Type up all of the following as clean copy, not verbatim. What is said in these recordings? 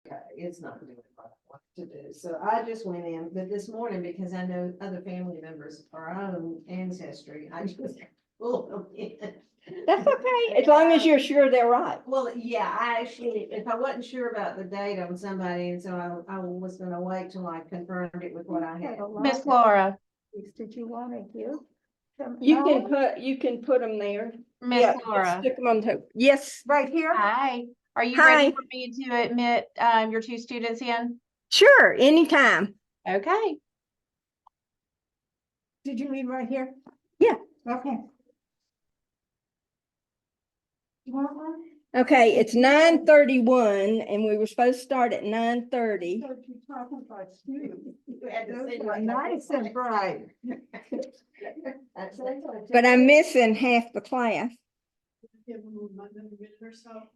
okay, it's not doing what I want to do. So I just went in, but this morning, because I know other family members, our own ancestry, I just pulled them in. That's okay, as long as you're sure they're right. Well, yeah, I actually, if I wasn't sure about the date on somebody, and so I was gonna wait till I confirmed it with what I had. Miss Laura, Did you want to give? them You can put them there. Miss Yeah, Laura, stick them on the, yes, right here? hi. Are you Hi. ready for me to admit your two students in? sure, anytime. Okay. Did you mean right here? Yeah. Okay. You want one? Okay, it's 9:31 and we were supposed to start at 9:30. So you're talking about you. You had to say Those like are nice and bright. But I'm missing half the class.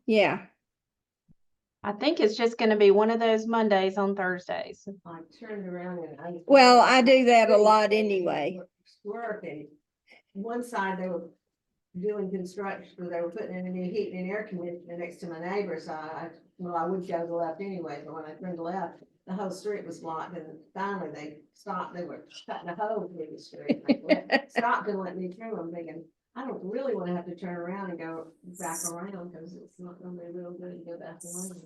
Yeah, I think it's just going to be one of those Mondays on Thursdays. I turned around and I. well, I do that a lot anyway. Working. One side, they were doing construction, they were putting in a new heating and air conditioner next to my neighbor's side. Well, I would go to the left anyway, but when I turned left, the whole street was blocked, and finally they stopped, they were cutting a hole through the street. Stopped and let me through. I'm thinking, I don't really want to have to turn around and go back around, because it's not gonna be real good to go back around.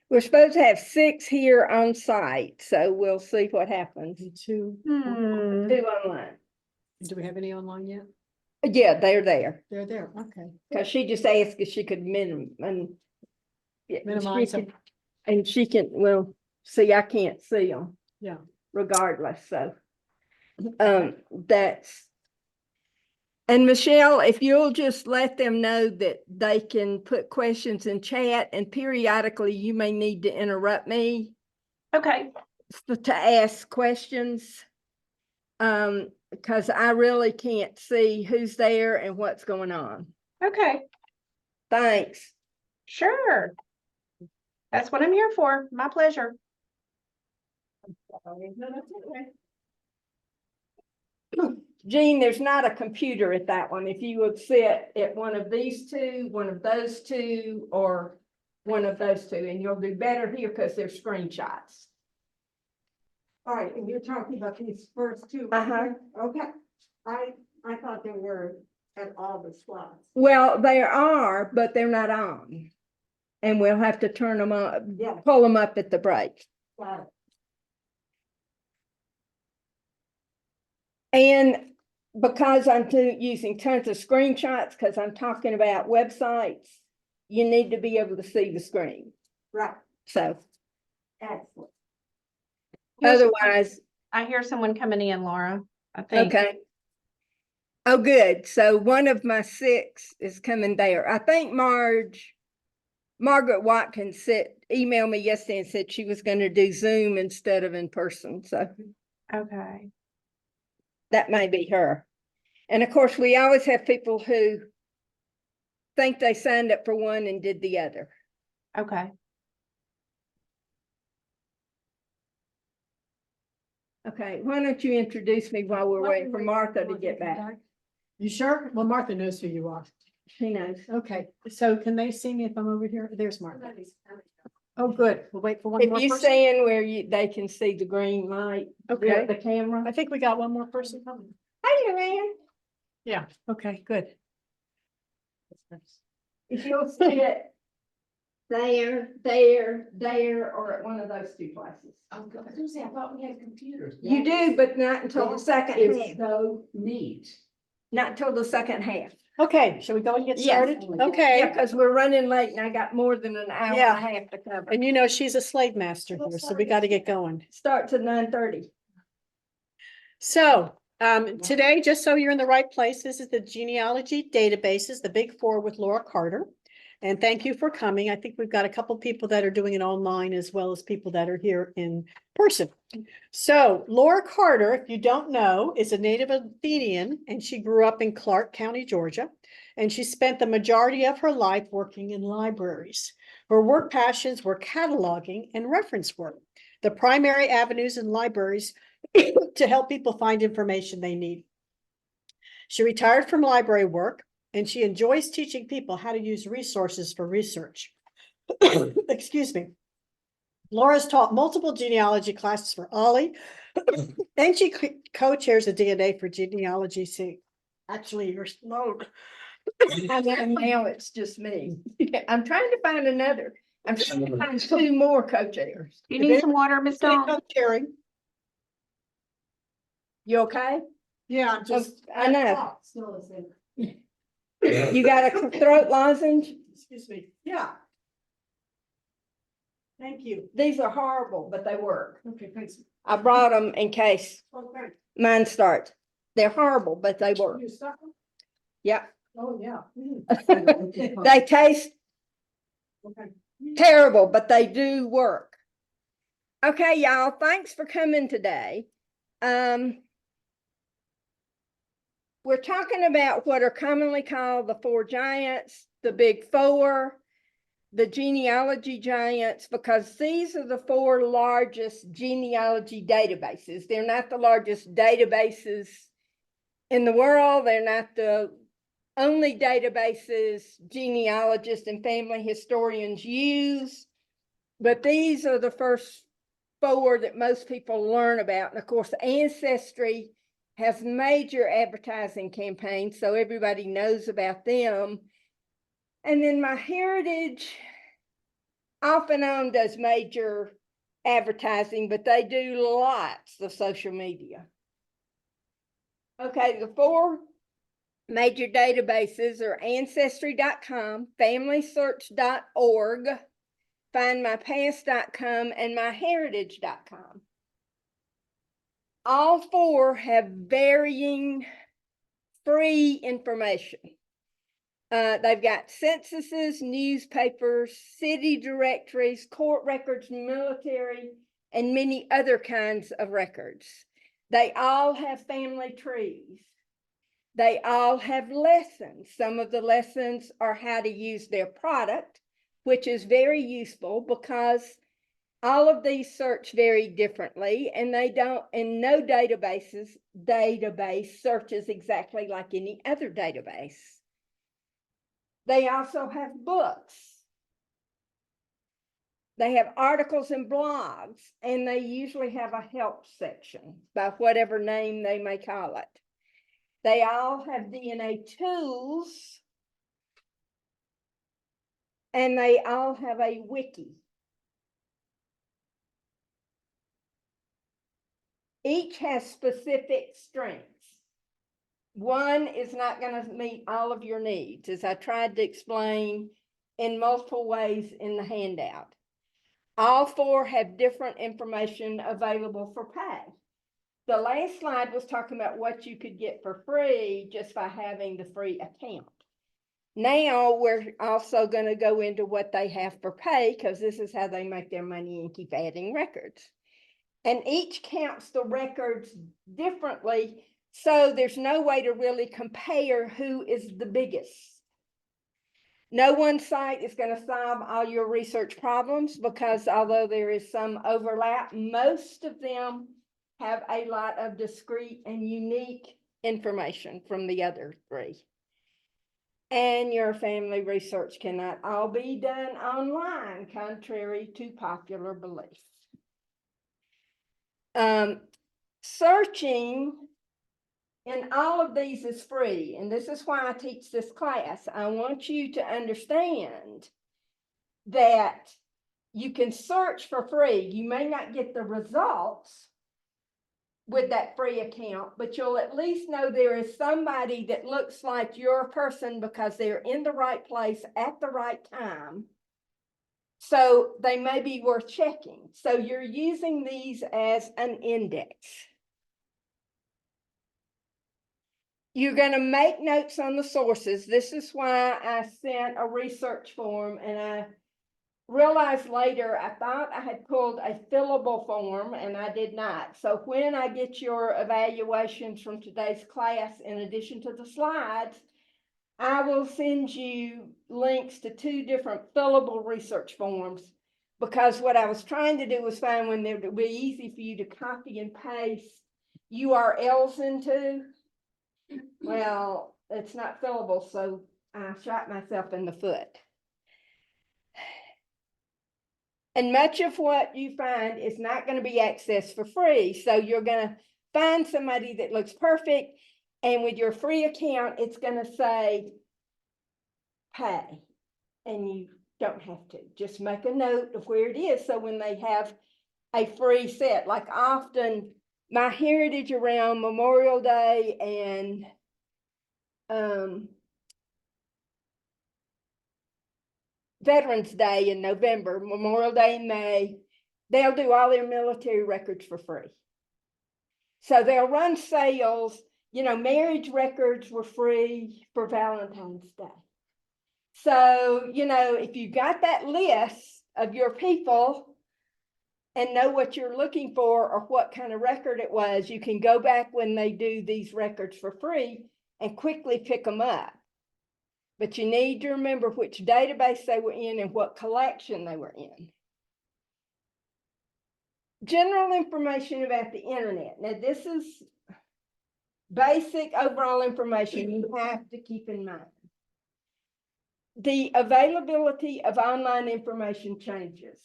We're supposed to have 6 here on site, so we'll see what happens. Two. 2 online. Do we have any online yet? Yeah, they're there, They're there, okay. because she just asked if she could minimize Minimize them. and she can, well, see, I can't see them. Yeah. Regardless, so, that's. And Michelle, if you'll just let them know that they can put questions in chat, and periodically you may need to interrupt me Okay. to ask questions. Because I really can't see who's there and what's going on. Okay. Thanks. Sure. That's what I'm here for. My pleasure. Jean, there's not a computer at that one. If you would sit at one of these two, one of those two, or one of those two, and you'll do better here because they're screenshots. All right, and you're talking about these first two. Okay, I thought they were at all the slots. Well, they are, but they're not on. And we'll have to turn them up, Yeah. pull them up at the break. Got it. And because I'm using tons of screenshots, because I'm talking about websites, you need to be able to see the screen. Right, So excellent. otherwise, I hear someone coming in, Laura. I think. okay. Oh, good. So one of my 6 is coming there. I think Margaret Watkins emailed me yesterday and said she was going to do Zoom instead of in person. So Okay. that may be her. And of course, we always have people who think they signed up for one and did the other. Okay. Okay, why don't you introduce me while we're waiting for Martha to get back? You sure? Well, Martha knows who you are. She knows. Okay, so can they see me if I'm over here? There's Martha. Oh, good. We'll wait for one If more you person. stand where they can see the green light, Okay. the camera. I think we got one more person coming. Hey, Luann, Yeah, okay, good. if you'll sit there, or at one of those 2 places. I was gonna say, I thought we had computers. You do, but not until the second It's half. so neat. Not until the second half. Okay, shall we go and get Yes. started? Yeah, Okay, because we're running late and I got more than an hour Yeah. and a half to cover. and you know, she's a slave master here, so we got to get going. Starts at 9:30. So, today, just so you're in the right place, this is the genealogy databases, the big 4 with Laura Carter. And thank you for coming. I think we've got a couple people that are doing it online as well as people that are here in person. So Laura Carter, if you don't know, is a native Athenian, and she grew up in Clark County, Georgia. And she spent the majority of her life working in libraries. Her work passions were cataloging and reference work, the primary avenues in libraries to help people find information they need. She retired from library work, and she enjoys teaching people how to use resources for research. Excuse me. Laura's taught multiple genealogy classes for Ollie, and she co-chairs the DNA for Genealogy C. Actually, you're slow. And now it's just me. I'm trying to find another. I'm trying to find two more co-chairs. You need some water, Miss Dawn? Co-chairing. You okay? Yeah, I'm just. I know. Still the same. You got a throat lozenge? Excuse me. Yeah. Thank you. These are horrible, but they work. Okay, thanks. I brought them in case Okay. mine starts. They're horrible, but they work. You stuck them? Yeah. Oh, yeah. They taste Okay. terrible, but they do work. Okay, y'all, thanks for coming today. We're talking about what are commonly called the four giants, the big four, the genealogy giants, because these are the four largest genealogy databases. They're not the largest databases in the world. They're not the only databases genealogists and family historians use, but these are the first four that most people learn about. And of course, Ancestry has major advertising campaigns, so everybody knows about them. And then MyHeritage off and on does major advertising, but they do lots of social media. Okay, the four major databases are Ancestry.com, FamilySearch.org, FindMyPast.com, and MyHeritage.com. All four have varying free information. They've got censuses, newspapers, city directories, court records, military, and many other kinds of records. They all have family trees. They all have lessons. Some of the lessons are how to use their product, which is very useful because all of these search very differently, and they don't, and no database searches exactly like any other database. They also have books. They have articles and blogs, and they usually have a help section by whatever name they may call it. They all have DNA tools, and they all have a wiki. Each has specific strengths. One is not going to meet all of your needs, as I tried to explain in multiple ways in the handout. All four have different information available for pay. The last slide was talking about what you could get for free just by having the free account. Now we're also going to go into what they have for pay, because this is how they make their money and keep adding records. And each counts the records differently, so there's no way to really compare who is the biggest. No one site is going to solve all your research problems, because although there is some overlap, most of them have a lot of discrete and unique information from the other three. And your family research cannot all be done online, contrary to popular belief. Searching in all of these is free, and this is why I teach this class. I want you to understand that you can search for free. You may not get the results with that free account, but you'll at least know there is somebody that looks like your person because they're in the right place at the right time. So they may be worth checking. So you're using these as an index. You're going to make notes on the sources. This is why I sent a research form, and I realized later I thought I had pulled a fillable form, and I did not. So when I get your evaluations from today's class, in addition to the slides, I will send you links to 2 different fillable research forms, because what I was trying to do was find when it would be easy for you to copy and paste URLs into. Well, it's not fillable, so I shot myself in the foot. And much of what you find is not going to be accessed for free. So you're going to find somebody that looks perfect. And with your free account, it's going to say pay. And you don't have to. Just make a note of where it is. So when they have a free set, like often my heritage around Memorial Day and Veterans Day in November, Memorial Day in May, they'll do all their military records for free. So they'll run sales, marriage records were free for Valentine's Day. So, if you got that list of your people and know what you're looking for or what kind of record it was, you can go back when they do these records for free and quickly pick them up. But you need to remember which database they were in and what collection they were in. General information about the internet. Now, this is basic overall information you have to keep in mind. The availability of online information changes.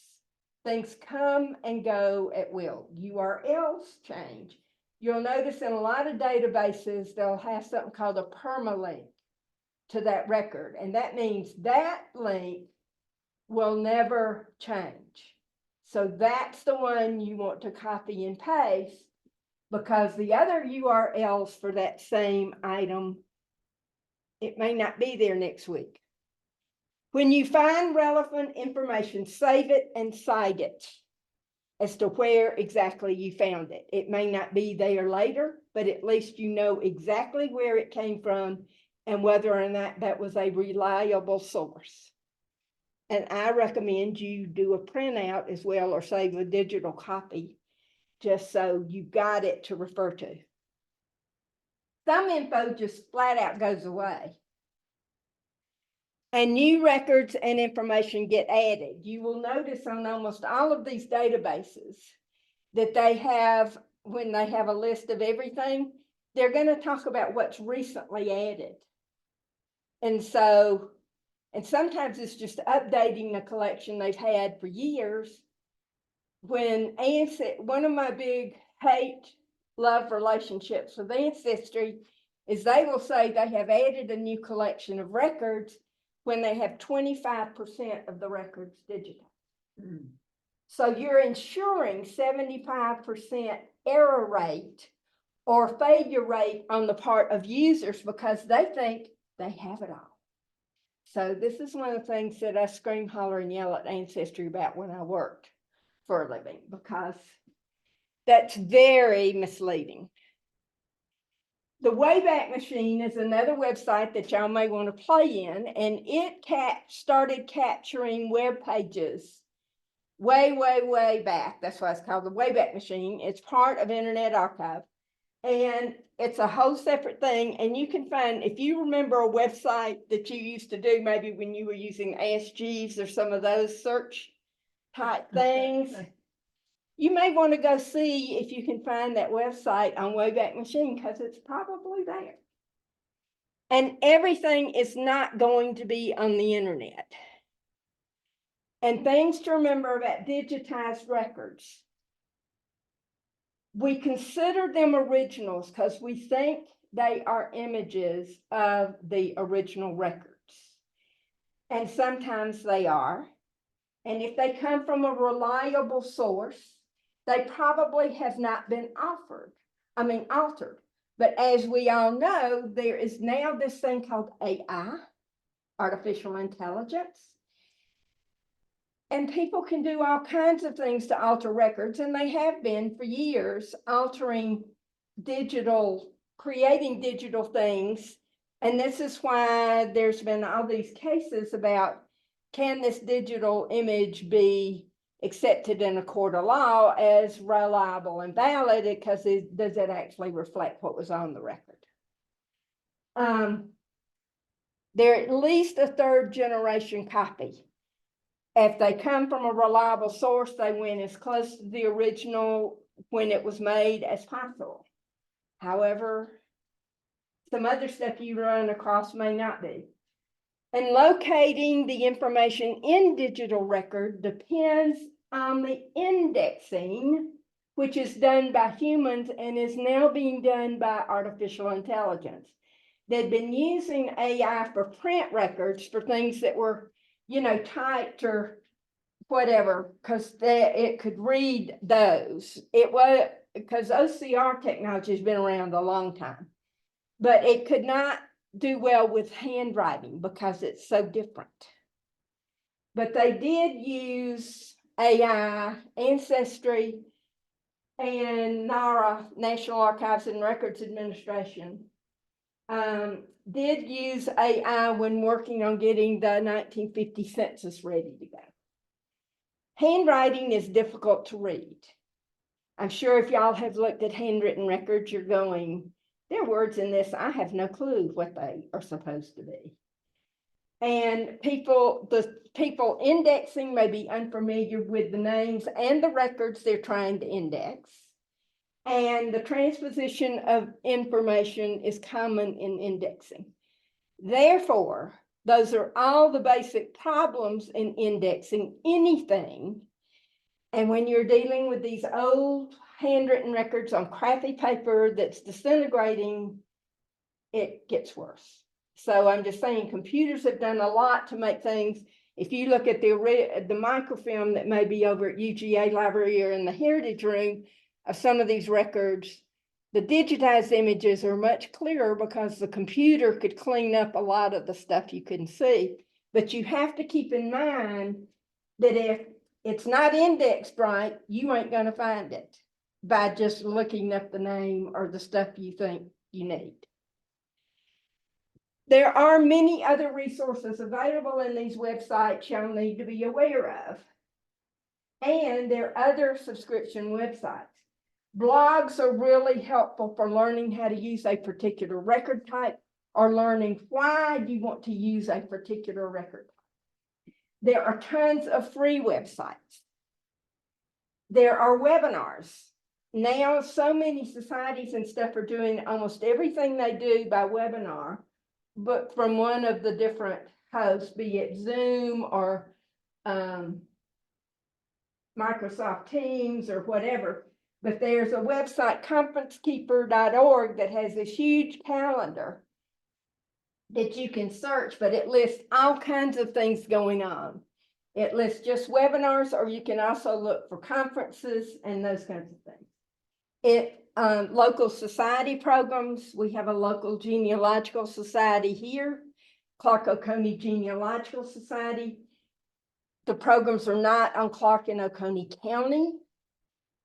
Things come and go at will. URLs change. You'll notice in a lot of databases, they'll have something called a permalink to that record. And that means that link will never change. So that's the one you want to copy and paste, because the other URLs for that same item, it may not be there next week. When you find relevant information, save it and cite it as to where exactly you found it. It may not be there later, but at least you know exactly where it came from and whether or not that was a reliable source. And I recommend you do a printout as well, or save a digital copy, just so you've got it to refer to. Some info just flat out goes away. And new records and information get added. You will notice on almost all of these databases that they have, when they have a list of everything, they're going to talk about what's recently added. And so, and sometimes it's just updating a collection they've had for years. When one of my big hate-love relationships with Ancestry is they will say they have added a new collection of records when they have 25% of the records digital. So you're ensuring 75% error rate or failure rate on the part of users because they think they have it all. So this is one of the things that I scream, holler, and yell at Ancestry about when I worked for a living, because that's very misleading. The Wayback Machine is another website that y'all may want to play in, and it started capturing web pages way back. That's why it's called the Wayback Machine. It's part of Internet Archive, and it's a whole separate thing. And you can find, if you remember a website that you used to do, maybe when you were using Ask Jeeves or some of those search type things, you may want to go see if you can find that website on Wayback Machine, because it's probably there. And everything is not going to be on the internet. And things to remember about digitized records. We consider them originals because we think they are images of the original records. And sometimes they are. And if they come from a reliable source, they probably have not been altered. But as we all know, there is now this thing called AI, artificial intelligence. And people can do all kinds of things to alter records, and they have been for years, creating digital things. And this is why there's been all these cases about, can this digital image be accepted in a court of law as reliable and valid, because does it actually reflect what was on the record? They're at least a third generation copy. If they come from a reliable source, they went as close to the original when it was made as possible. However, some other stuff you run across may not be. And locating the information in digital record depends on the indexing, which is done by humans and is now being done by artificial intelligence. They'd been using AI for print records for things that were, typed or whatever, because it could read those. It was because OCR technology has been around a long time, but it could not do well with handwriting because it's so different. But they did use AI, Ancestry, and NARA, National Archives and Records Administration, did use AI when working on getting the 1950 census ready to go. Handwriting is difficult to read. I'm sure if y'all have looked at handwritten records, you're going, there are words in this, I have no clue what they are supposed to be. And the people indexing may be unfamiliar with the names and the records they're trying to index. And the transposition of information is common in indexing. Therefore, those are all the basic problems in indexing anything. And when you're dealing with these old handwritten records on crappy paper that's disintegrating, it gets worse. So I'm just saying, computers have done a lot to make things. If you look at the microfilm that may be over at UGA Library or in the Heritage Room of some of these records, the digitized images are much clearer because the computer could clean up a lot of the stuff you couldn't see. But you have to keep in mind that if it's not indexed right, you ain't going to find it by just looking up the name or the stuff you think you need. There are many other resources available in these websites you'll need to be aware of. And there are other subscription websites. Blogs are really helpful for learning how to use a particular record type or learning why you want to use a particular record type. There are tons of free websites. There are webinars. Now, so many societies and stuff are doing almost everything they do by webinar, but from one of the different hosts, be it Zoom or Microsoft Teams or whatever. But there's a website, conferencekeeper.org, that has this huge calendar that you can search, but it lists all kinds of things going on. It lists just webinars, or you can also look for conferences and those kinds of things. Local society programs. We have a local genealogical society here, Clark Oconee Genealogical Society. The programs are not on Clark and Oconee County.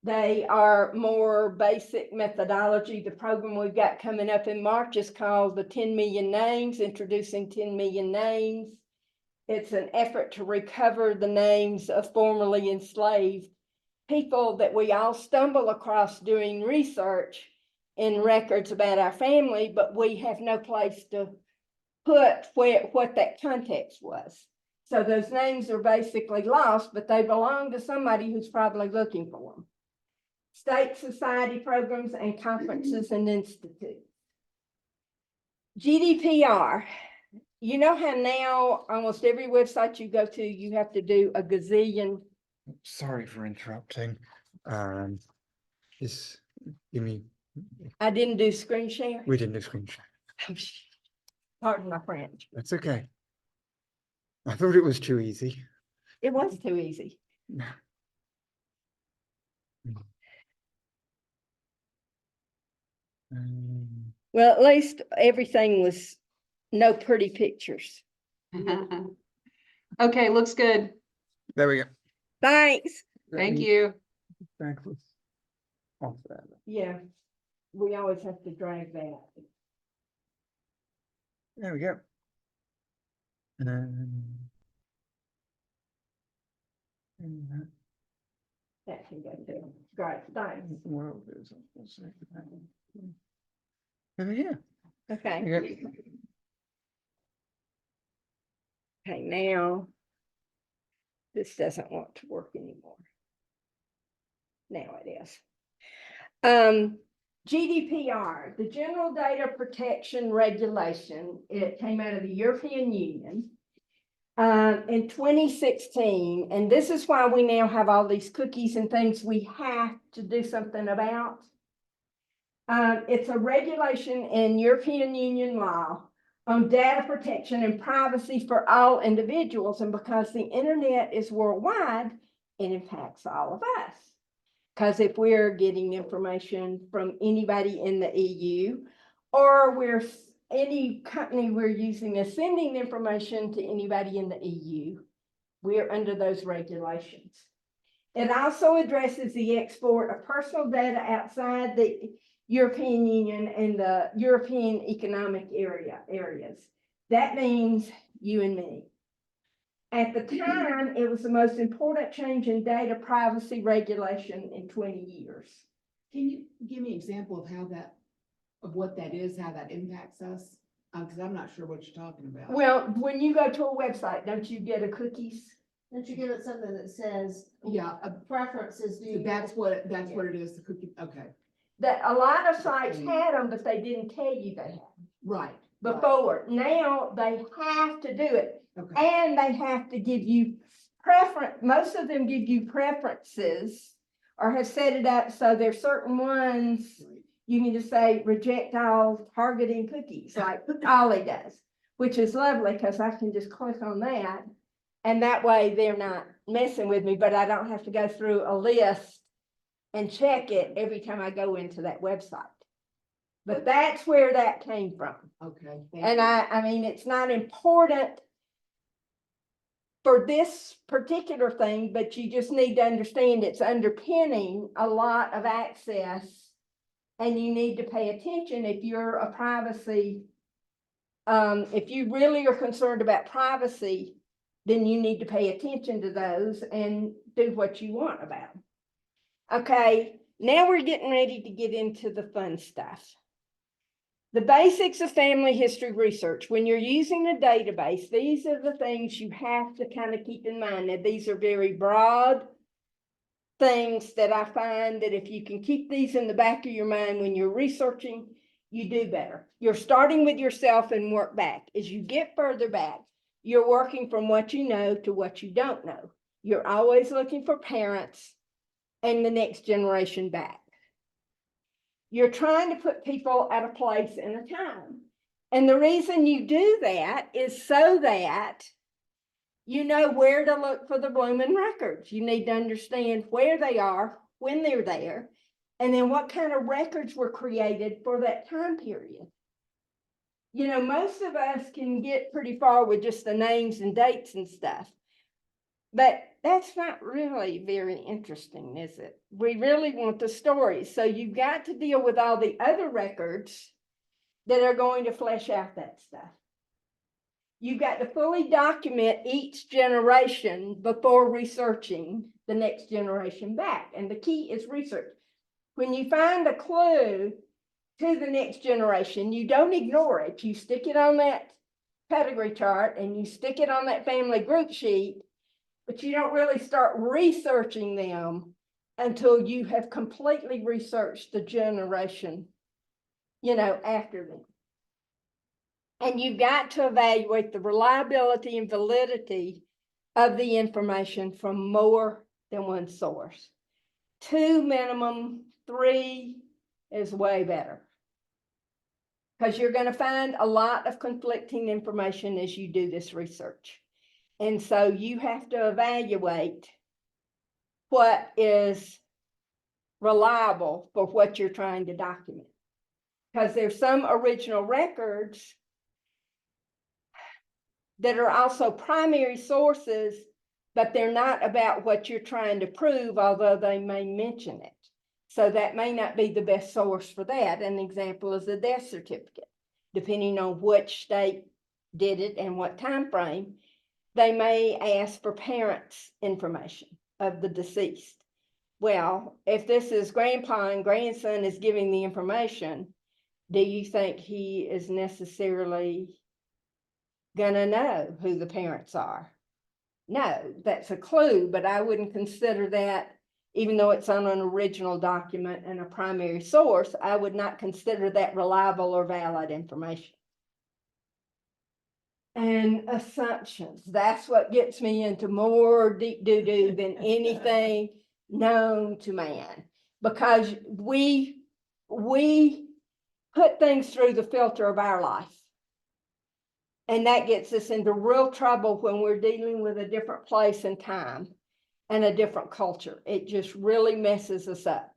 They are more basic methodology. The program we've got coming up in March is called the 10 Million Names, Introducing 10 Million Names. It's an effort to recover the names of formerly enslaved people that we all stumble across doing research in records about our family, but we have no place to put what that context was. So those names are basically lost, but they belong to somebody who's probably looking for them. State society programs and conferences and institutes. GDPR. You know how now almost every website you go to, you have to do a gazillion. Sorry for interrupting. Is you mean I didn't do screen share. we didn't do screen share? Pardon my French. That's okay. I thought it was too easy. It was too easy. Well, at least everything was no pretty pictures. Okay, looks good. There we go. Thanks. Thank you. Backwards. Off that. Yeah, we always have to drag that. There we go. That can go too. Great, thanks. World is over here. Okay. There you go. Okay, now this doesn't want to work anymore. Now it is. GDPR, the General Data Protection Regulation, it came out of the European Union. In 2016, and this is why we now have all these cookies and things we have to do something about. It's a regulation in European Union law on data protection and privacy for all individuals. And because the internet is worldwide, it impacts all of us. Because if we're getting information from anybody in the EU, or any company we're using is sending information to anybody in the EU, we're under those regulations. It also addresses the export of personal data outside the European Union and the European Economic areas. That means you and me. At the time, it was the most important change in data privacy regulation in 20 years. Can you give me an example of how that, of what that is, how that impacts us? Because I'm not sure what you're talking about. Well, when you go to a website, don't you get a cookies? Don't you give it something that says Yeah, preferences? Do so you that's what it is, the cookie, okay, That a lot of sites had them, but they didn't tell you they had right. before. Now they have to do it, Okay, and they have to give you preference. Most of them give you preferences or have set it up so there's certain ones right. you can just say reject all targeting cookies, like Ollie does, which is lovely because I can just click on that. And that way they're not messing with me, but I don't have to go through a list and check it every time I go into that website. But that's where that came from. Okay. Thank And you. I mean, it's not important for this particular thing, but you just need to understand it's underpinning a lot of access. And you need to pay attention if you're a privacy, if you really are concerned about privacy, then you need to pay attention to those and do what you want about them. Okay, now we're getting ready to get into the fun stuff. The basics of family history research. When you're using a database, these are the things you have to kind of keep in mind. Now, these are very broad things that I find that if you can keep these in the back of your mind when you're researching, you do better. You're starting with yourself and work back. As you get further back, you're working from what you know to what you don't know. You're always looking for parents and the next generation back. You're trying to put people at a place and a time. And the reason you do that is so that you know where to look for the blooming records. You need to understand where they are, when they're there, and then what kind of records were created for that time period. You know, most of us can get pretty far with just the names and dates and stuff, but that's not really very interesting, is it? We really want the stories. So you've got to deal with all the other records that are going to flesh out that stuff. You've got to fully document each generation before researching the next generation back. And the key is research. When you find a clue to the next generation, you don't ignore it. You stick it on that pedigree chart and you stick it on that family group sheet, but you don't really start researching them until you have completely researched the generation, you know, after them. And you've got to evaluate the reliability and validity of the information from more than one source. 2 minimum, 3 is way better. Because you're going to find a lot of conflicting information as you do this research. And so you have to evaluate what is reliable for what you're trying to document. Because there's some original records that are also primary sources, but they're not about what you're trying to prove, although they may mention it. So that may not be the best source for that. An example is a death certificate. Depending on which state did it and what time frame, they may ask for parents' information of the deceased. Well, if this is grandpa and grandson is giving the information, do you think he is necessarily gonna know who the parents are? No, that's a clue, but I wouldn't consider that, even though it's on an original document and a primary source, I would not consider that reliable or valid information. and assumptions. That's what gets me into more deep doo-doo than anything known to man. Because we put things through the filter of our life. And that gets us into real trouble when we're dealing with a different place and time and a different culture. It just really messes us up.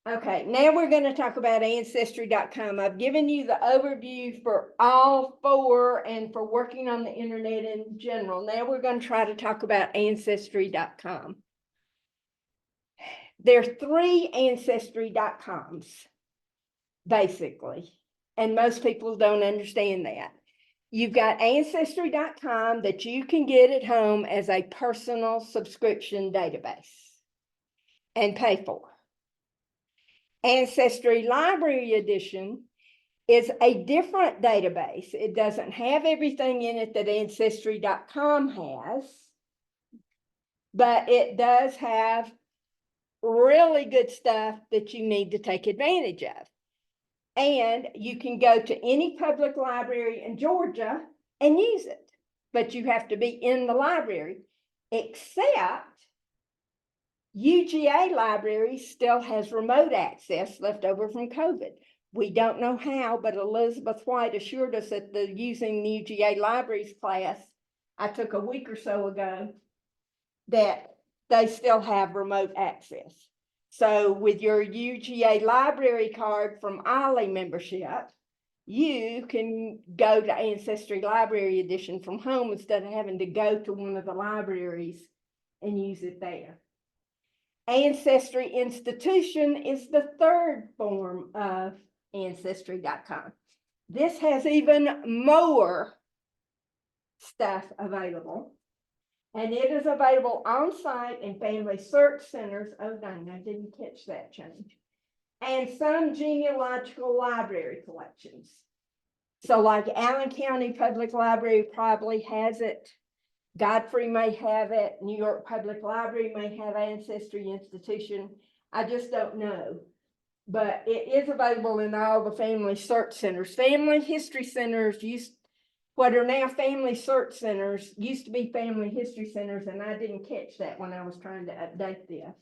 Okay, now we're going to talk about Ancestry.com. I've given you the overview for all four and for working on the internet in general. Now we're going to try to talk about Ancestry.com. There are 3 Ancestry.coms, basically, and most people don't understand that. You've got Ancestry.com that you can get at home as a personal subscription database and pay for. Ancestry Library Edition is a different database. It doesn't have everything in it that Ancestry.com has, but it does have really good stuff that you need to take advantage of. And you can go to any public library in Georgia and use it, but you have to be in the library, except UGA library still has remote access left over from COVID. We don't know how, but Elizabeth White assured us that the using the UGA libraries class I took a week or so ago that they still have remote access. So with your UGA library card from Ollie membership, you can go to Ancestry Library Edition from home instead of having to go to one of the libraries and use it there. Ancestry Institution is the third form of Ancestry.com. This has even more stuff available, and it is available on site in family search centers. Oh, dang, I didn't catch that change. And some genealogical library collections. So like Allen County Public Library probably has it. Godfrey may have it. New York Public Library may have Ancestry Institution. I just don't know. But it is available in all the family search centers. Family history centers what are now family search centers used to be family history centers, and I didn't catch that when I was trying to update this.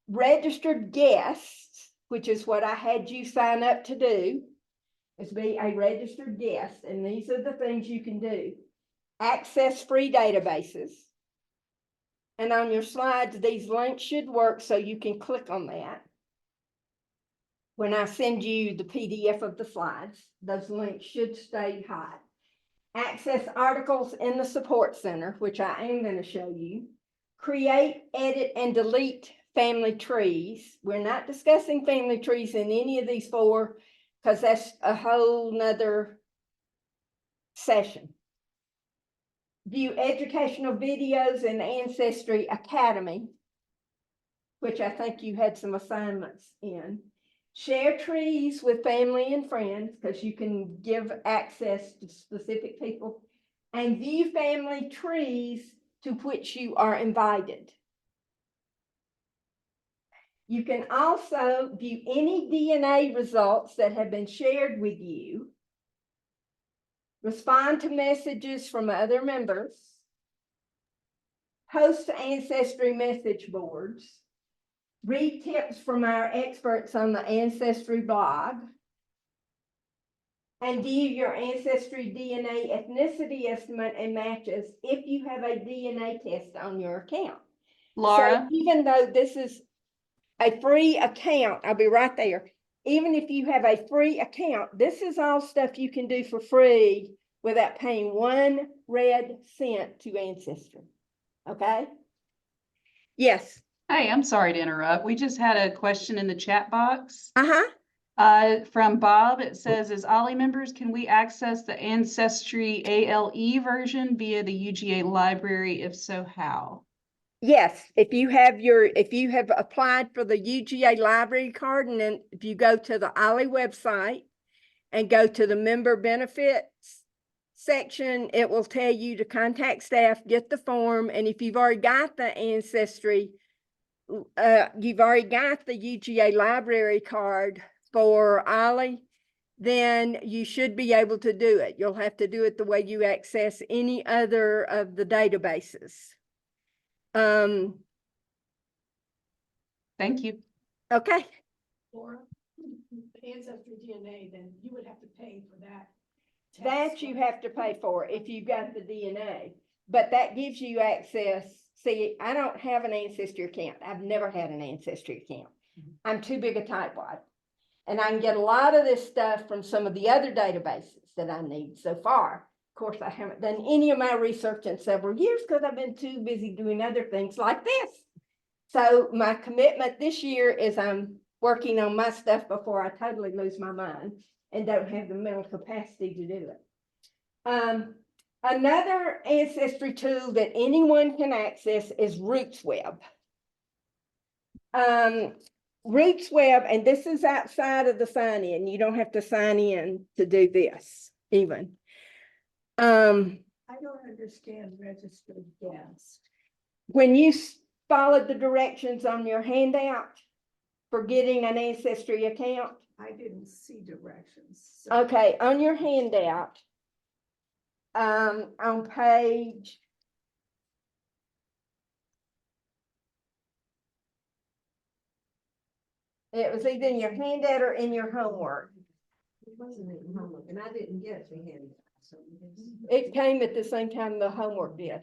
Registered guests, which is what I had you sign up to do, is be a registered guest, and these are the things you can do. Access free databases. And on your slides, these links should work so you can click on that. When I send you the PDF of the slides, those links should stay hot. Access articles in the support center, which I am going to show you. Create, edit, and delete family trees. We're not discussing family trees in any of these 4 because that's a whole nother session. View educational videos in Ancestry Academy, which I think you had some assignments in. Share trees with family and friends, because you can give access to specific people. And view family trees to which you are invited. You can also view any DNA results that have been shared with you. Respond to messages from other members. Host Ancestry message boards. Read tips from our experts on the Ancestry blog. And view your Ancestry DNA ethnicity estimate and matches if you have a DNA test on your account. Laura, So even though this is a free account, I'll be right there. Even if you have a free account, this is all stuff you can do for free without paying 1 red cent to Ancestry. Okay? Yes. Hey, I'm sorry to interrupt. We just had a question in the chat box. From Bob. It says, as Ollie members, can we access the Ancestry ALE version via the UGA library? If so, how? Yes, if you have applied for the UGA library card, and then if you go to the Ollie website and go to the member benefits section, it will tell you to contact staff, get the form, and if you've already got the Ancestry, you've already got the UGA library card for Ollie, then you should be able to do it. You'll have to do it the way you access any other of the databases. Thank you. Okay, Laura, the ancestry DNA, then you would have to pay for that. that you have to pay for if you got the DNA, but that gives you access. See, I don't have an ancestry account. I've never had an ancestry account. I'm too big a tightwad. And I can get a lot of this stuff from some of the other databases that I need so far. Of course, I haven't done any of my research in several years because I've been too busy doing other things like this. So my commitment this year is I'm working on my stuff before I totally lose my mind and don't have the mental capacity to do it. Another ancestry tool that anyone can access is RootsWeb. RootsWeb, and this is outside of the sign in. You don't have to sign in to do this even. I don't understand registered guest. When you followed the directions on your handout for getting an ancestry account, I didn't see directions. okay, on your handout, on page, it was either in your handout or in your homework. It wasn't in homework, and I didn't get the handout, so. It came at the same time the homework did.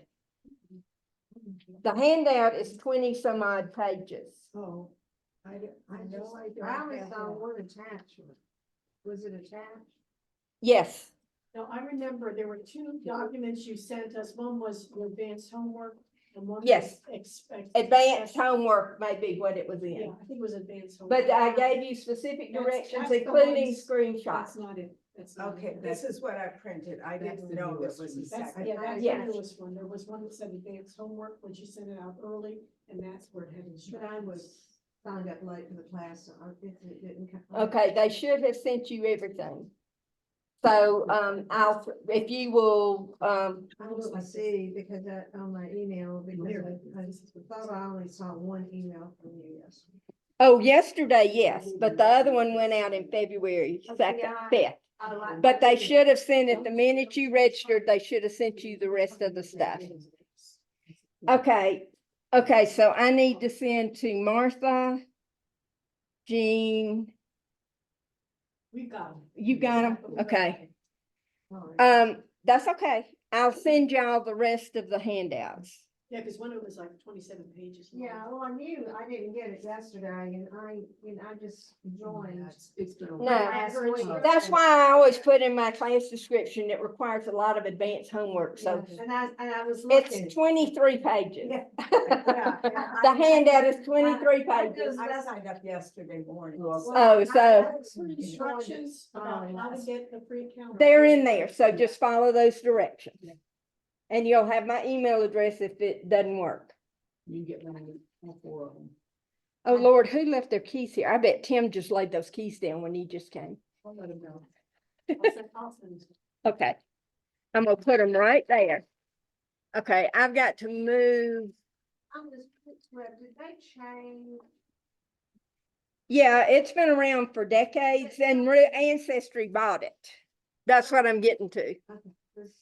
The handout is 20 some odd pages. Oh, I know I don't. I only have saw that. one attachment. Was it attached? Yes, No, I remember there were two documents you sent us. One was your advanced homework and one Yes. was expect. advanced homework may be what it was Yeah, in. I think it was advanced homework. But I gave you specific That's- directions, that's the including ones- screenshots. That's not it. That's not Okay, it. this is what I printed. I That's didn't the know there newest was a one. That's, second. yeah, that's the Yes. newest one. There was one that said advanced homework when she sent it out early, and that's where it had But instructions. I was signed up late for the class, so it didn't come. Okay, they should have sent you everything. So, if you will, I didn't see because that on my email, because I thought I only saw one email from you yesterday. oh, yesterday, yes, but the other one went out in February Okay, 2nd, I- 5th. But they should have sent it the minute you registered, they should have sent you the rest of the stuff. Okay, okay, so I need to send to Martha, Jean, We got them. you got them, okay. All right. That's okay. I'll send y'all the rest of the handouts. Yeah, because one of it was like 27 pages. long. Yeah, well, I knew I didn't get it yesterday and I just joined. It's been. a No, while. last week. That's why I always put in my class description, it requires a lot of advanced homework, so And I was it's looking. 23 pages. Yeah. The handout is 23 pages. I signed up yesterday morning. Oh, so Instructions about how to get the free account. they're in there, so just follow those directions. And you'll have my email address if it doesn't work. You get one, all four of them. Oh, Lord, who left their keys here? I bet Tim just laid those keys down when he just came. I'll let him know. I'll send it. Okay. I'm gonna put them right there. Okay, I've got to move. On this web, did they change? Yeah, it's been around for decades and Ancestry bought it. That's what I'm getting to. This,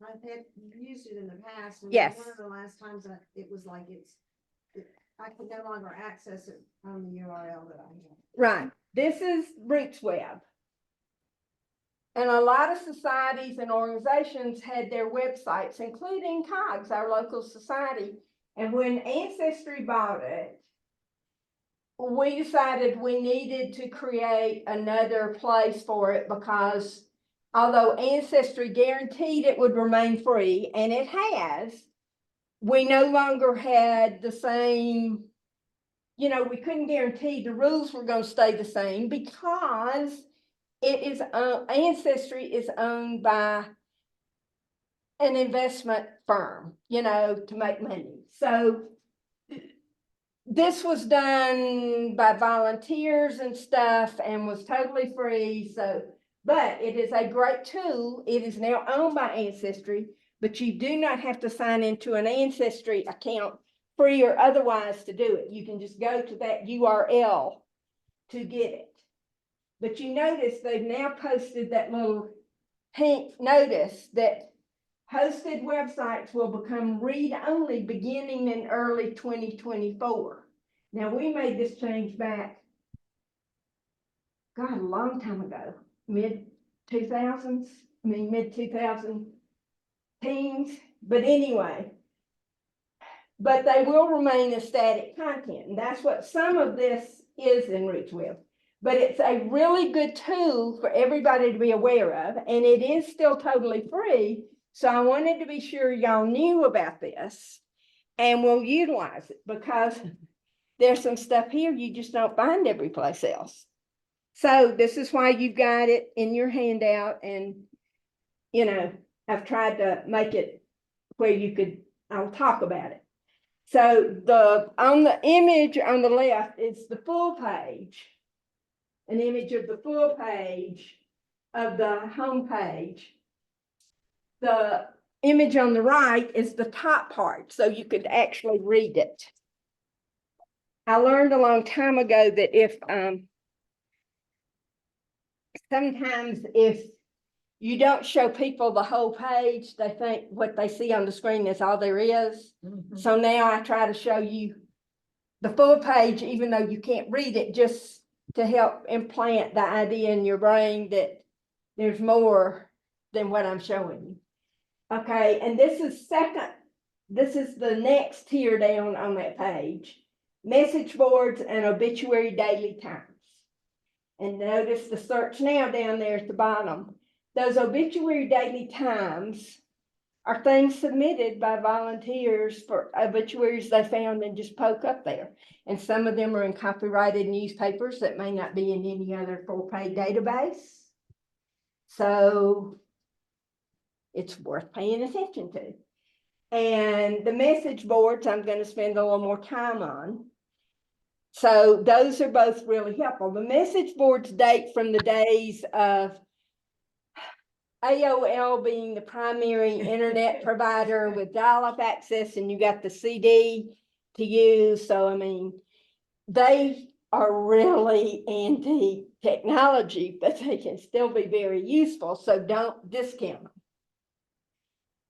I've had used it in the past. And Yes. One of the last times it was like I could no longer access it on the URL that I had. Right. This is RootsWeb. And a lot of societies and organizations had their websites, including COGS, our local society. And when Ancestry bought it, we decided we needed to create another place for it because although Ancestry guaranteed it would remain free, and it has, we no longer had the same, we couldn't guarantee the rules were going to stay the same because it is, Ancestry is owned by an investment firm, to make money. So this was done by volunteers and stuff and was totally free. So, but it is a great tool. It is now owned by Ancestry, but you do not have to sign into an Ancestry account, free or otherwise, to do it. You can just go to that URL to get it. But you notice they've now posted that little pink notice that hosted websites will become read-only beginning in early 2024. Now, we made this change back, God, a long time ago, mid-2000s, mid-2000 teens, but anyway. But they will remain as static content, and that's what some of this is in RootsWeb. But it's a really good tool for everybody to be aware of, and it is still totally free. So I wanted to be sure y'all knew about this and will utilize it, because there's some stuff here you just don't find every place else. So this is why you've got it in your handout, and I've tried to make it where I'll talk about it. So on the image on the left is the full page, an image of the full page of the home page. The image on the right is the top part, so you could actually read it. I learned a long time ago that sometimes if you don't show people the whole page, they think what they see on the screen is all there is. So now I try to show you the full page, even though you can't read it, just to help implant the idea in your brain that there's more than what I'm showing you. Okay, and this is the next tier down on that page, message boards and obituary daily times. And notice the search now down there at the bottom. Those obituary daily times are things submitted by volunteers for obituaries they found and just poke up there. And some of them are in copyrighted newspapers that may not be in any other full-page database. So it's worth paying attention to. And the message boards, I'm going to spend a little more time on. So those are both really helpful. The message boards date from the days of AOL being the primary internet provider with dial-up access, and you got the CD to use. So, they are really antique technology, but they can still be very useful. So don't discount them.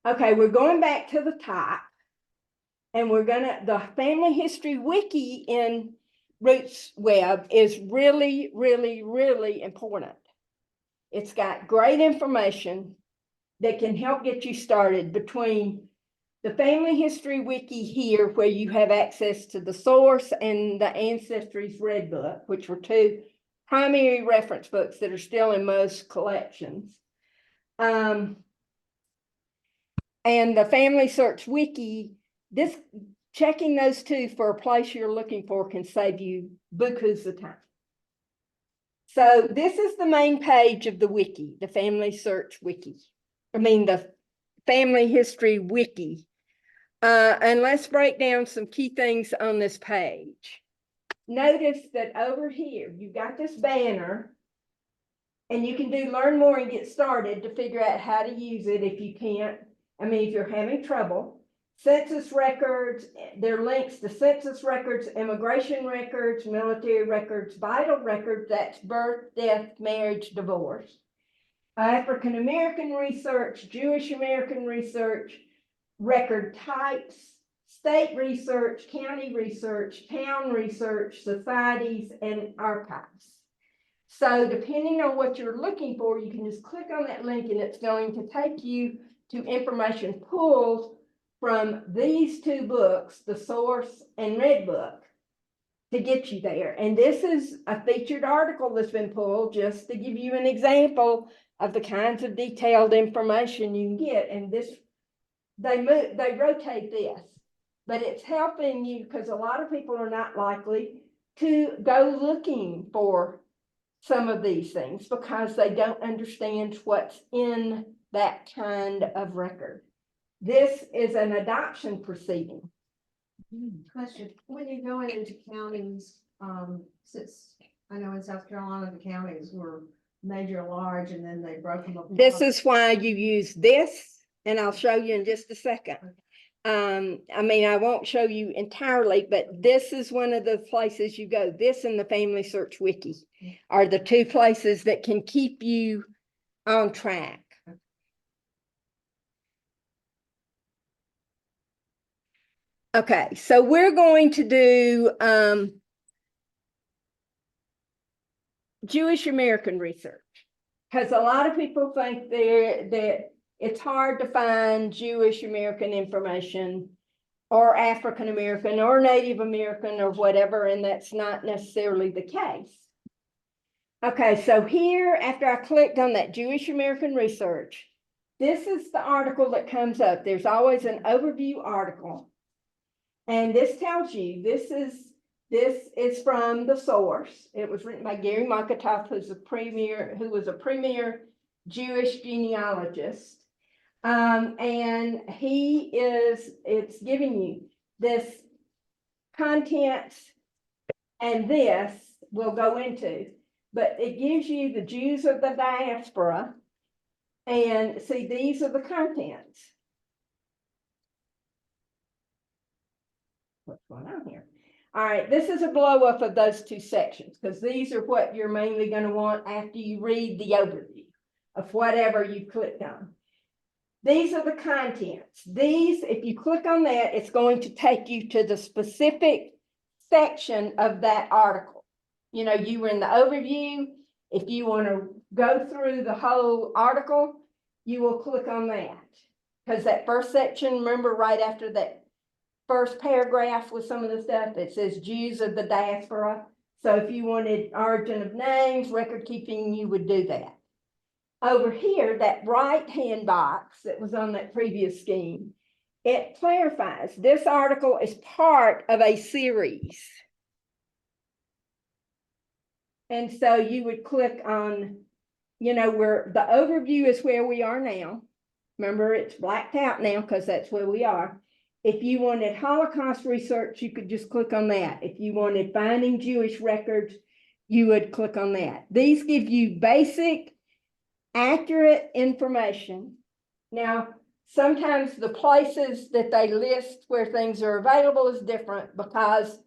Okay, we're going back to the top, and the family history wiki in RootsWeb is really, really, really important. It's got great information that can help get you started between the family history wiki here, where you have access to the source, and the Ancestry's Red Book, which were two primary reference books that are still in most collections. And the Family Search Wiki, checking those two for a place you're looking for can save you bukus of time. So this is the main page of the wiki, the Family Search Wiki. The Family History Wiki. And let's break down some key things on this page. Notice that over here, you've got this banner, and you can do learn more and get started to figure out how to use it if you can't. If you're having trouble. Census records, there are links to census records, immigration records, military records, vital records, that's birth, death, marriage, divorce. African American research, Jewish American research, record types, state research, county research, town research, societies, and archives. So depending on what you're looking for, you can just click on that link, and it's going to take you to information pulled from these two books, the Source and Red Book, to get you there. And this is a featured article that's been pulled just to give you an example of the kinds of detailed information you can get. And they rotate this, but it's helping you because a lot of people are not likely to go looking for some of these things because they don't understand what's in that kind of record. This is an adoption proceeding. Question, when you're going into counties, since I know in South Carolina, the counties were major, large, and then they broke them up. This is why you use this, and I'll show you in just a second. I mean, I won't show you entirely, but this is one of the places you go. This and the Family Search Wiki are the two places that can keep you on track. Okay, so we're going to do Jewish American research, because a lot of people think that it's hard to find Jewish American information or African American or Native American or whatever, and that's not necessarily the case. Okay, so here, after I clicked on that Jewish American research, this is the article that comes up. There's always an overview article. And this tells you, this is from the source. It was written by Gary Makatoff, who was a premier Jewish genealogist. And it's giving you this content, and this we'll go into, but it gives you the Jews of the diaspora. And see, these are the contents. What's going on here? All right, this is a blow up of those two sections, because these are what you're mainly going to want after you read the overview of whatever you clicked on. These are the contents. These, if you click on that, it's going to take you to the specific section of that article. You know, you were in the overview. If you want to go through the whole article, you will click on that. Because that first section, remember right after that first paragraph with some of the stuff that says Jews of the diaspora. So if you wanted origin of names, record keeping, you would do that. Over here, that right-hand box that was on that previous scheme, it clarifies this article is part of a series. And so you would click on, you know, where the overview is where we are now. Remember, it's blacked out now because that's where we are. If you wanted Holocaust research, you could just click on that. If you wanted finding Jewish records, you would click on that. These give you basic, accurate information. Now, sometimes the places that they list where things are available is different, because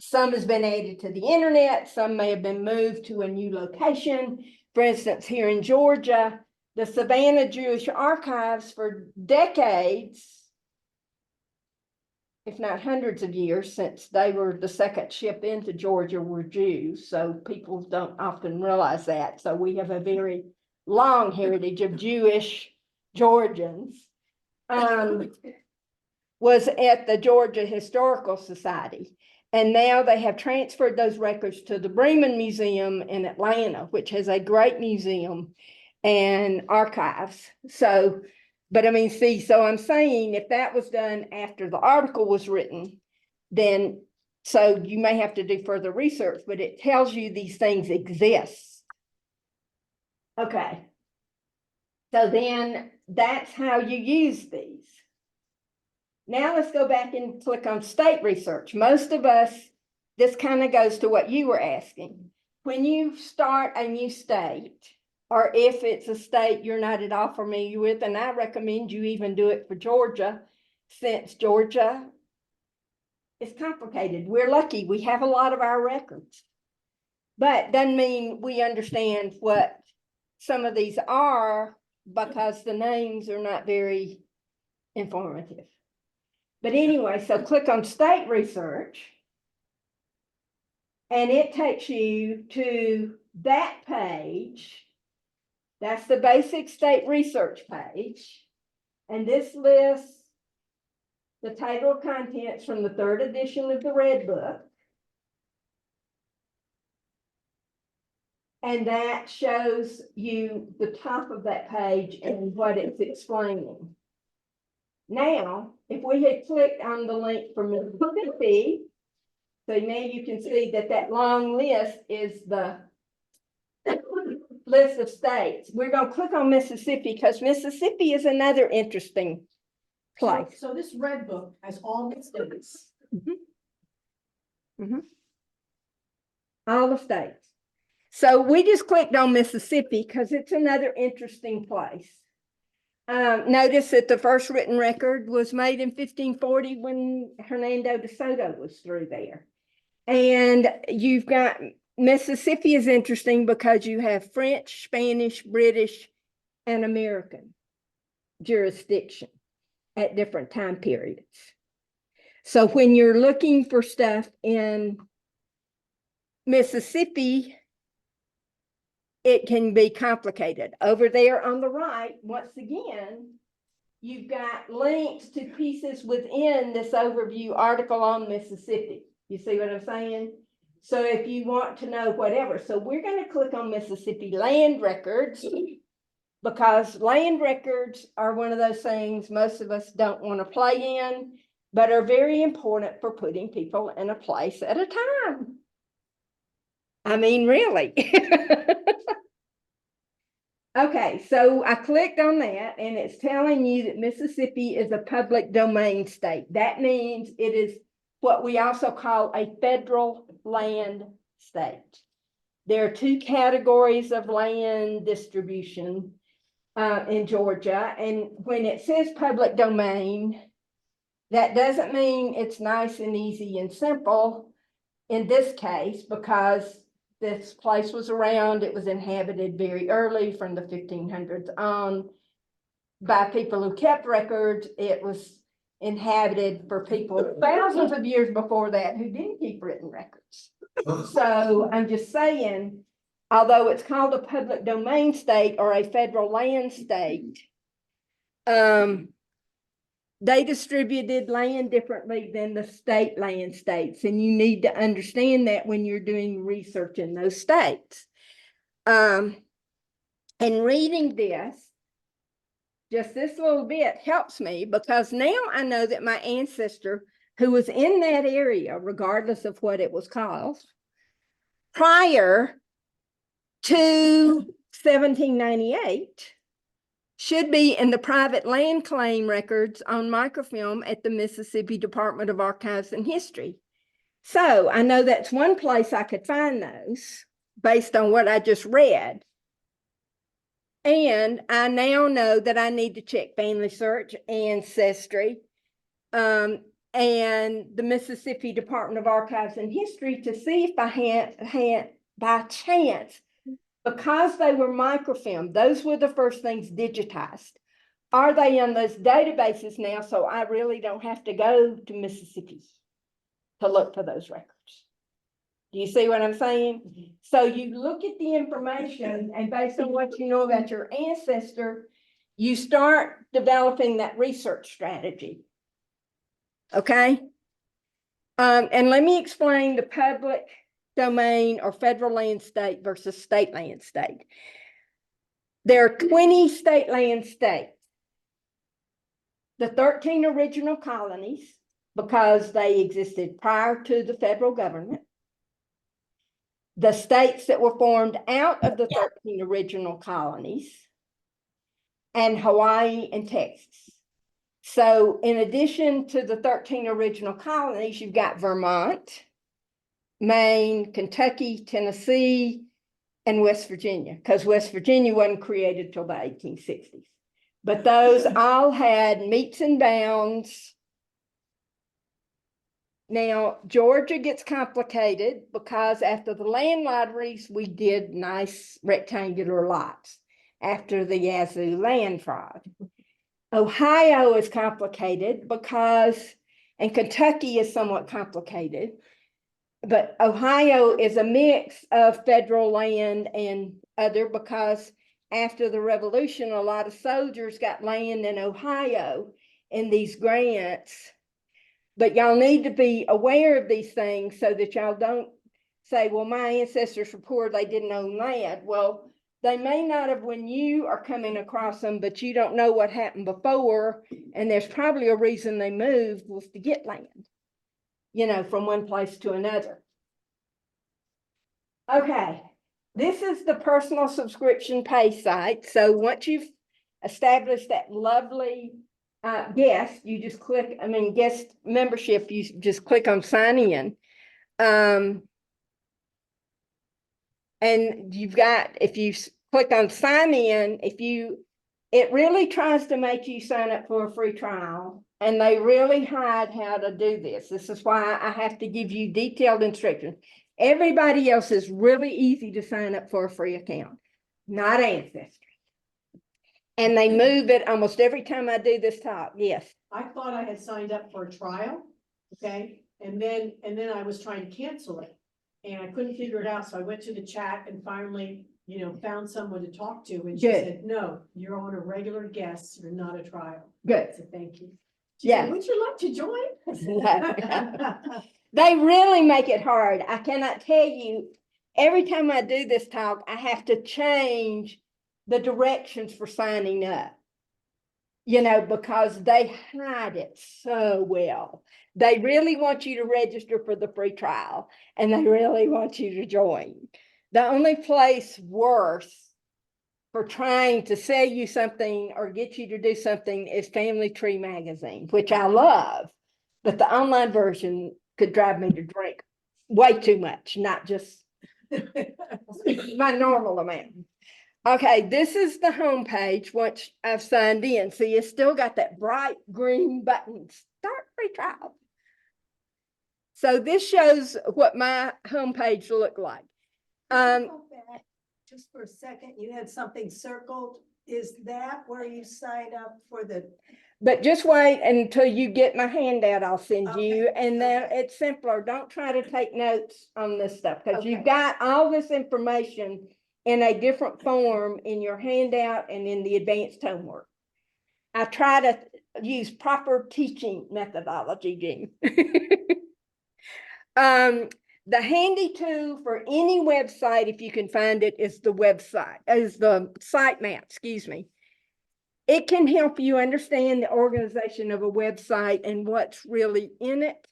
some has been added to the internet, some may have been moved to a new location. For instance, here in Georgia, the Savannah Jewish Archives for decades, if not hundreds of years, since they were the second ship into Georgia, were Jews. So people don't often realize that. So we have a very long heritage of Jewish Georgians. Was at the Georgia Historical Society. And now they have transferred those records to the Bremen Museum in Atlanta, which has a great museum and archives. So, but I mean, see, so I'm saying if that was done after the article was written, then, so you may have to do further research, but it tells you these things exist. Okay. So then that's how you use these. Now let's go back and click on state research. Most of us, this kind of goes to what you were asking. When you start a new state, or if it's a state you're not at all familiar with, and I recommend you even do it for Georgia, since Georgia is complicated. We're lucky, we have a lot of our records. But doesn't mean we understand what some of these are, because the names are not very informative. But anyway, so click on state research, and it takes you to that page. That's the basic state research page. And this lists the table of contents from the 3rd edition of the Red Book. And that shows you the top of that page and what it's explaining. Now, if we had clicked on the link for Mississippi, so now you can see that that long list is the list of states. We're going to click on Mississippi because Mississippi is another interesting place. So this red book has all the states. All the states. So we just clicked on Mississippi because it's another interesting place. Notice that the first written record was made in 1540 when Hernando de Soto was through there. And you've got Mississippi is interesting because you have French, Spanish, British, and American jurisdiction at different time periods. So when you're looking for stuff in Mississippi, it can be complicated. Over there on the right, once again, you've got links to pieces within this overview article on Mississippi. You see what I'm saying? So if you want to know whatever, so we're going to click on Mississippi land records because land records are one of those things most of us don't want to play in, but are very important for putting people in a place at a time. I mean, really. Okay, so I clicked on that and it's telling you that Mississippi is a public domain state. That means it is what we also call a federal land state. There are two categories of land distribution in Georgia. And when it says public domain, that doesn't mean it's nice and easy and simple in this case, because this place was around, it was inhabited very early from the 1500s on by people who kept records. It was inhabited for people thousands of years before that who didn't keep written records. So I'm just saying, although it's called a public domain state or a federal land state, they distributed land differently than the state land states. And you need to understand that when you're doing research in those states. And reading this, just this little bit helps me because now I know that my ancestor who was in that area, regardless of what it was called, prior to 1798, should be in the private land claim records on microfilm at the Mississippi Department of Archives and History. So I know that's one place I could find those based on what I just read. And I now know that I need to check Family Search, Ancestry, and the Mississippi Department of Archives and History to see if I had by chance, because they were microfilmed, those were the first things digitized. Are they in those databases now? So I really don't have to go to Mississippi to look for those records. Do you see what I'm saying? So you look at the information and based on what you know about your ancestor, you start developing that research strategy. Okay. And let me explain the public domain or federal land state versus state land state. There are 20 state land states. The 13 original colonies, because they existed prior to the federal government. The states that were formed out of the 13 original colonies, and Hawaii and Texas. So in addition to the 13 original colonies, you've got Vermont, Maine, Kentucky, Tennessee, and West Virginia, because West Virginia wasn't created till the 1860s. But those all had meets and bounds. Now, Georgia gets complicated because after the land lotteries, we did nice rectangular lots after the Yazoo land fraud. Ohio is complicated because, and Kentucky is somewhat complicated, but Ohio is a mix of federal land and other because after the Revolution, a lot of soldiers got land in Ohio in these grants. But y'all need to be aware of these things so that y'all don't say, well, my ancestors were poor, they didn't own land. Well, they may not have when you are coming across them, but you don't know what happened before. And there's probably a reason they moved was to get land, you know, from one place to another. Okay, this is the personal subscription pay site. So once you've established that lovely guest, you just click, guest membership, you just click on sign in. And you've got, if you click on sign in, if you it really tries to make you sign up for a free trial, and they really hide how to do this. This is why I have to give you detailed instructions. Everybody else is really easy to sign up for a free account, not Ancestry. And they move it almost every time I do this talk. Yes. I thought I had signed up for a trial, okay, and then I was trying to cancel it. And I couldn't figure it out, so I went to the chat and finally, found someone to talk to, and she Good. said, no, you're on a regular guest, you're not a trial. Good. So thank you. She said, Yeah. would you like to join? They really make it hard. I cannot tell you, every time I do this talk, I have to change the directions for signing up. Because they hide it so well. They really want you to register for the free trial, and they really want you to join. The only place worse for trying to sell you something or get you to do something is Family Tree magazine, which I love, but the online version could drive me to drink way too much, not just my normal amount. Okay, this is the home page once I've signed in. See, it's still got that bright green button, start free trial. So this shows what my homepage looked like. Go back just for a second, you had something circled. Is that where you sign up for the? But just wait until you get my handout I'll send you, Okay, and then okay. it's simpler. Don't try to take notes on this stuff, because Okay. you've got all this information in a different form in your handout and in the advanced homework. I try to use proper teaching methodology, Jean. The handy tool for any website, if you can find it, is the sitemap, excuse me. It can help you understand the organization of a website and what's really in it.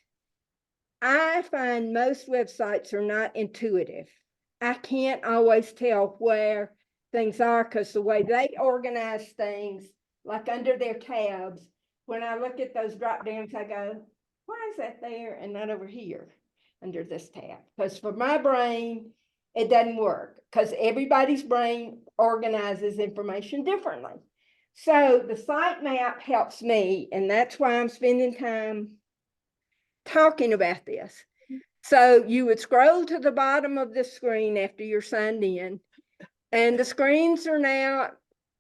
I find most websites are not intuitive. I can't always tell where things are because the way they organize things, like under their tabs, when I look at those drop downs, I go, why is that there and not over here under this tab? Because for my brain, it doesn't work, because everybody's brain organizes information differently. So the sitemap helps me, and that's why I'm spending time talking about this. So you would scroll to the bottom of the screen after you're signed in, and the screens are now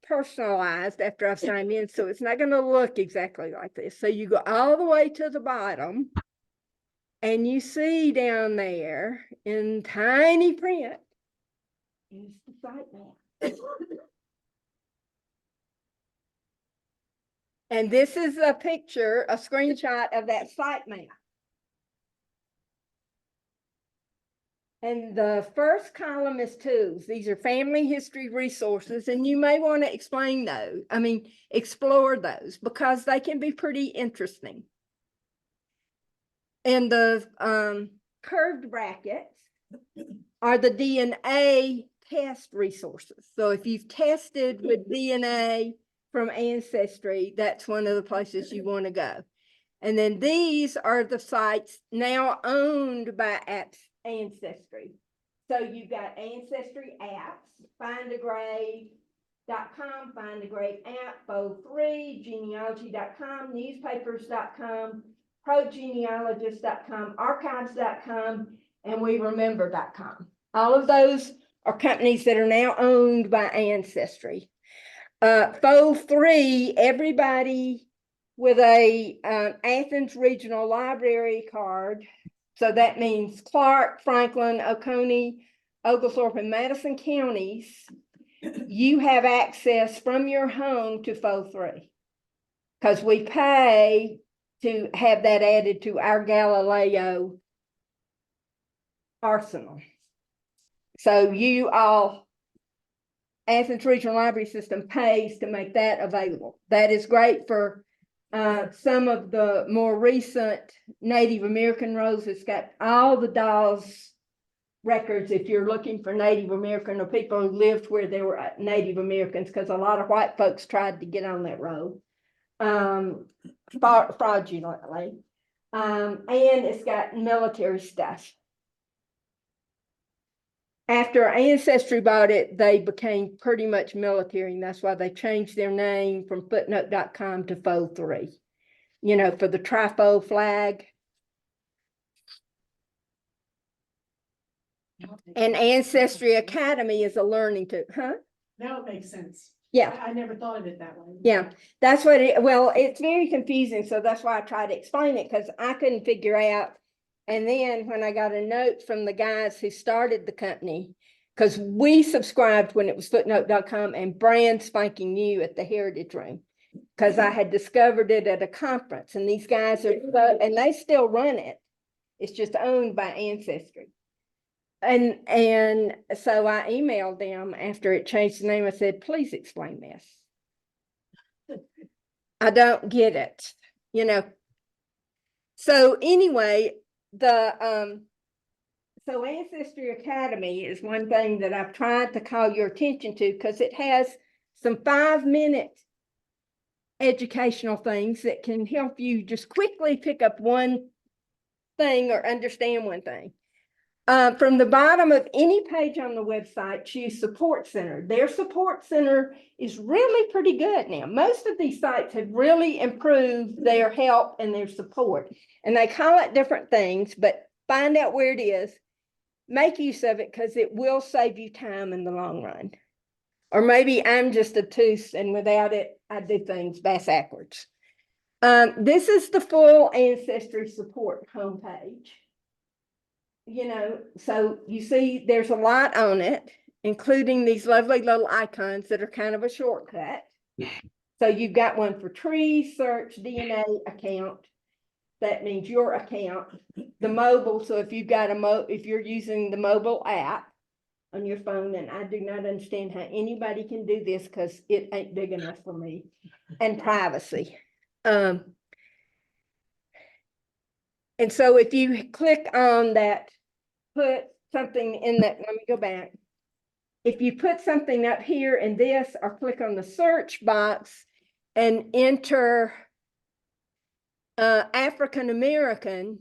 personalized after I've signed in, so it's not going to look exactly like this. So you go all the way to the bottom, and you see down there in tiny print is the sitemap. And this is a picture, a screenshot of that sitemap. And the first column is tools. These are family history resources, and you may want to explore those, because they can be pretty interesting. And the curved brackets are the DNA test resources. So if you've tested with DNA from Ancestry, that's one of the places you want to go. And then these are the sites now owned by Ancestry. So you've got Ancestry apps, findagrave.com, Find a Grave app, Fo3, Genealogy.com, newspapers.com, progenealogist.com, archives.com, and weremember.com. All of those are companies that are now owned by Ancestry. Fo3, everybody with a Athens Regional Library card. So that means Clark, Franklin, Oconee, Oglethorpe, and Madison counties, you have access from your home to Fo3, because we pay to have that added to our Galileo arsenal. So Athens Regional Library System pays to make that available. That is great for some of the more recent Native American rolls. It's got all the Dawes records if you're looking for Native American or people who lived where there were Native Americans, because a lot of white folks tried to get on that roll fraudulently. And it's got military stuff. After Ancestry bought it, they became pretty much military, and that's why they changed their name from footnote.com to Fold 3. You know, for the trifold flag. And Ancestry Academy is a learning tool, huh? Now it makes sense. Yeah. I never thought of it that way. Yeah, that's what it, well, it's very confusing, so that's why I tried to explain it, because I couldn't figure out. And then when I got a note from the guys who started the company, because we subscribed when it was footnote.com and brand spanking new at the Heritage Room, because I had discovered it at a conference, and these guys are, and they still run it. It's just owned by Ancestry. And so I emailed them after it changed the name. I said, please explain this. I don't get it, you know. So anyway, so Ancestry Academy is one thing that I've tried to call your attention to, because it has some 5-minute educational things that can help you just quickly pick up one thing or understand one thing. From the bottom of any page on the website, choose Support Center. Their Support Center is really pretty good now. Most of these sites have really improved their help and their support. And they call it different things, but find out where it is. Make use of it, because it will save you time in the long run. Or maybe I'm just obtuse, and without it, I do things backwards. This is the full Ancestry Support homepage. You know, so you see there's a lot on it, including these lovely little icons that are kind of a shortcut. So you've got one for tree search, DNA account. That means your account, the mobile. So if you've got if you're using the mobile app on your phone, and I do not understand how anybody can do this, because it ain't big enough for me, and privacy. And so if you click on that, put something in that, let me go back. If you put something up here in this, or click on the search box and enter African American,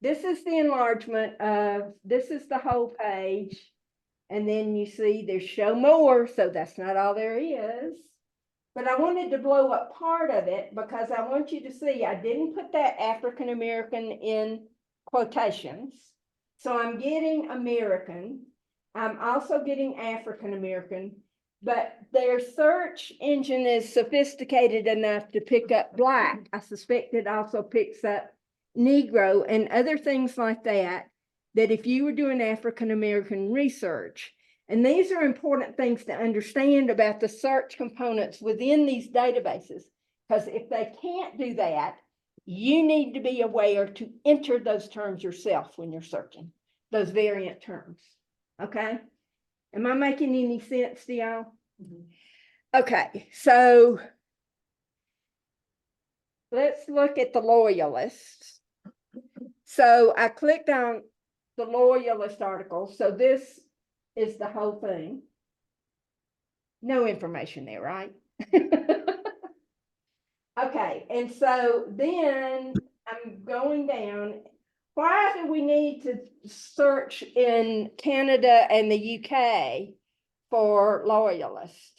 this is the enlargement of, this is the whole page. And then you see there's show more, so that's not all there is. But I wanted to blow up part of it, because I want you to see I didn't put that African American in quotations. So I'm getting American. I'm also getting African American, but their search engine is sophisticated enough to pick up Black. I suspect it also picks up Negro and other things like that, that if you were doing African American research. And these are important things to understand about the search components within these databases, because if they can't do that, you need to be aware to enter those terms yourself when you're searching, those variant terms. Okay? Am I making any sense to y'all? Okay, so let's look at the loyalists. So I clicked on the loyalist article. So this is the whole thing. No information there, right? Okay, and so then I'm going down. Why do we need to search in Canada and the UK for loyalists?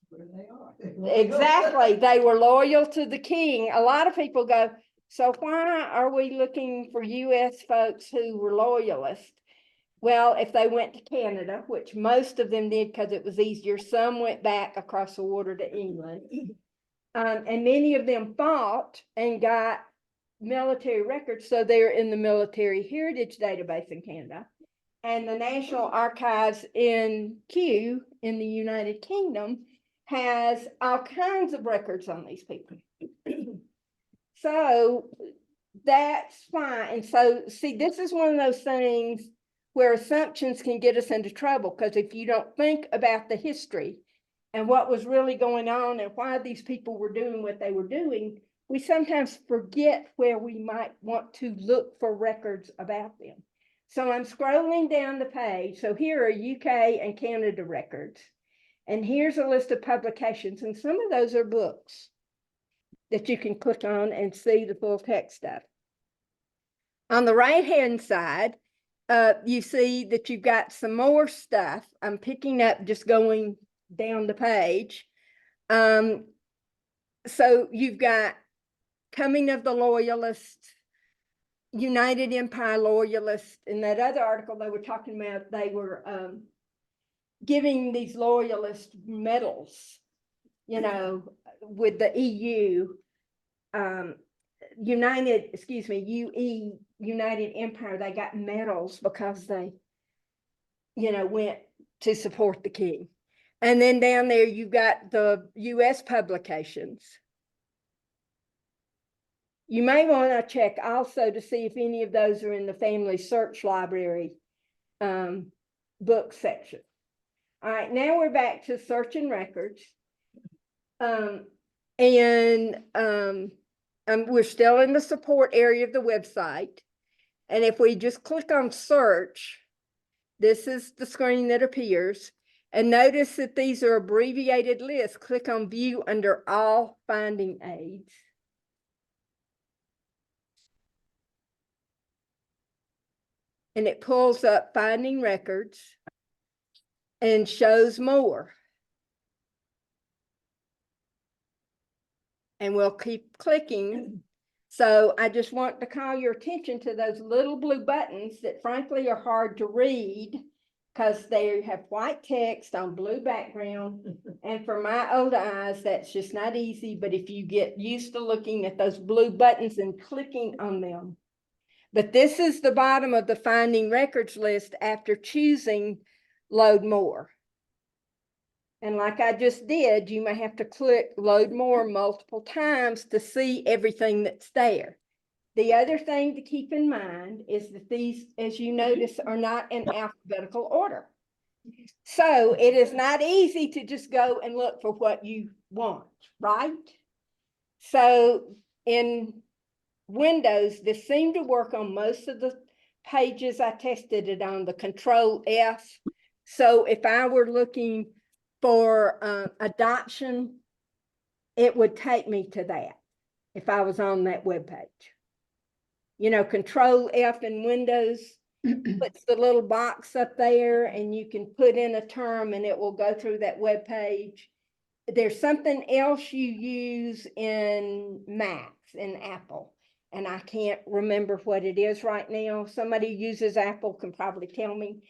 Where they are. Exactly, they were loyal to the king. A lot of people go, so why are we looking for US folks who were loyalists? Well, if they went to Canada, which most of them did because it was easier, some went back across the water to England. And many of them fought and got military records, so they're in the Military Heritage Database in Canada. And the National Archives in Kew in the United Kingdom has all kinds of records on these people. So that's fine. And so, see, this is one of those things where assumptions can get us into trouble, because if you don't think about the history and what was really going on and why these people were doing what they were doing, we sometimes forget where we might want to look for records about them. So I'm scrolling down the page. So here are UK and Canada records. And here's a list of publications. And some of those are books that you can click on and see the full text stuff. On the right-hand side, you see that you've got some more stuff. I'm picking up, just going down the page. So you've got Coming of the Loyalists, United Empire Loyalists. In that other article they were talking about, they were giving these loyalist medals, you know, with the EU. United Empire, they got medals because they, you know, went to support the king. And then down there, you've got the US publications. You may want to check also to see if any of those are in the Family Search Library book section. All right, now we're back to searching records. We're still in the support area of the website. And if we just click on search, this is the screen that appears. And notice that these are abbreviated lists. Click on view under all finding aids. And it pulls up finding records and shows more. And we'll keep clicking. So I just want to call your attention to those little blue buttons that frankly are hard to read because they have white text on blue background. And for my old eyes, that's just not easy. But if you get used to looking at those blue buttons and clicking on them. But this is the bottom of the finding records list after choosing load more. And like I just did, you may have to click load more multiple times to see everything that's there. The other thing to keep in mind is that these, as you notice, are not in alphabetical order. So it is not easy to just go and look for what you want, right? So in Windows, this seemed to work on most of the pages I tested it on, the Control F. So if I were looking for adoption, it would take me to that if I was on that web page. You know, Control F in Windows puts the little box up there and you can put in a term and it will go through that web page. There's something else you use in Macs, in Apple, and I can't remember what it is right now. Somebody who uses Apple can probably tell me.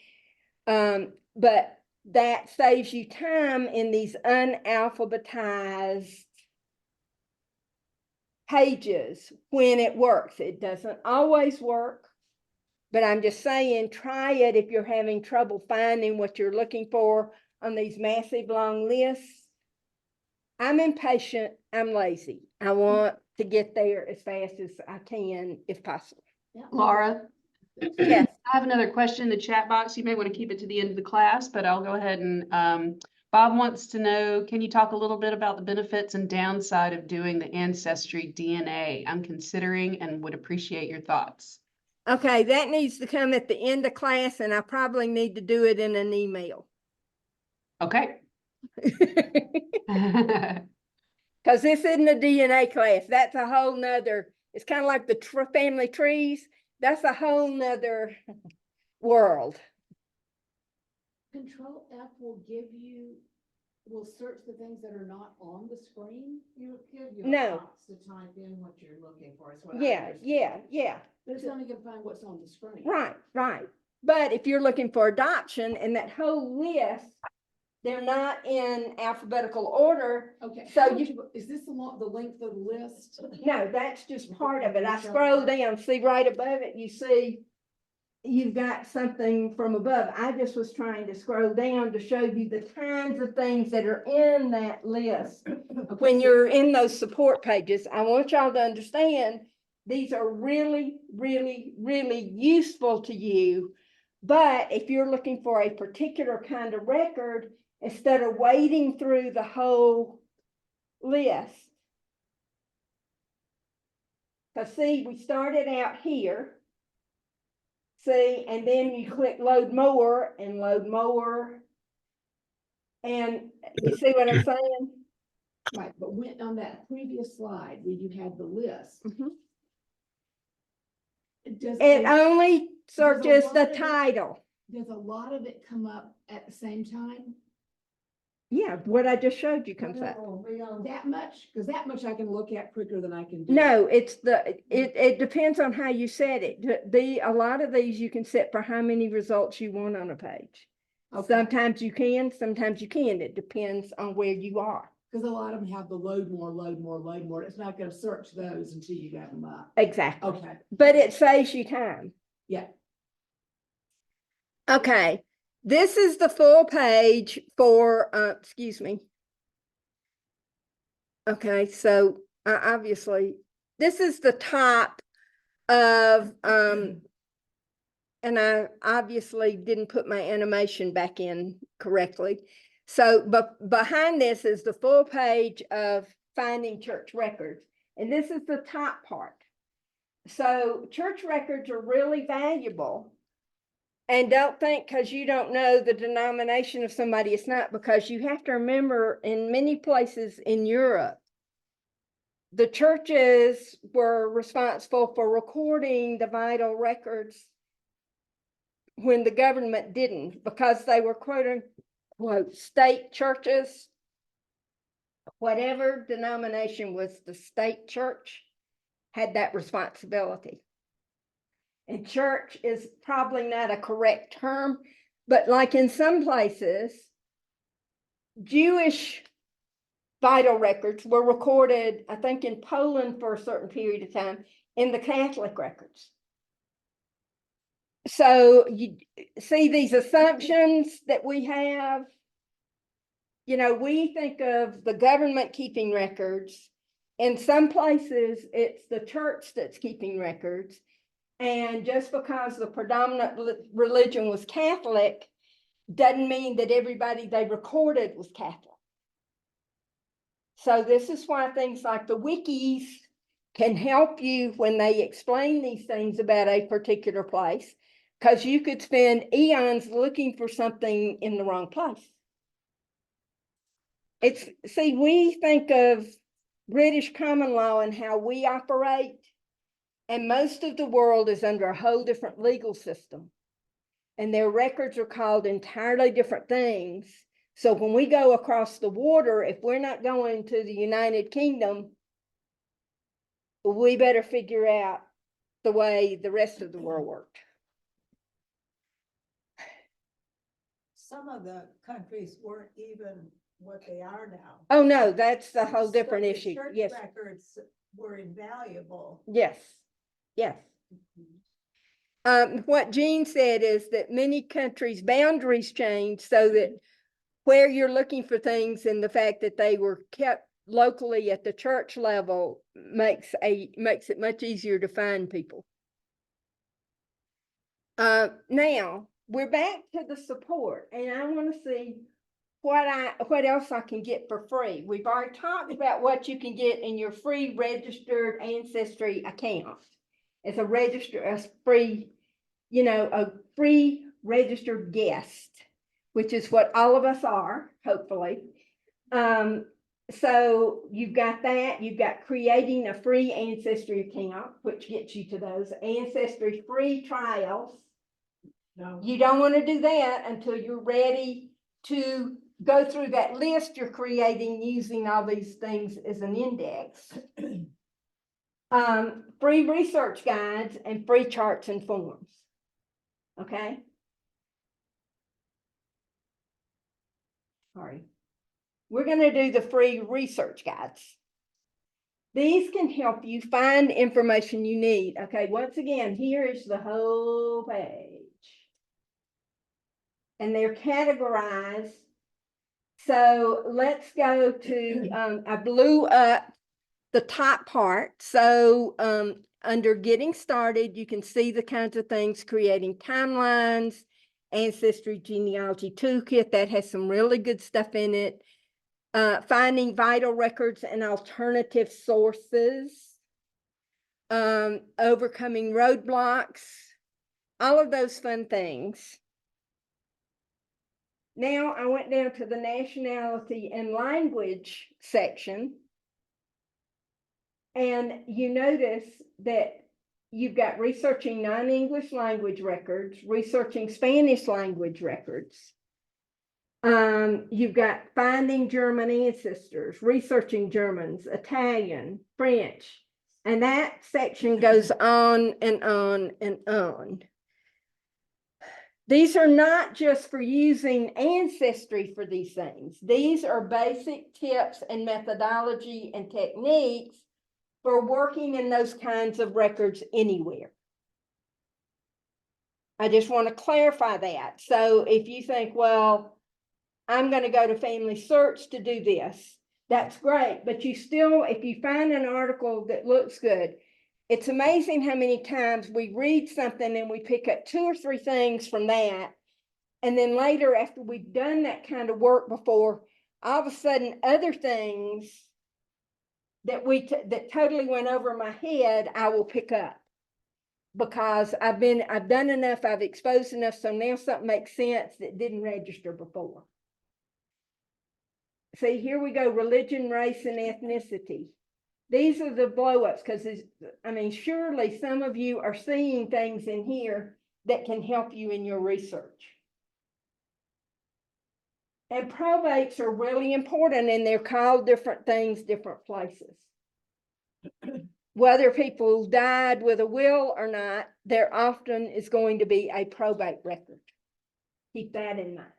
But that saves you time in these unalphabetized pages when it works. It doesn't always work, but I'm just saying, try it if you're having trouble finding what you're looking for on these massive long lists. I'm impatient, I'm lazy. I want to get there as fast as I can if possible. Laura, Yes. I have another question in the chat box. You may want to keep it to the end of the class, but I'll go ahead and Bob wants to know, can you talk a little bit about the benefits and downside of doing the ancestry DNA? I'm considering and would appreciate your thoughts. Okay, that needs to come at the end of class and I probably need to do it in an email. Okay. Because this isn't a DNA class. That's a whole nother, it's kind of like the family trees. That's a whole nother world. Control F will will search the things that are not on the screen. You give you No. a box to type in what you're looking for. Is what I Yeah, understand. yeah. It's only gonna find what's on the screen. Right. But if you're looking for adoption and that whole list, they're not in alphabetical order. Okay, So so is this the length of the list? No, that's just part of it. I scroll down, see right above it, you see you've got something from above. I just was trying to scroll down to show you the kinds of things that are in that list. When you're in those support pages, I want y'all to understand these are really, really, really useful to you. But if you're looking for a particular kind of record, instead of wading through the whole list, because see, we started out here. See, and then you click load more. And you see what I'm saying? Right, but when on that previous slide where you had the list. Mhm. It does. It only searches lot the of it- title. Does a lot of it come up at the same time? Yeah, what I just showed you comes up. That much? Because that much I can look at quicker than I can do. No, it depends on how you set it. A lot of these you can set for how many results you want on a page. Okay. Sometimes you can, sometimes you can't. It depends on where you are. Because a lot of them have the load more, load more, load more. It's not gonna search those until you got them up. Exactly. Okay, But it saves you time. yeah. Okay, this is the full page for, excuse me. Okay, so obviously, this is the top of, and I obviously didn't put my animation back in correctly. So, but behind this is the full page of finding church records. And this is the top part. So church records are really valuable. And don't think because you don't know the denomination of somebody, it's not, because you have to remember in many places in Europe, the churches were responsible for recording the vital records when the government didn't, because they were quote unquote state churches. Whatever denomination was the state church had that responsibility. And church is probably not a correct term, but like in some places, Jewish vital records were recorded, I think in Poland for a certain period of time, in the Catholic records. So you see these assumptions that we have. You know, we think of the government keeping records. In some places, it's the church that's keeping records. And just because the predominant religion was Catholic, doesn't mean that everybody they recorded was Catholic. So this is why things like the wikis can help you when they explain these things about a particular place, because you could spend eons looking for something in the wrong place. See, we think of British common law and how we operate, and most of the world is under a whole different legal system. And their records are called entirely different things. So when we go across the water, if we're not going to the United Kingdom, we better figure out the way the rest of the world worked. Some of the countries weren't even what they are now. Oh, no, that's a whole different So the issue. church Yes, records were invaluable. yes, yes. What Jean said is that many countries' boundaries changed so that where you're looking for things and the fact that they were kept locally at the church level makes it much easier to find people. Now we're back to the support, and I want to see what else I can get for free. We've already talked about what you can get in your free registered ancestry account. It's a free, a free registered guest, which is what all of us are, hopefully. So you've got that. You've got creating a free ancestry account, which gets you to those ancestry free trials. No. You don't want to do that until you're ready to go through that list you're creating using all these things as an index. Free research guides and free charts and forms. Okay. Sorry. We're going to do the free research guides. These can help you find information you need. Okay, once again, here is the whole page. And they're categorized. So let's go to, I blew up the top part. So under getting started, you can see the kinds of things: creating timelines, ancestry genealogy toolkit that has some really good stuff in it. Finding vital records and alternative sources, overcoming roadblocks, all of those fun things. Now I went down to the nationality and language section, and you notice that you've got researching non-English language records, researching Spanish language records. You've got finding German ancestors, researching Germans, Italian, French, and that section goes on and on and on. These are not just for using Ancestry for these things. These are basic tips and methodology and techniques for working in those kinds of records anywhere. I just want to clarify that. So if you think, well, I'm going to go to Family Search to do this, that's great. But you still, if you find an article that looks good, it's amazing how many times we read something and we pick up 2 or 3 things from that. And then later, after we've done that kind of work before, all of a sudden other things that that totally went over my head, I will pick up. Because I've done enough, I've exposed enough, so now something makes sense that didn't register before. See, here we go, religion, race, and ethnicity. These are the blow-ups, because I mean, surely some of you are seeing things in here that can help you in your research. And probates are really important, and they're called different things, different places. Whether people died with a will or not, there often is going to be a probate record. Keep that in mind.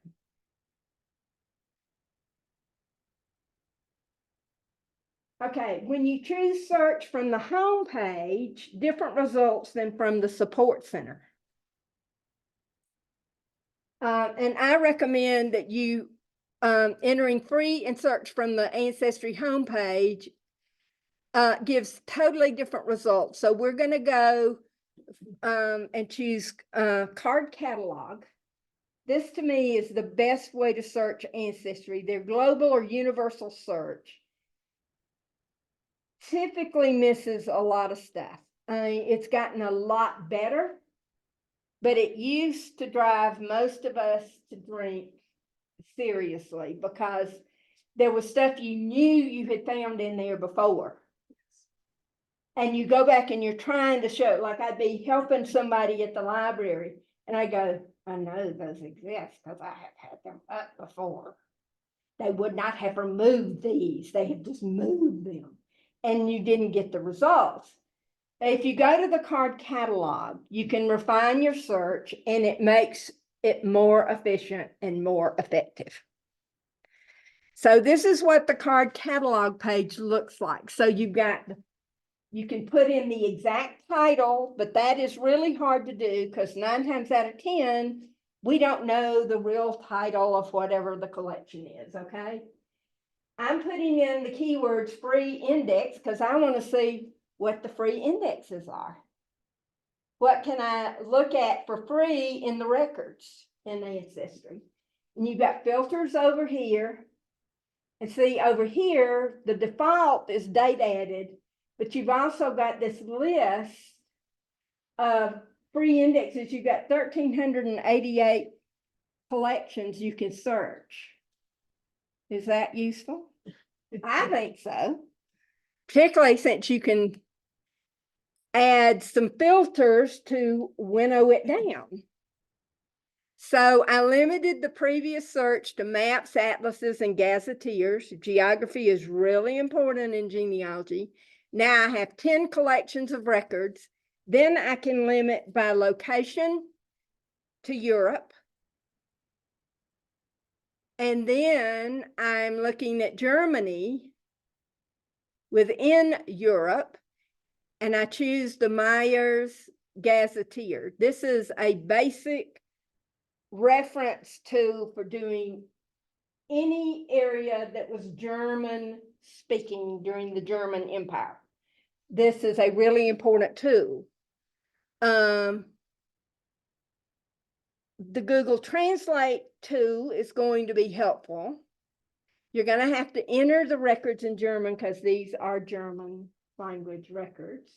Okay, when you choose search from the home page, different results than from the support center. And I recommend that you entering free and search from the Ancestry homepage gives totally different results. So we're going to go and choose card catalog. This to me is the best way to search Ancestry. Their global or universal search typically misses a lot of stuff. It's gotten a lot better, but it used to drive most of us to drink seriously because there was stuff you knew you had found in there before. And you go back and you're trying to show, like I'd be helping somebody at the library and I go, I know those exist because I have had them up before. They would not have removed these. They have just moved them. And you didn't get the results. If you go to the card catalog, you can refine your search and it makes it more efficient and more effective. So this is what the card catalog page looks like. So you can put in the exact title, but that is really hard to do because 9 times out of 10, we don't know the real title of whatever the collection is, okay? I'm putting in the keywords free index because I want to see what the free indexes are. What can I look at for free in the records in Ancestry? And you've got filters over here. And see over here, the default is date added, but you've also got this list of free indexes. You've got 1,388 collections you can search. Is that useful? I think so. Particularly since you can add some filters to winnow it down. So I limited the previous search to maps, atlases, and gazetteers. Geography is really important in genealogy. Now I have 10 collections of records. Then I can limit by location to Europe. And then I'm looking at Germany within Europe, and I choose the Myers Gazetteer. This is a basic reference tool for doing any area that was German speaking during the German Empire. This is a really important tool. The Google Translate tool is going to be helpful. You're going to have to enter the records in German because these are German language records.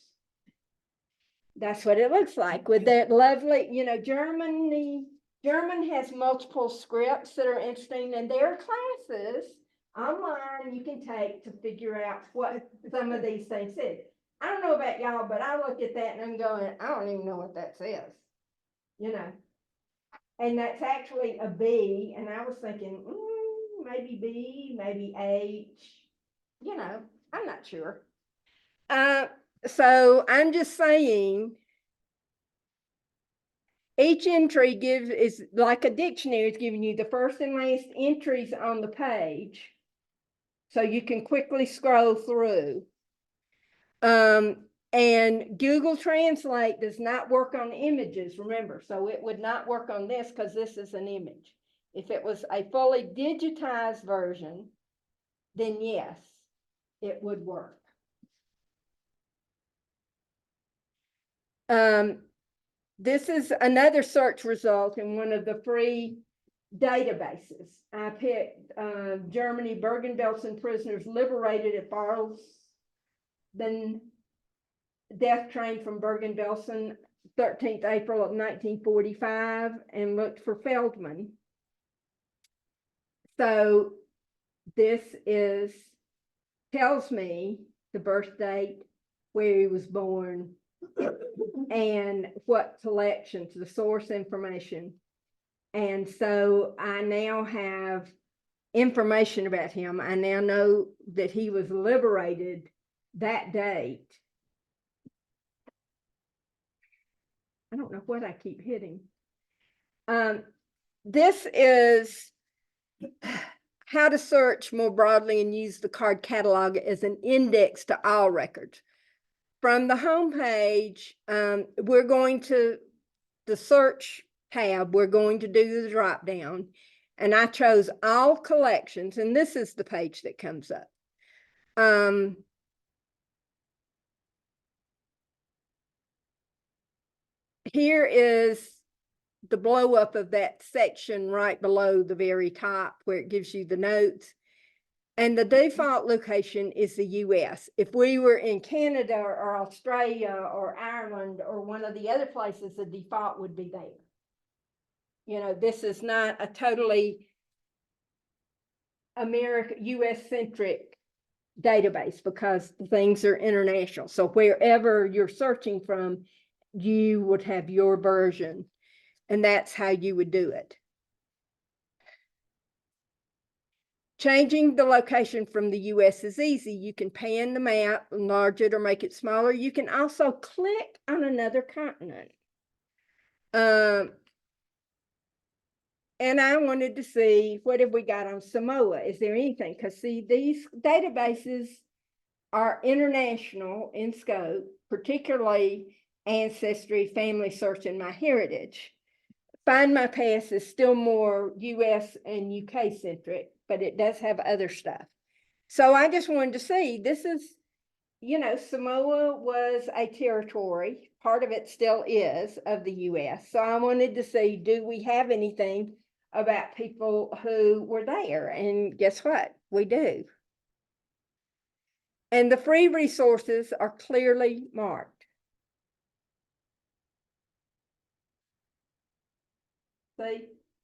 That's what it looks like with that lovely, you know, German has multiple scripts that are interesting, and there are classes online you can take to figure out what some of these things is. I don't know about y'all, but I look at that and I'm going, I don't even know what that says. You know? And that's actually a B, and I was thinking, maybe B, maybe H, you know, I'm not sure. So I'm just saying, each entry is like a dictionary. It's giving you the first and last entries on the page, so you can quickly scroll through. And Google Translate does not work on images, remember, so it would not work on this because this is an image. If it was a fully digitized version, then yes, it would work. This is another search result in one of the free databases. I picked Germany, Bergen-Belsen prisoners liberated at Barlsden death train from Bergen-Belsen, 13th April of 1945, and looked for Feldman. So this tells me the birth date, where he was born, and what collections, the source information. And so I now have information about him. I now know that he was liberated that date. I don't know what I keep hitting. This is how to search more broadly and use the card catalog as an index to all records. From the home page, we're going to the search tab, we're going to do the drop down, and I chose all collections, and this is the page that comes up. Here is the blow up of that section right below the very top where it gives you the notes. And the default location is the US. If we were in Canada or Australia or Ireland or one of the other places, the default would be there. You know, this is not a totally US centric database because things are international. So wherever you're searching from, you would have your version, and that's how you would do it. Changing the location from the US is easy. You can pan the map, enlarge it, or make it smaller. You can also click on another continent. And I wanted to see, what have we got on Samoa? Is there anything? Because see, these databases are international in scope, particularly Ancestry, Family Search, and MyHeritage. Find My Past is still more US and UK centric, but it does have other stuff. So I just wanted to see, this is, you know, Samoa was a territory, part of it still is, of the US. So I wanted to see, do we have anything about people who were there? And guess what? We do. And the free resources are clearly marked. See,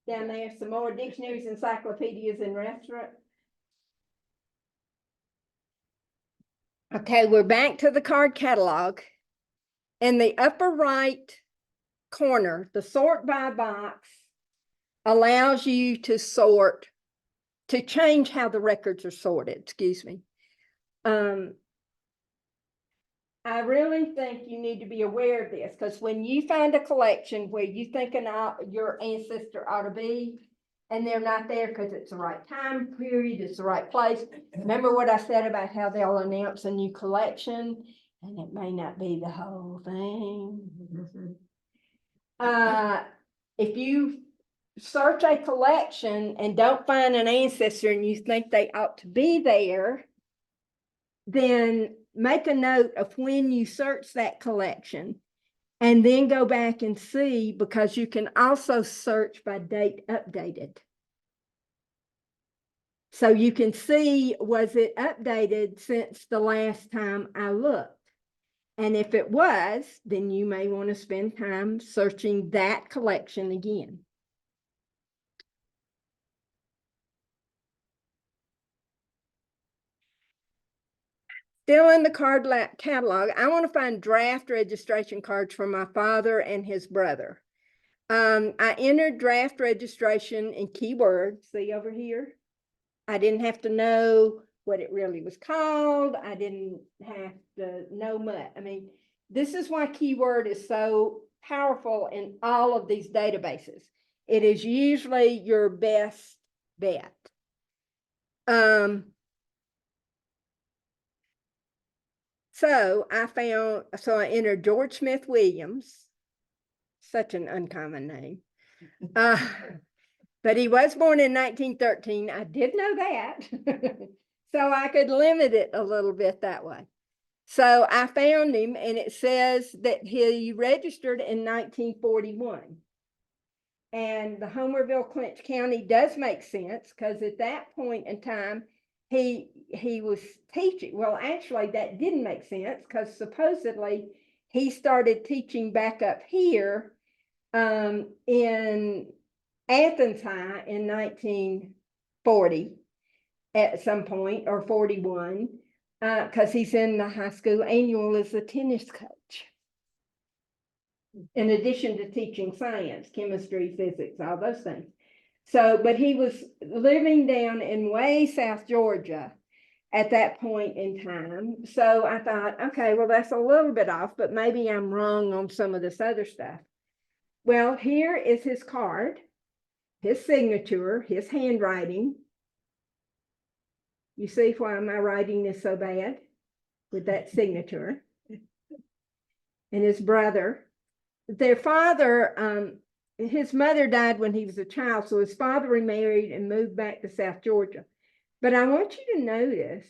down there, some more dictionaries, encyclopedias, and restaurant. Okay, we're back to the card catalog. In the upper right corner, the sort by box allows you to sort, to change how the records are sorted, excuse me. I really think you need to be aware of this, because when you find a collection where you think your ancestor ought to be, and they're not there because it's the right time period, it's the right place. Remember what I said about how they'll announce a new collection, and it may not be the whole thing. If you search a collection and don't find an ancestor and you think they ought to be there, then make a note of when you search that collection and then go back and see, because you can also search by date updated. So you can see, was it updated since the last time I looked? And if it was, then you may want to spend time searching that collection again. Still in the catalog, I want to find draft registration cards for my father and his brother. I entered draft registration in keywords, see over here. I didn't have to know what it really was called. I didn't have to know much. I mean, this is why keyword is so powerful in all of these databases. It is usually your best bet. So I entered George Smith Williams, such an uncommon name. But he was born in 1913. I did know that. So I could limit it a little bit that way. So I found him, and it says that he registered in 1941. And the Homerville, Clinch County does make sense, because at that point in time, he was teaching. Well, actually, that didn't make sense, because supposedly he started teaching back up here in Athens High in 1940 at some point, or 41, because he's in the high school annual as a tennis coach. In addition to teaching science, chemistry, physics, all those things. So, but he was living down in way South Georgia at that point in time. So I thought, okay, well, that's a little bit off, but maybe I'm wrong on some of this other stuff. Well, here is his card, his signature, his handwriting. You see why my writing is so bad with that signature. And his brother. Their father, his mother died when he was a child, so his father remarried and moved back to South Georgia. But I want you to notice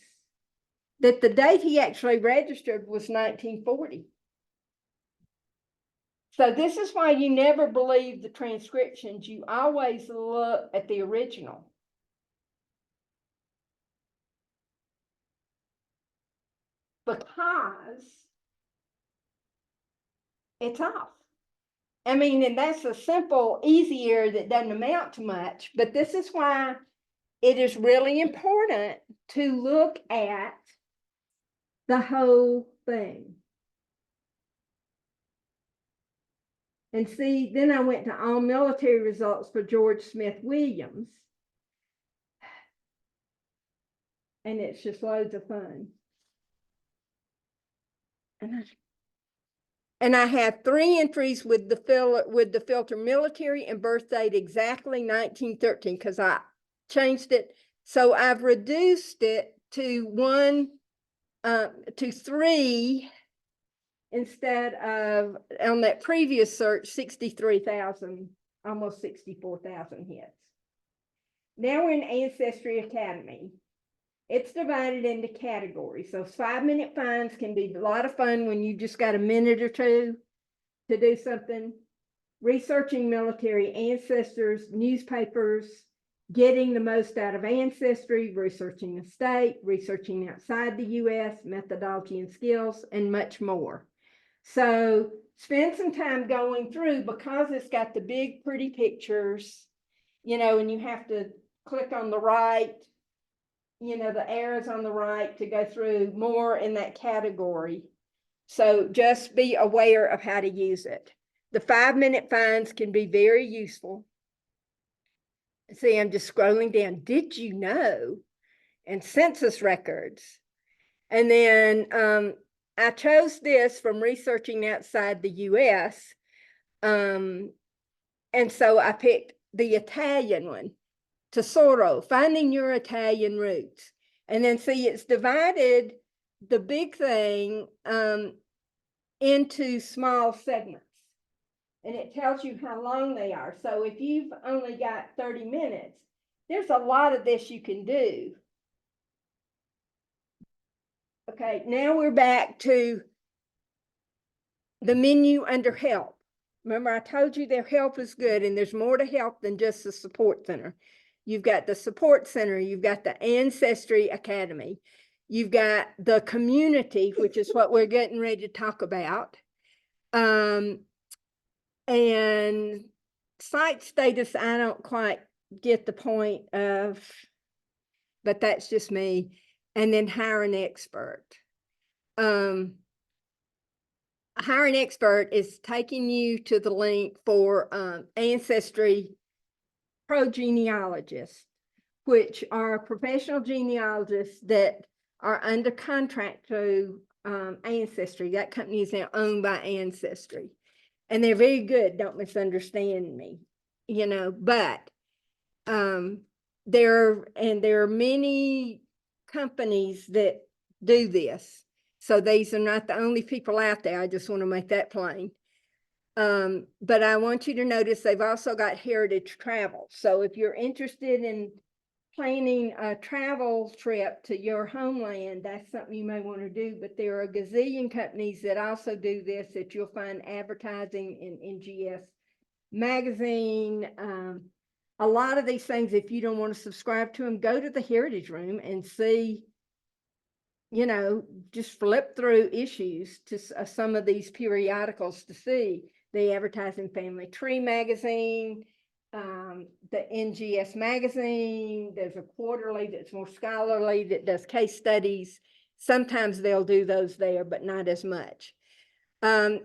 that the date he actually registered was 1940. So this is why you never believe the transcriptions. You always look at the original. Because it's off. I mean, and that's a simple, easy error that doesn't amount to much, but this is why it is really important to look at the whole thing. And see, then I went to all military results for George Smith Williams. And it's just loads of fun. And I have 3 entries with the filter military and birth date exactly 1913, because I changed it. So I've reduced it to 3 instead of, on that previous search, 63,000, almost 64,000 hits. Now we're in Ancestry Academy. It's divided into categories. So 5-minute finds can be a lot of fun when you just got a minute or two to do something. Researching military ancestors, newspapers, getting the most out of ancestry, researching the state, researching outside the US, methodology and skills, and much more. So spend some time going through, because it's got the big pretty pictures, and you have to click on the right, the arrows on the right to go through more in that category. So just be aware of how to use it. The 5-minute finds can be very useful. See, I'm just scrolling down. Did you know? And census records. And then I chose this from researching outside the US. And so I picked the Italian one, Tesoro, finding your Italian roots. And then see, it's divided the big thing into small segments. And it tells you how long they are. So if you've only got 30 minutes, there's a lot of this you can do. Okay, now we're back to the menu under help. Remember, I told you their help is good, and there's more to help than just the support center. You've got the support center, you've got the Ancestry Academy, you've got the community, which is what we're getting ready to talk about. And site status, I don't quite get the point of, but that's just me. And then hire an expert. Hire an expert is taking you to the link for Ancestry Pro Genealogists, which are professional genealogists that are under contract to Ancestry. That company is now owned by Ancestry. And they're very good, don't misunderstand me, but there are many companies that do this. So these are not the only people out there. I just want to make that plain. But I want you to notice they've also got heritage travel. So if you're interested in planning a travel trip to your homeland, that's something you may want to do. But there are a gazillion companies that also do this that you'll find advertising in NGS magazine. A lot of these things, if you don't want to subscribe to them, go to the Heritage Room and see, just flip through issues to some of these periodicals to see. They advertise in Family Tree magazine, the NGS magazine. There's a quarterly that's more scholarly that does case studies. Sometimes they'll do those there, but not as much. And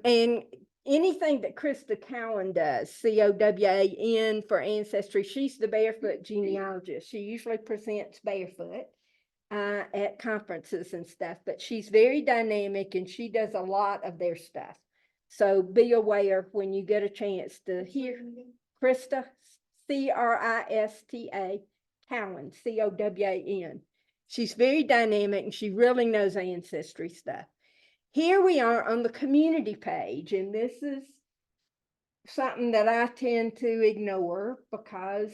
anything that Krista Cowan does, COWAN for Ancestry, she's the barefoot genealogist. She usually presents barefoot at conferences and stuff, but she's very dynamic and she does a lot of their stuff. So be aware when you get a chance to hear Krista, CRISTA, Cowan, COWAN. She's very dynamic and she really knows Ancestry stuff. Here we are on the community page, and this is something that I tend to ignore because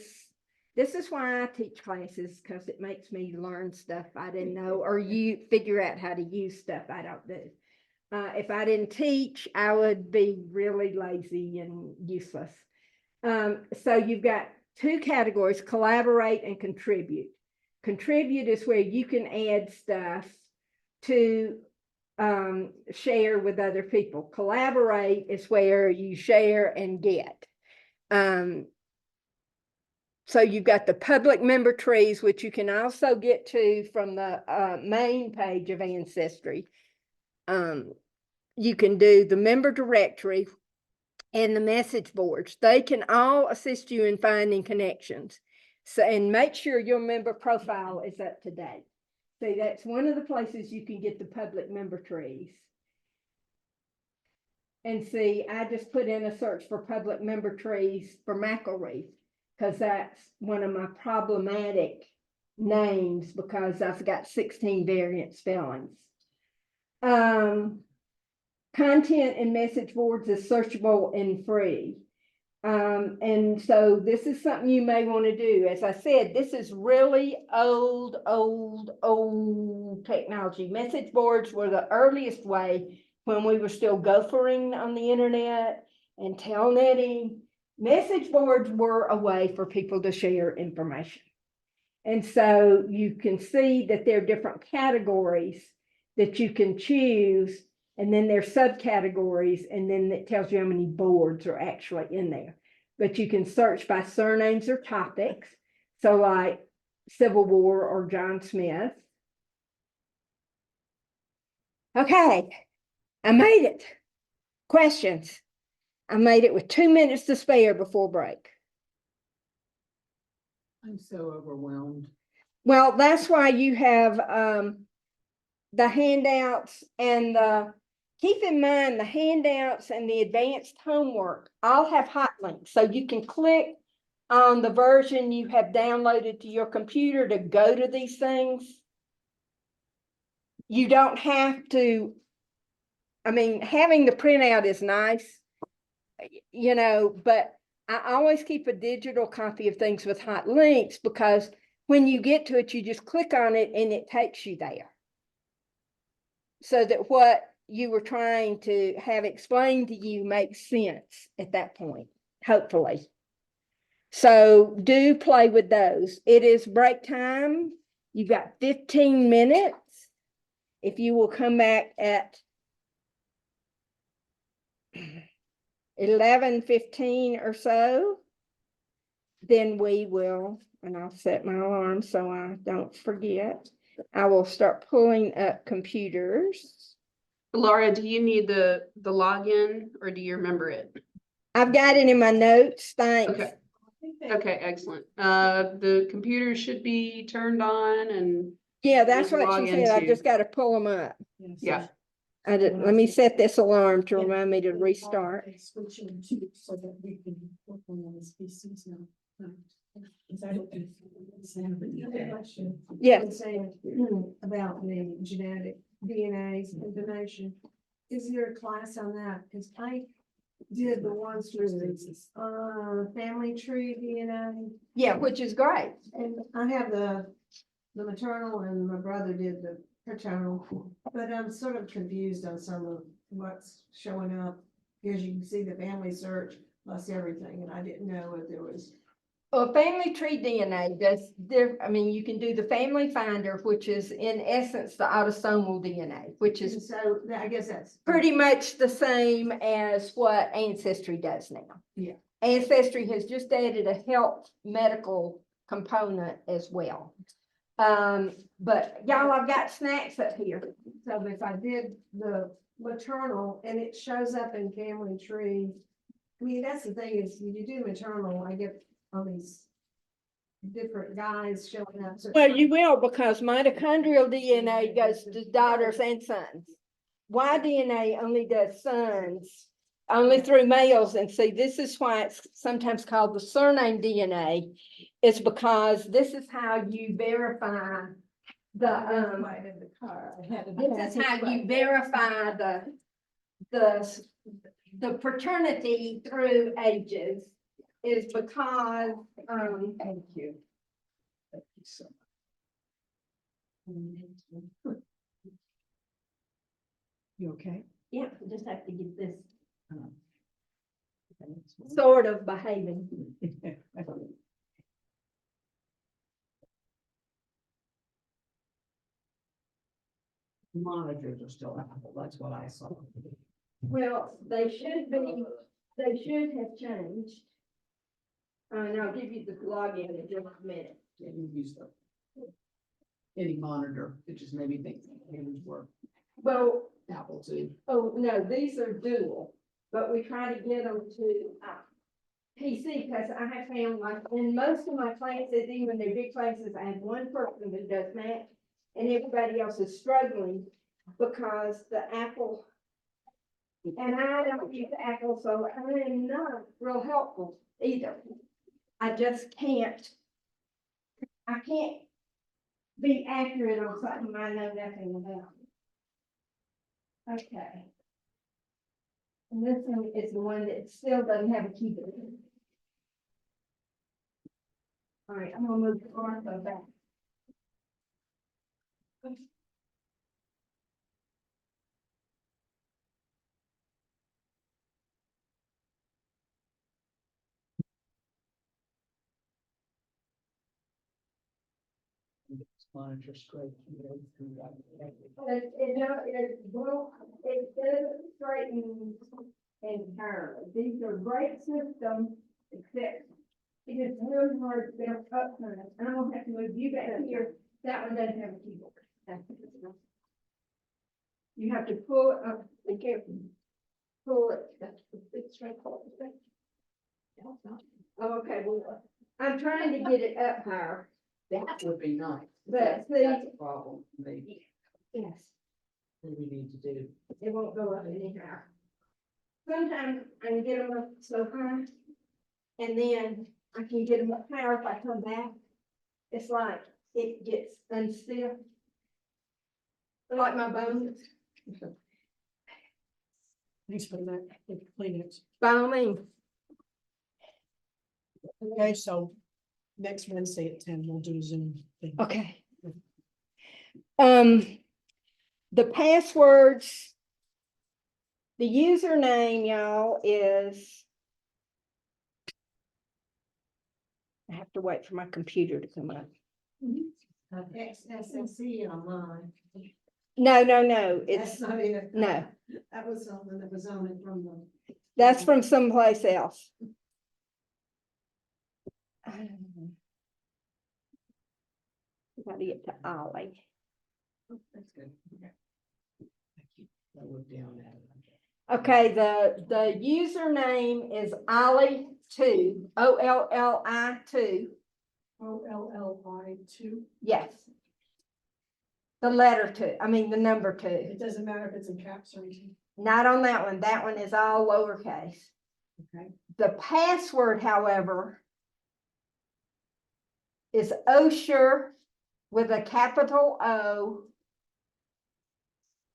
this is why I teach classes, because it makes me learn stuff I didn't know, or you figure out how to use stuff I don't do. If I didn't teach, I would be really lazy and useless. So you've got two categories, collaborate and contribute. Contribute is where you can add stuff to share with other people. Collaborate is where you share and get. So you've got the public member trees, which you can also get to from the main page of Ancestry. You can do the member directory and the message boards. They can all assist you in finding connections. So, and make sure your member profile is up to date. See, that's one of the places you can get the public member trees. And see, I just put in a search for public member trees for McElreath, because that's one of my problematic names because I've got 16 variant spellings. Content and message boards is searchable and free. And so this is something you may want to do. As I said, this is really old technology. Message boards were the earliest way when we were still gophering on the internet and telnetting. Message boards were a way for people to share information. And so you can see that there are different categories that you can choose, and then there's subcategories, and then it tells you how many boards are actually in there. But you can search by surnames or topics. So like Civil War or John Smith. Okay, I made it. Questions? I made it with 2 minutes to spare before break. I'm so overwhelmed. Well, that's why you have the handouts and keep in mind the handouts and the advanced homework all have hot links. So you can click on the version you have downloaded to your computer to go to these things. You don't have to, I mean, having the printout is nice, but I always keep a digital copy of things with hot links, because when you get to it, you just click on it and it takes you there. So that what you were trying to have explained to you makes sense at that point, hopefully. So do play with those. It is break time. You've got 15 minutes. If you will come back at 11:15 or so, then we will, and I'll set my alarm so I don't forget. I will start pulling up computers. Laura, do you need the login or do you remember it? I've got it in my notes, thanks. Okay. Okay, excellent. The computer should be turned on and Yeah, that's you what log she said. I into- just gotta pull them up. yeah. Let me set this alarm to remind me to restart. Switching to, so that we can work on those PCs now. Is that okay? Another question. Yes. I'm saying about the genetic DNA's information. Is there a class on that? Cause I did the ones for family tree DNA. Yeah, which is great. And I have the maternal and my brother did the paternal, but I'm sort of confused on some of what's showing up. Because you can see the family search plus everything, and I didn't know if there was. Well, family tree DNA does, I mean, you can do the family finder, which is in essence the autosomal DNA, which And is so I guess that's. pretty much the same as what Ancestry does now. Yeah. Ancestry has just added a health medical component as well. But y'all, I've got snacks up here. So if I did the maternal and it shows up in family tree, I mean, that's the thing is when you do maternal, I get all these different guys showing up. So- Well, you will, because mitochondrial DNA goes to daughters and sons. Y DNA only does sons, only through males. And see, this is why it's sometimes called the surname DNA. It's because this is how you verify the, In the car. I had to this is how you verify the paternity through ages is because, Thank you. Thank you so much. You okay? yeah, you just have to get this Um, sort of behaving. Monitors are still Apple, that's what I saw. Well, they should have changed. And I'll give you the login in just a minute. Yeah, you use the any monitor, it just made me think computers were Well, Apple too. oh, no, these are dual, but we try to get them to, PC, because I have found like, in most of my classes, even the big classes, I have one person that does math, and everybody else is struggling because the Apple, and I don't use Apple, so I am not real helpful either. I just can't, I can't be accurate on something I know nothing about. Okay. And this one is the one that still doesn't have a keyboard. All right, I'm gonna move the ortho back. Monitor straight. It doesn't straighten entirely. These are great systems, except it is really hard to get up on it. And I'm gonna have to move you back here. That one doesn't have a keyboard. You have to pull it up, be careful. Pull it. It's straight. Oh, okay, well, I'm trying to get it up higher, That would be nice. but see, That's a problem, maybe, yes. we need to do. It won't go up any higher. Sometimes I can get them up so high, and then I can get them up higher if I come back. It's like it gets unstill. Like my bones. Thanks for that, clean it. By all means. Okay, so next Wednesday at 10, we'll do a Zoom thing. Okay. The passwords. The username, y'all, is. I have to wait for my computer to come up. XSNC online. No, That's it's, not it. no, That was something that was on it from the. that's from someplace else. Gotta get to Ollie. That's good. Okay. Thank you. I looked down at it. Okay, the username is Ollie2, OLLI2, OLLI2. yes. The letter two, the number two. It doesn't matter if it's in caps or anything. Not on that one is all lowercase. Okay. The password, however, is Osher with a capital O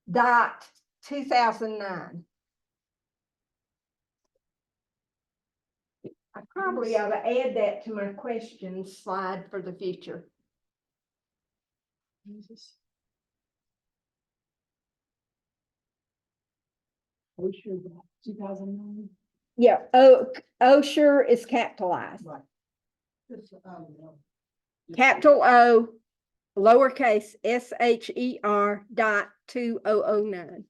dot 2009. I probably ought to add that to my questions slide for the future. Oh, sure, 2009. Yeah, Osher is capitalized. Right. Capital O, lowercase SHER dot 2009.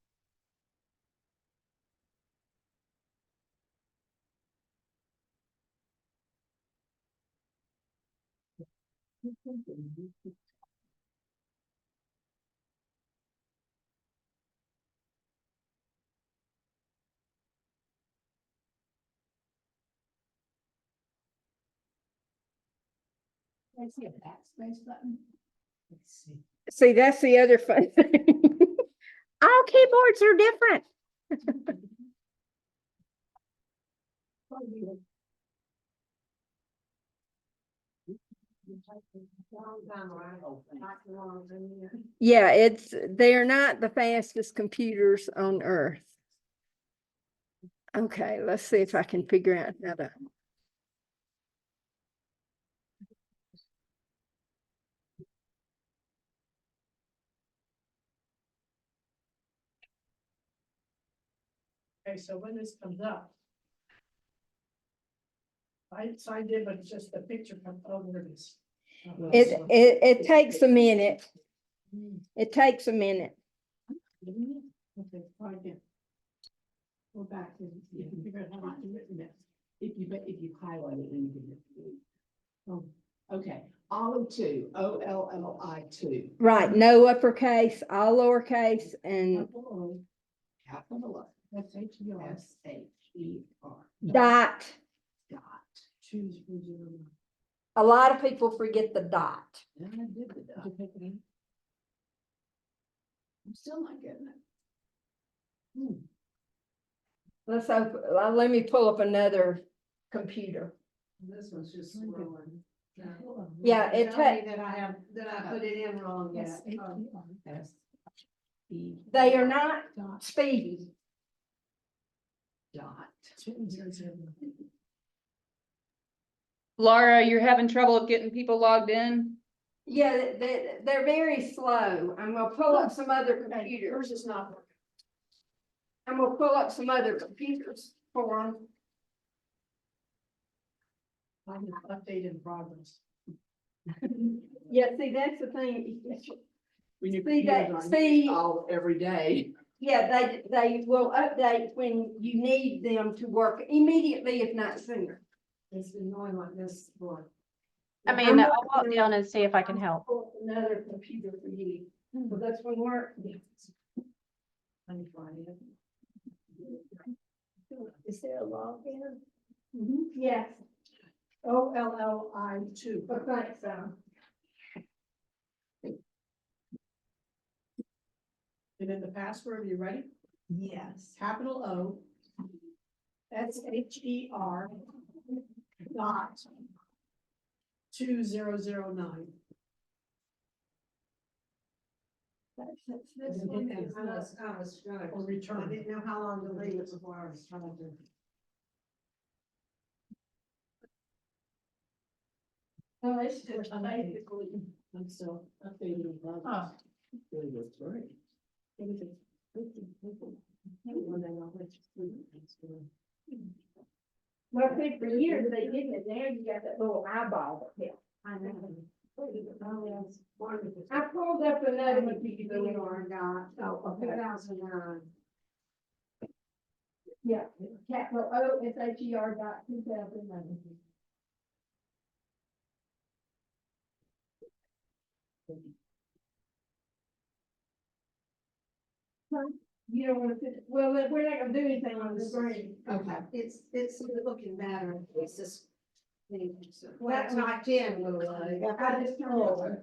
I see a backspace button. Let's see. See, that's the other fun thing. All keyboards are different. Yeah, they're not the fastest computers on earth. Okay, let's see if I can figure out how to. Okay, so when this comes up. I did, but it's just the picture comes over it is. It takes a minute. It takes a minute. Okay, try again. Go back and you can figure out how to do it next. If you highlight it, then you can. Oh, okay. Ollie2, OLLI2. Right, no uppercase, all lowercase, and Capital O. That's HER. SHER. dot. Dot. Choose from 0 to 9. A lot of people forget the dot. And I did the dot. Did you take it in? I'm still not getting it. Let's open, let me pull up another computer. This one's just scrolling. Yeah, it Tell me takes. that I put it in wrong yet. They are not speedy. Dot. Laura, you're having trouble getting people logged in? Yeah, they're very slow. I'm gonna pull up some other computers. Yours is not working. I'm gonna pull up some other computers for them. I'm update in progress. Yeah, see, that's the thing. When you See that- computers see- are all every day. Yeah, they will update when you need them to work immediately, if not sooner. It's been going like this for. I mean, I'll walk down and see if I can help. Pull up another computer for you. So that's one work. Let me find it. Is there a login? Yes, OLLI2. I think so. And then the password, are you ready? Yes. Capital O. SHER. Dot. 2009. This one is I was trying Or to, I return. didn't know how long to leave it before I was trying to. well, it's just basically. I'm still updating in progress. Really was great. Well, see, for years they didn't, and now you got that little eyeball up here. I know. I pulled up another one for you. The one I got, Oh, okay. 2009. Yeah, capital OSHER dot 2009. You don't wanna put, well, we're not gonna do anything on the screen. Okay. It's looking better, it's just. That's not Jen, I just turned it on.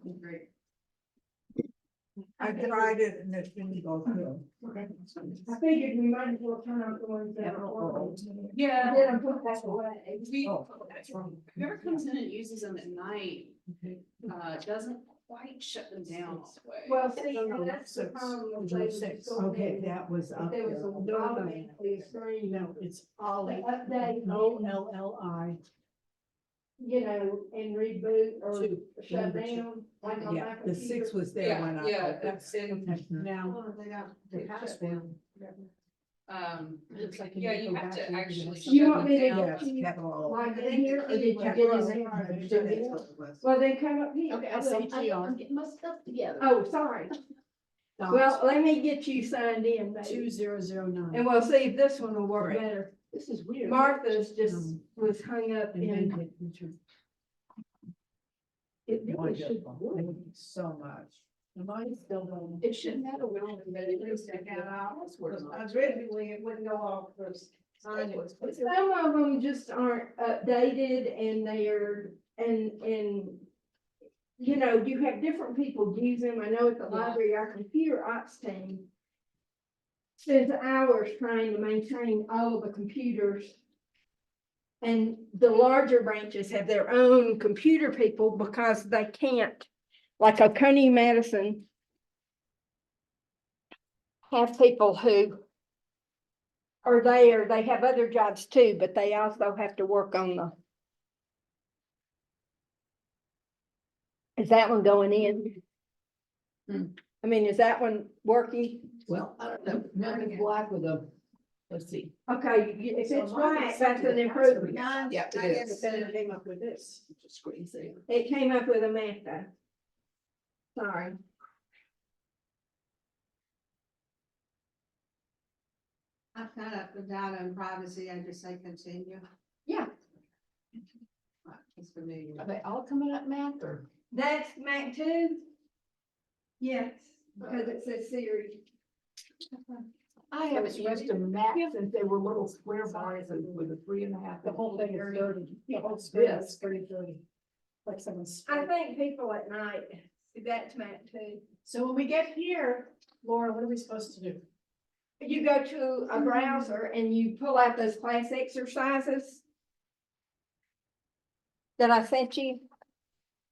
I tried it and it didn't go through. I figured we might as well turn off the ones that are on. Yeah. Then I put that away. Whoever comes in and uses them at night, doesn't quite shut them down all the way. Well, see, and that's the problem. with those Okay, that was up There was there. a automatically screen, No, it's the Ollie, update, OLLI. you know, and reboot or Two, shut number two. down, like on my Yeah, the six computer. was there when I. opened. that's in, Now, They password. looks like yeah, need you go have back to and do actually this. shut You want them me to down. Yes, capital. Like in here, or did you get in there? Well, then come up here. Okay, I see TR. getting my stuff together. Oh, sorry. Well, let me get you signed in, baby. 2009. And we'll see if this one will work Correct. better. This is weird. Martha's just was hung up And in. then it really should work. Thank you so much. Mine still don't. It shouldn't matter when, but it is. Originally, it wouldn't go off first. Some of them just aren't updated and they're, and, you know, you have different people use them. I know at the library, our computer ops team spends hours trying to maintain all of the computers. And the larger branches have their own computer people because they can't, like Oconee Madison have people who are there, they have other jobs too, but they also have to work on the. Is that one going in? I mean, is that one working? Well, I don't know, mine is black with a, let's see. Okay, if So it's mine white, is that's set an to improvement. Yeah, I it guess is. then it came up with this. Screensaver. It came up with a Mac though. Sorry. I've set up the data and privacy, I just say continue. Yeah. It's familiar. Are they all coming up, Mac, or? That's Mac too? Yes, because it says Siri. I haven't used a Mac since they were little square bars and with a 3.5. The whole thing is dirty. The whole This. screen is pretty dirty. Like someone's. I think people at night, that's Mac too. So when we get here, Laura, what are we supposed to do? You go to a browser and you pull out those class exercises that I sent you.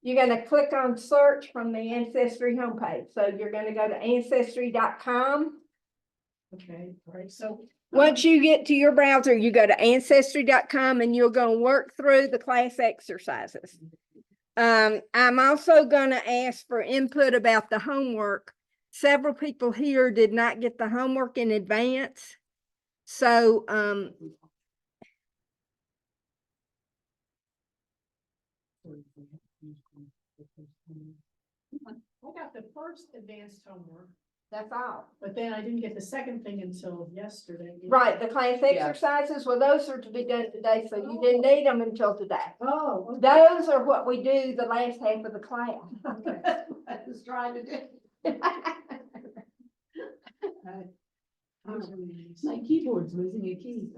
You're gonna click on search from the Ancestry homepage. So you're gonna go to ancestry.com. Okay, all right, so. Once you get to your browser, you go to ancestry.com and you're gonna work through the class exercises. I'm also gonna ask for input about the homework. Several people here did not get the homework in advance. So, I got the first advanced homework, that's all. but then I didn't get the second thing until yesterday. Right, the class exercises, well, those are to be done today, so you didn't need them until today. Oh, okay. Those are what we do the last half of the class. I was trying to do. My keyboard's losing a key.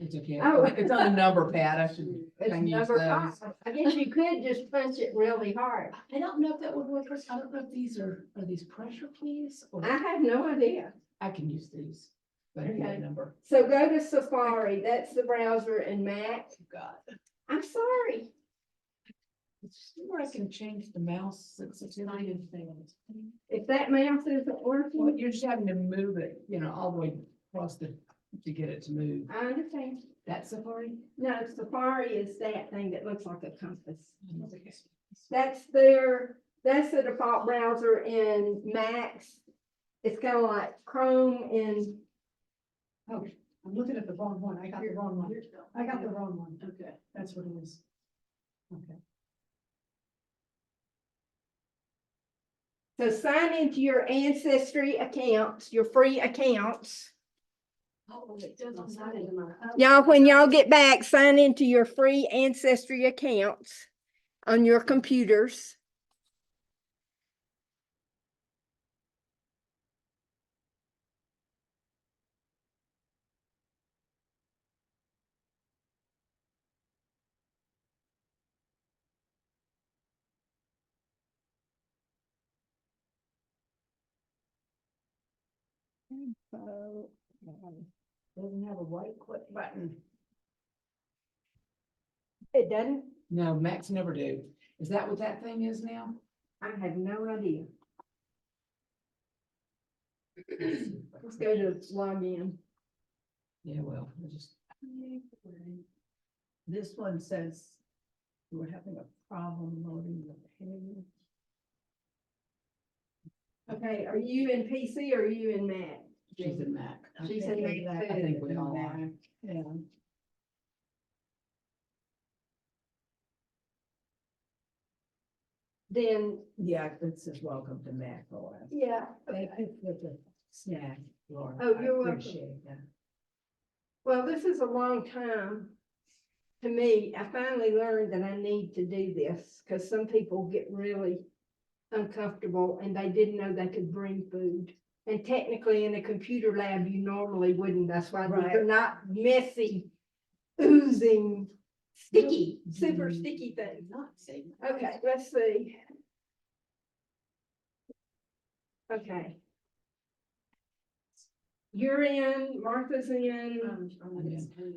It's okay. Oh. It's on a number pad. I should. It's use number those. 5. I guess you could just punch it really hard. I don't know if that would work. I don't know if these are these pressure keys or I have no idea. I can use these. But I need Okay. a number. So go to Safari, that's the browser in Mac. God. I'm sorry. It's where I can change the mouse. It's a kind thing. If that mouse isn't Well, working, you're just having to move it, all the way across to get it to move. I understand. That Safari? No, Safari is that thing that looks like a compass. Okay. That's the default browser in Macs. It's kind of like Chrome in, Oh, I'm looking at the wrong one. I got the wrong one. I got the wrong one. Okay, that's what it is. Okay. so sign into your Ancestry accounts, your free accounts. Oh, it doesn't sign into my. Y'all, when y'all get back, sign into your free Ancestry accounts on your computers. Doesn't have a white quit button. It doesn't? No, Macs never do. Is that what that thing is now? I have no idea. Let's go to log in. Yeah, well, I just. This one says we're having a problem loading the page. Okay, are you in PC or are you in Mac? She's in Mac. She's in Mac. I think we all are. Yeah. Then, Yeah, it says welcome to Mac OS. yeah. Thank you for the snack, Laura. Oh, I you're welcome. appreciate that. Well, this is a long time. To me, I finally learned that I need to do this, because some people get really uncomfortable and they didn't know they could bring food. And technically in a computer lab, you normally wouldn't, that's why they're Right. not messy, oozing, sticky, super sticky things. Not saying. Okay, let's see. Okay. You're in, Martha's in,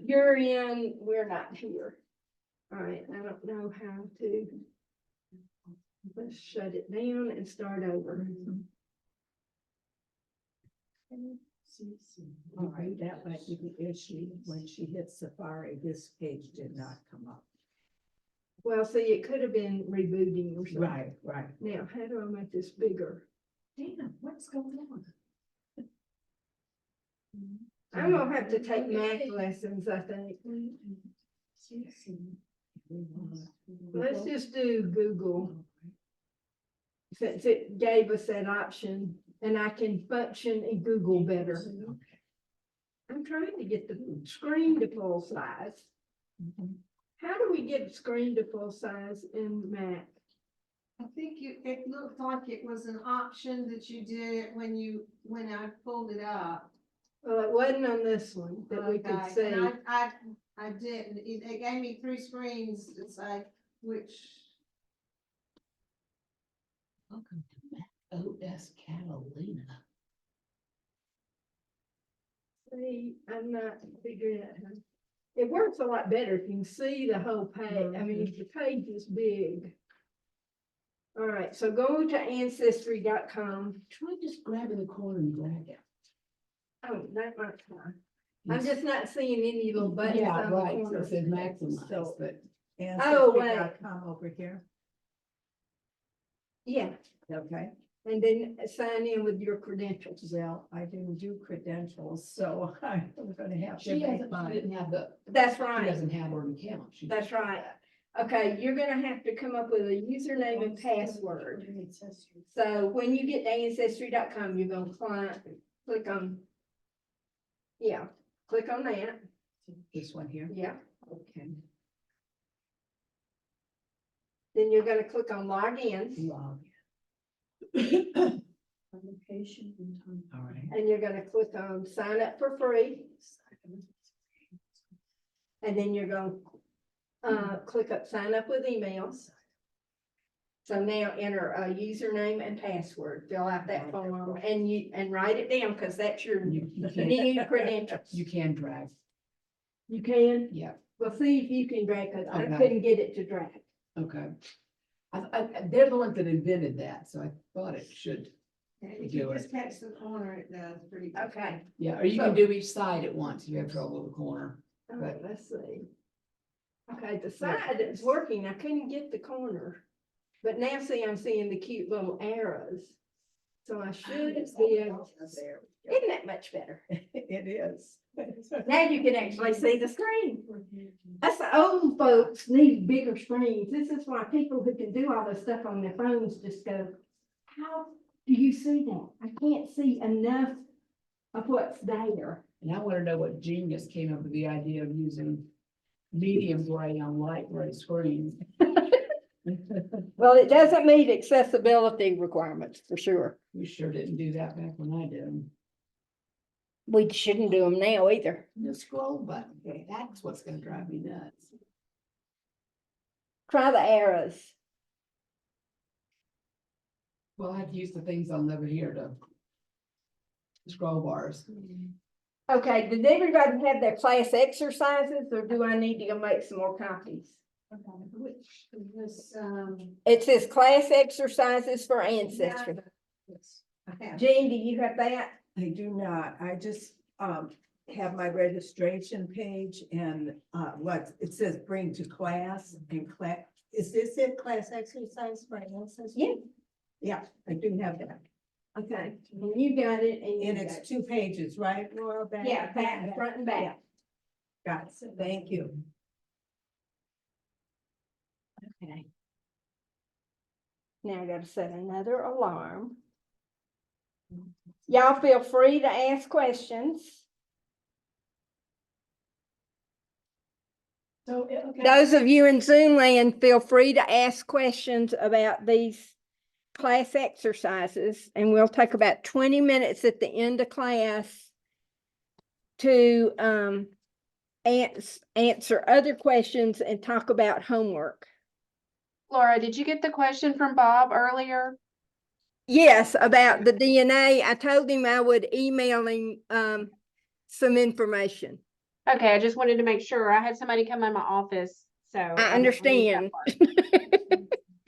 you're in, we're not here. All right, I don't know how to. Let's shut it down and start over. All right, that might be the issue. When she hit Safari, this page did not come up. Well, see, it could have been rebooting or something. Right. Now, how do I make this bigger? Damn, what's going on? I'm gonna have to take math lessons, I think. Let's just do Google. Since it gave us that option and I can function in Google better. I'm trying to get the screen to full size. How do we get screen to full size in Mac? I think it looked like it was an option that you did when I pulled it up. Well, it wasn't on this one that we could Okay, see. and I didn't, it gave me 3 screens to say which. Welcome to Mac OS Catalina. See, I'm not figuring out how. It works a lot better if you can see the whole page. I mean, if the page is big. All right, so go to ancestry.com. Try just grabbing the corner and drag it. Oh, that might try. I'm just not seeing any little buttons Yeah, on the right, so corner. it says maximize, So- but Ancestry.com over here. Yeah, Okay. and then sign in with your credentials. Well, I didn't do credentials, so I'm gonna have to she make hasn't, she mine. didn't have the, That's she right. doesn't have her account. She- That's right. Okay, you're gonna have to come up with a username and password. So when you get to ancestry.com, you're gonna click on. Yeah, click on that. This one here. Yeah. Okay. Then you're gonna click on log in Log. Location and time. All right. and you're gonna click on sign up for free. And then you're gonna click up sign up with emails. So now enter a username and password, fill out that form and write it down because that's your You can, new credentials. you can drag, You can? yeah, Well, see if you can drag, cause I Okay. couldn't get it to drag. okay. They're the ones that invented that, so I thought it should, If Do you it. just catch the corner, it does pretty good. Okay, yeah, or you can do each side at once, if you have trouble with the corner. all right, let's see. Okay, the side that's working, I couldn't get the corner. But now see, I'm seeing the cute little arrows. So I should be able, isn't that much better? It is. Now you can actually see the screen. Us old folks need bigger screens. This is why people who can do all this stuff on their phones just go, how do you see that? I can't see enough of what's there. And I want to know what genius came up with the idea of using medium gray on light gray screens. Well, it doesn't meet accessibility requirements for sure. We sure didn't do that back when I did them. We shouldn't do them now either. The scroll button, okay, that's what's gonna drive me nuts. Try the arrows. Well, I have to use the things on over here to. scroll bars. Okay, did everybody have their class exercises or do I need to go make some more copies? Which was, It says class exercises for ancestry. I have. Jean, do you have that? I do not. I just, have my registration page and, what, it says bring to class and is this it, class exercise for ancestry? Yeah. Yeah, I do have that. Okay, and you got it and you And got it's it. 2 pages, right, Laura? Back? Yeah, back, front and back. Got it. Thank you. Okay. Now I gotta set another alarm. Y'all feel free to ask questions. So, okay. Those of you in Zoom land, feel free to ask questions about these class exercises, and we'll take about 20 minutes at the end of class to answer other questions and talk about homework. Laura, did you get the question from Bob earlier? Yes, about the DNA. I told him I would email him some information. Okay, I just wanted to make sure. I had somebody come in my office, so. I understand.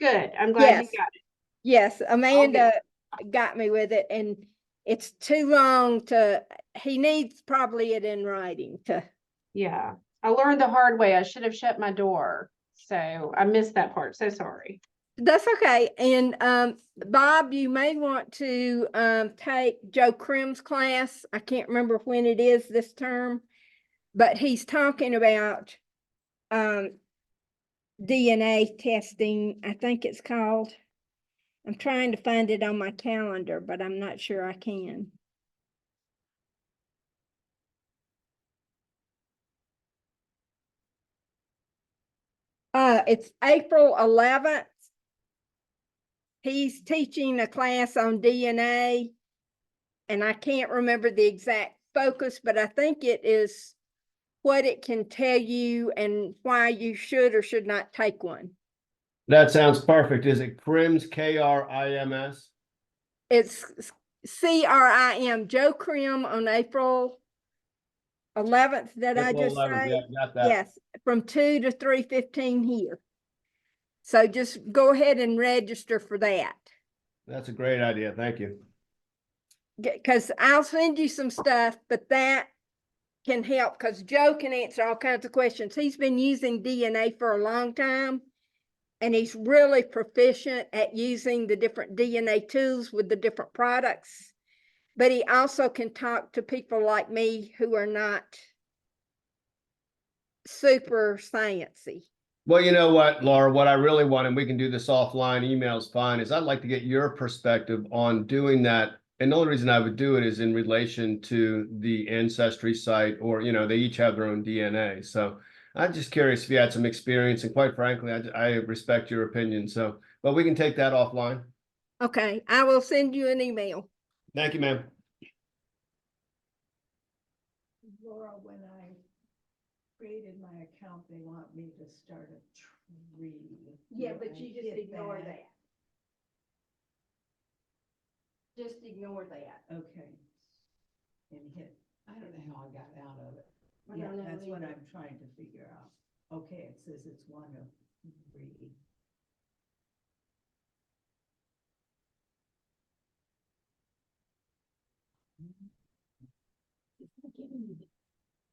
Good, I'm glad Yes. you got it. Yes, Amanda got me with it, and it's too long he needs probably it in writing to. Yeah, I learned the hard way. I should have shut my door. So I missed that part. So sorry. That's okay. And Bob, you may want to take Joe Krim's class. I can't remember when it is this term, but he's talking about DNA testing, I think it's called. I'm trying to find it on my calendar, but I'm not sure I can. It's April 11th. He's teaching a class on DNA, and I can't remember the exact focus, but I think it is what it can tell you and why you should or should not take one. That sounds perfect. Is it Krims, Krims? It's CRIM, Joe Krim on April 11th that I April just 11th, say. yeah, got that. Yes, from 2 to 3:15 here. So just go ahead and register for that. That's a great idea. Thank you. Because I'll send you some stuff, but that can help because Joe can answer all kinds of questions. He's been using DNA for a long time, and he's really proficient at using the different DNA tools with the different products. But he also can talk to people like me who are not super sciencey. Well, you know what, Laura, what I really want, and we can do this offline, email's fine, is I'd like to get your perspective on doing that. And the only reason I would do it is in relation to the ancestry site, or, they each have their own DNA. So I'm just curious if you had some experience, and quite frankly, I respect your opinion. So, but we can take that offline. Okay, I will send you an email. Thank you, ma'am. Laura, when I created my account, they want me to start a tree. Yeah, Do but I you just hit ignore that. Just ignore that. Okay. And hit, I don't know how I got out of it. I yeah, don't know that's what either. I'm trying to figure out. Okay, it says it's 1 of 3.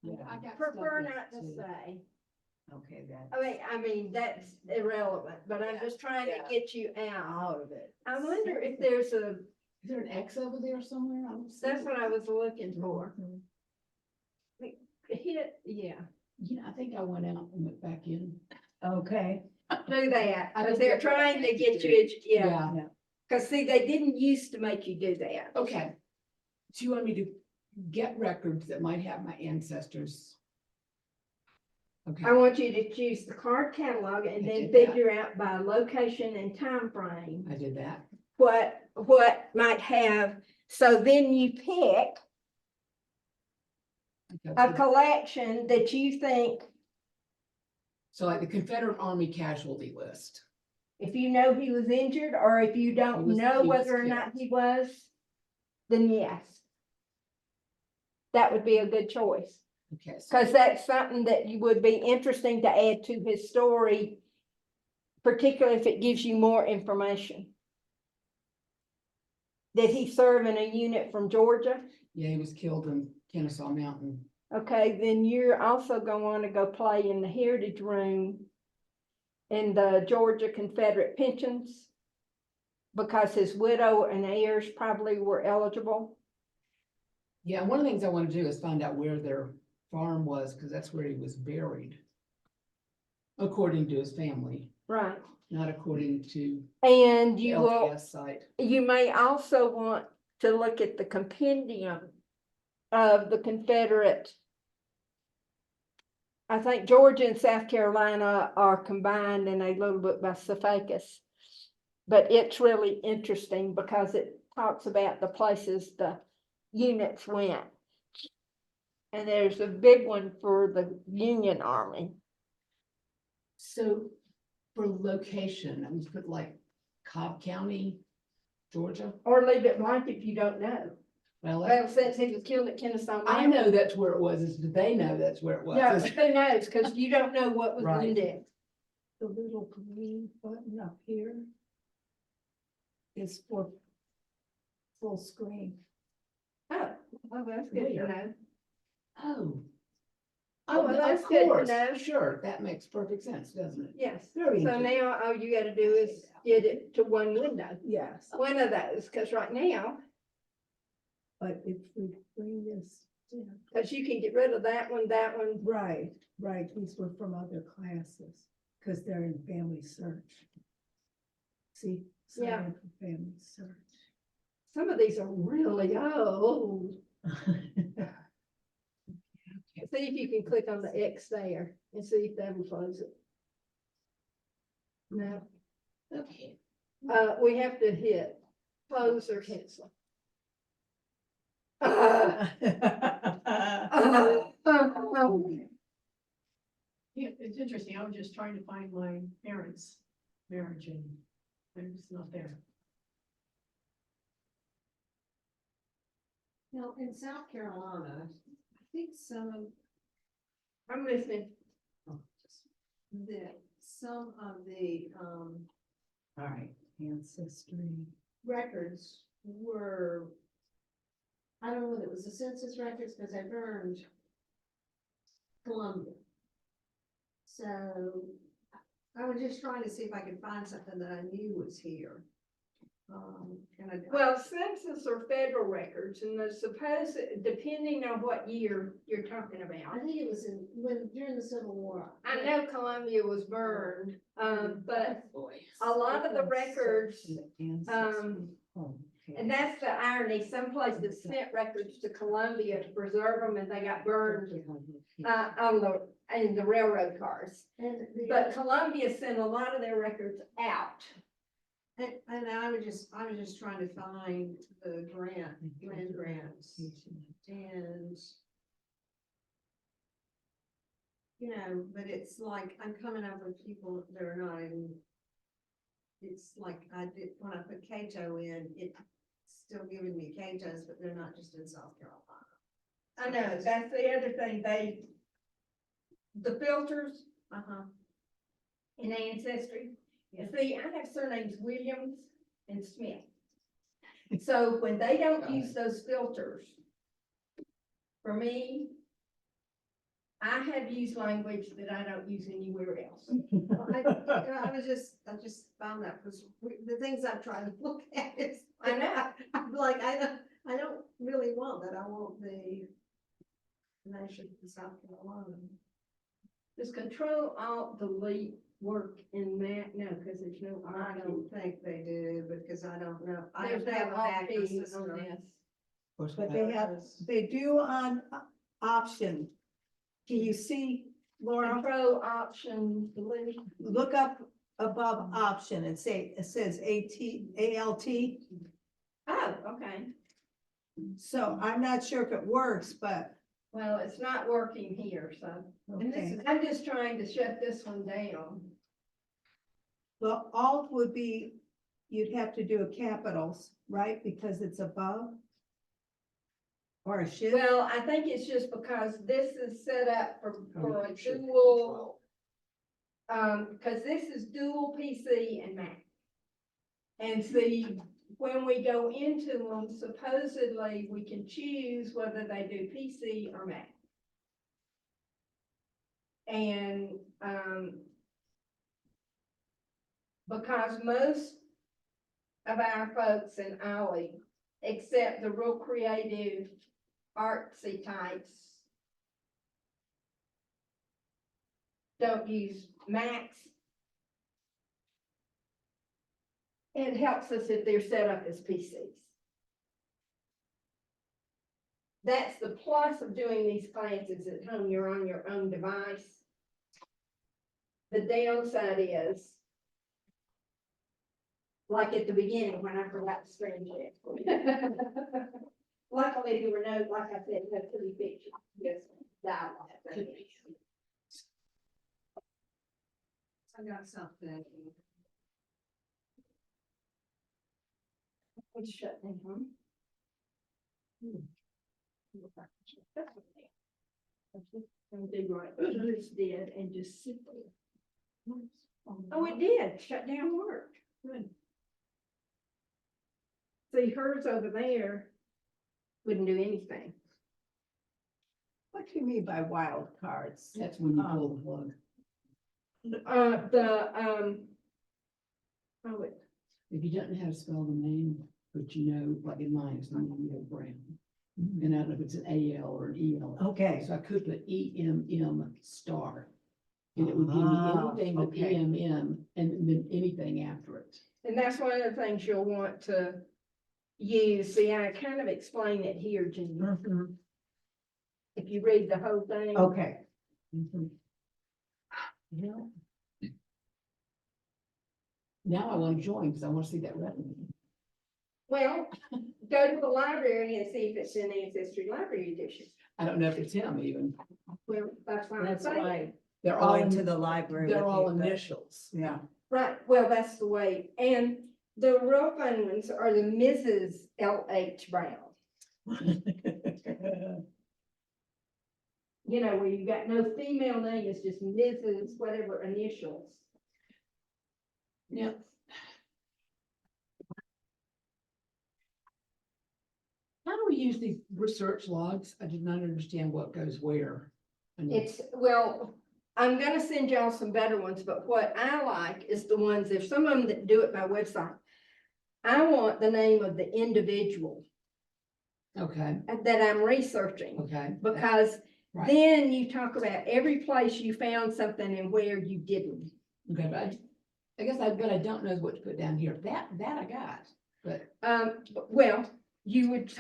Yeah, I got Prefer stuck not to too. say. okay, that. I mean, that's irrelevant, but I'm just trying to get you out. Out of it. I wonder if there's a, Is there an X over there somewhere? I don't see that's it. what I was looking for. Mhm. Hit, yeah, I think I went out and went back in. Okay. do that, I because didn't they're get what trying to they get did. you, yeah, Yeah, because see, they didn't used to make you do that. okay. So you want me to get records that might have my ancestors? Okay, I want you to choose the card catalog and I then did that. figure out by location and time frame I did that. what might have, so then you pick a collection that you think, So like the Confederate Army casualty list. if you know he was injured, or if you don't He was know whether or killed. not he was, then yes. that would be a good choice. Okay, so Cause that's something that you would be interesting to add to his story, particularly if it gives you more information. Did he serve in a unit from Georgia? yeah, he was killed in Kennesaw Mountain. Okay, then you're also gonna wanna go play in the Heritage Room in the Georgia Confederate pensions, because his widow and heirs probably were eligible. Yeah, one of the things I want to do is find out where their farm was, because that's where he was buried. According to his family, Right. not according to And the you will, LTS site. you may also want to look at the compendium of the Confederate. I think Georgia and South Carolina are combined in a little book by Cephacus. But it's really interesting because it talks about the places the units went. And there's a big one for the Union Army. So for location, I'm just put like Cobb County, Georgia. Or leave it blank if you don't know. Well, Well, since he was killed at Kennesaw I Mountain. know that's where it was. Do they know that's where it was? No, who knows, because you don't know what was Right. in it. The little green button up here is for full screen. Oh, well, that's good to know. Oh. Oh, well, that's of good to course. know. Sure, that makes perfect sense, doesn't it? Yes, Very so interesting. now all you gotta do is get it to one window, Yes, one of those, because right now, but if we bring this down. because you can get rid of that one, Right, right, these were from other classes, because they're in family search. See? Sign Yeah. in for family search. some of these are really old. See if you can click on the X there and see if that will close it. No, Okay. we have to hit close or cancel. Yeah, it's interesting. I was just trying to find my parents' marriage and it's not there. Now, in South Carolina, I think I'm listening. some of the, All right, ancestry. records were, I don't know whether it was the census records, because I burned Columbia. So I was just trying to see if I could find something that I knew was here. Well, census are federal records, and they're supposed, depending on what year you're talking I about. think it was during the Civil War. I know Columbia was burned, but a lot of the records, and that's the irony, some places sent records to Columbia to preserve them, and they got burned in the railroad cars. But Columbia sent a lot of their records out. And I was just trying to find the land grants, and but it's like, I'm coming up with people that are not in, it's like I did, when I put Cato in, it's still giving me Catos, but they're not just in South Carolina. I know, that's the other thing, the filters in Ancestry. And see, I have surnames Williams and Smith. So when they don't use those filters, for me, I have used language that I don't use anywhere else. Well, I just found that, because the things I'm trying to look at is. I know. I'm like, I don't really want that, I want the nation of South Carolina. Does Control Alt Delete work in that? No, because there's no. I don't think they do, because I don't know. I There's don't no have a Alt Mac key on system. this. But they do on option. Can you see, Laura? Control Option Delete. Look up above option and it says ALT. Oh, okay. So I'm not sure if it works, but, Well, it's not working here, so. And okay. I'm just trying to shut this one down. Well, alt would be, you'd have to do a capitals, right? Because it's above. Or a shift? Well, I think it's just because this is set up for a Sure. dual, because this is dual PC and Mac. And see, when we go into them, supposedly we can choose whether they do PC or Mac. And, because most of our folks in Ollie, except the real creative artsy types, don't use Macs. It helps us if they're set up as PCs. That's the plus of doing these classes at home. You're on your own device. The downside is, like at the beginning when I forgot to screen share. Luckily, there were no, like I said, no pretty pictures, just dialogue. I got something. It's shut down. That's okay. And they were, others did, and just sit there. Oh, it did, shut down worked. Good. See, hers over there wouldn't do anything. What do you mean by wild cards? That's when you pull the plug. Oh, If you don't know how to spell the name, but you know, like in mine, it's not Brown. And I don't know if it's an AL or an EL. Okay. So I could put EMM star. And it would give me Ah, anything with okay. EMM and then anything after it. and that's one of the things you'll want to use. See, I kind of explain it here, Jean. Mhm. If you read the whole thing. Okay. Mhm. Yeah. Now I want to join because I want to see that revenue. Well, go to the library and see if it's in Ancestry Library Edition. I don't know if it's him even. Well, that's why I'm That's saying. why They're all, going to the library. they're would all be good. initials. Yeah. Right, well, that's the way, and the real fun ones are the Mrs. L.H. Brown. You know, where you got no female name, it's just Mrs. whatever initials. Yeah. How do we use these research logs? I did not understand what goes where. It's, well, I'm gonna send y'all some better ones, but what I like is the ones, there's some of them that do it by website. I want the name of the individual Okay, that I'm researching. okay. Because Right. then you talk about every place you found something and where you didn't. Okay, but I guess what I don't know is what to put down here. That I got, but Well, you would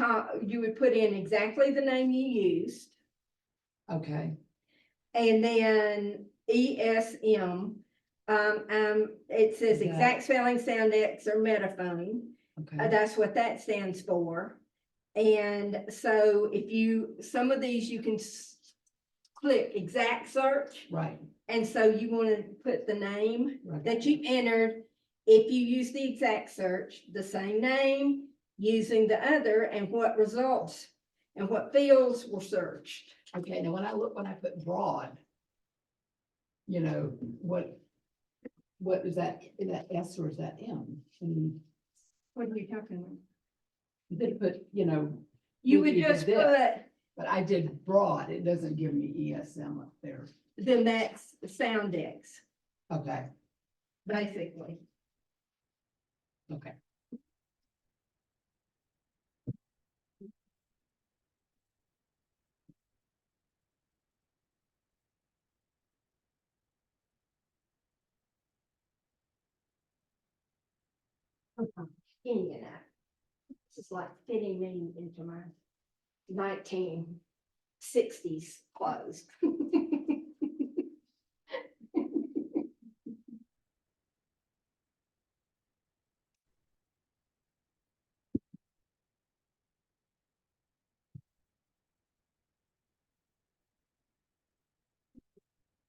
put in exactly the name you used, okay, and then ESM. It says Okay. exact spelling, sound X, or metaphone. okay. That's what that stands for. And so some of these you can click exact search. Right, And so you want to put the name right. that you entered. If you use the exact search, the same name, using the other, and what results and what fields were searched. Okay, now when I put broad, you know, what is that? Is that S or is that M? I mean, What are you talking about? you could put, you know. You if would did just this, put, But I did broad. It doesn't give me ESM up there. then that's sound X, Okay, basically. okay. You know, this is like fitting me into my 1960s clothes.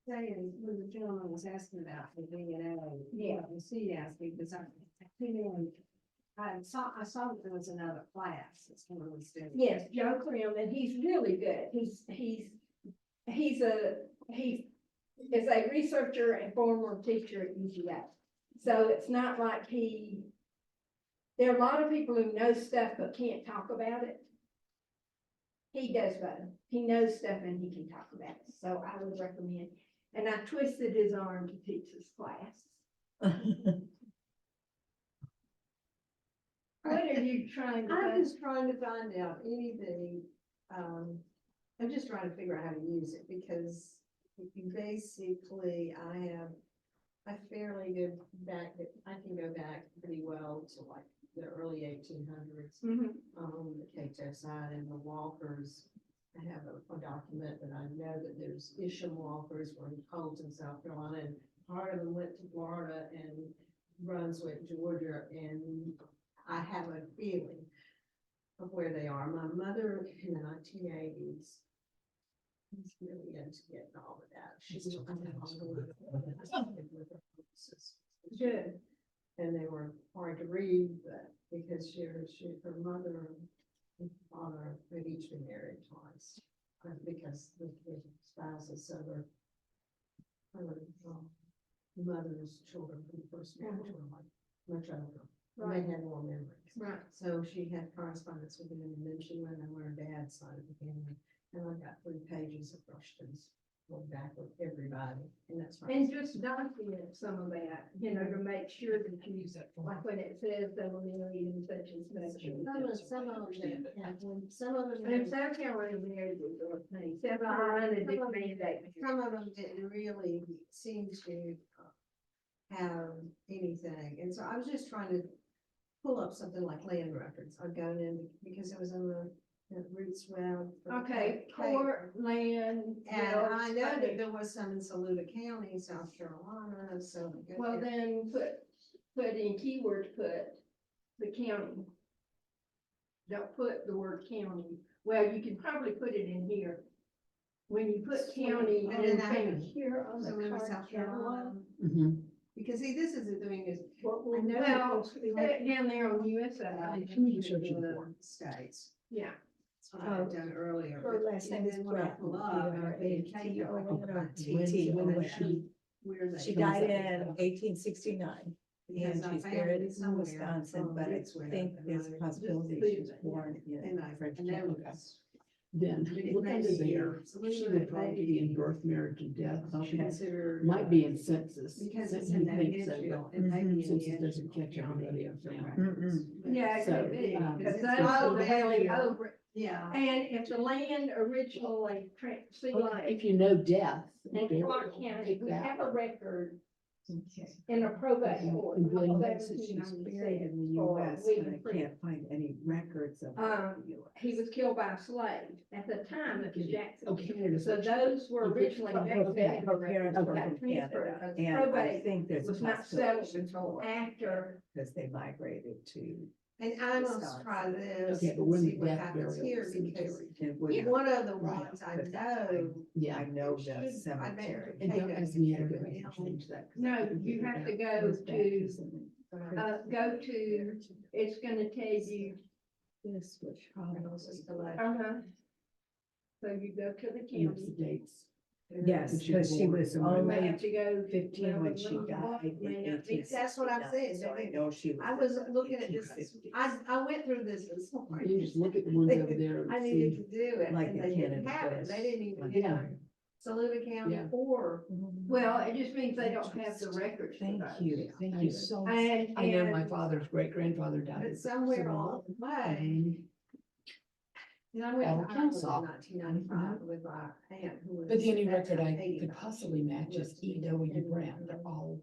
Saying, when the gentleman was asking about the DNA, Yeah. the seed asking, because I came in I saw that there was another class that's going to student. Yes, Joe Crim, and he's really good. He is a researcher and former teacher at UGA. So it's not like there are a lot of people who know stuff but can't talk about it. He does both. He knows stuff and he can talk about it. So I would recommend. And I twisted his arm to teach this class. What are you trying to I'm find? just trying to find out anything, I'm just trying to figure out how to use it, because basically I have a fairly good I can go back pretty well to like the early 1800s. Mhm. The Cato side and the Walkers. I have a document that I know that there's Isham Walkers were in Colton, South Carolina, and part of them went to Florida and Brunswick, Georgia, and I have a feeling of where they are. My mother in the 1980s was really into getting all of that. She's still Good. and they were hard to read, but because her mother and father had each been married twice, because the spouses, so her mother's children from the first marriage were like much older. They had more memories. Right. So she had correspondence with them, and then she went on her dad's side of the family, and I got 3 pages of questions going back with everybody, and that's right. And just document some of that, to make sure that you, like when it says they were married in such and such. Some of them, some of them. And South Carolina married was the thing. South Carolina did mandate. Some of them didn't really seem to have anything, and so I was just trying to pull up something like land records. I've gone in because it was on the Roots web. Okay, court, land. And wills, I know that funding. there was some in Saluda County, South Carolina, so. Well, then put in keywords, put the county. Don't put the word county. Well, you can probably put it in here. When you put county And and then I thing have here on the some in card South catalog. Carolina. Mhm. Because see, this is the thing is, Well, I know put it down there on USA. states. Yeah. That's what I had done earlier. Her last And name is then when I Bratton, pull up, and I think Cato, I can find T-T-O-N. where they. She died in 1869. Because And I she's found buried it in somewhere Wisconsin, from but I Roots Web, think and there's I a possibility she was born And I, in French and that Canada. was. Then look under there. She would probably be in birth, marriage, and death. She Considered. might be in census. Because it's You in that think so, initial, don't and maybe in the Census doesn't initial catch everybody up now. Mm-mm. Yeah, it So, could be, because it's those all are really there. over. Yeah. And if the land originally, see like, If you know death. in burial, Clark County, take we that have a one. record Okay. in a probate court. And then- She's buried in the US, but I can't find any records of her in the US. He was killed by a slave at the time of the Jackson. Oh, Canada's. So those were originally. Her parents were transferred, from Canada, because and I probate think there's a was not possibility settled until after. because they migrated to. And I must try this. Okay, but and we're in see the what death happens burial here, because cemetery. And would- Yeah. one of the Right. ones I But know. Yeah. I know should- the I bet cemetery. And don't ask me how to go Cato and change that. 'cause No, I couldn't you figure have it to out. go Goes back to, something. go to, it's gonna tell you, This was probably. So you go to the And it's the county. dates. Yes, because she was You may only have to go. 15 when she well, died in may not be- 1869. That's what I'm saying, So I know she was. I was looking at this, 1850s. I went through this morning. You just look at the ones over there I and needed see. to do it, Like and the they didn't Canada have it, Bus. they didn't even Yeah. have Saluda County Yeah. or. Well, it just means they don't have the records. for Thank those. you, thank you so much. And, I know my and, father's great grandfather died. But at somewhere Civil War. along the way, you know, I went Battle to Ireland in Council. 1995 with my aunt who was. But the only at that record time I could 89. possibly match is E.W. Brown. They're all.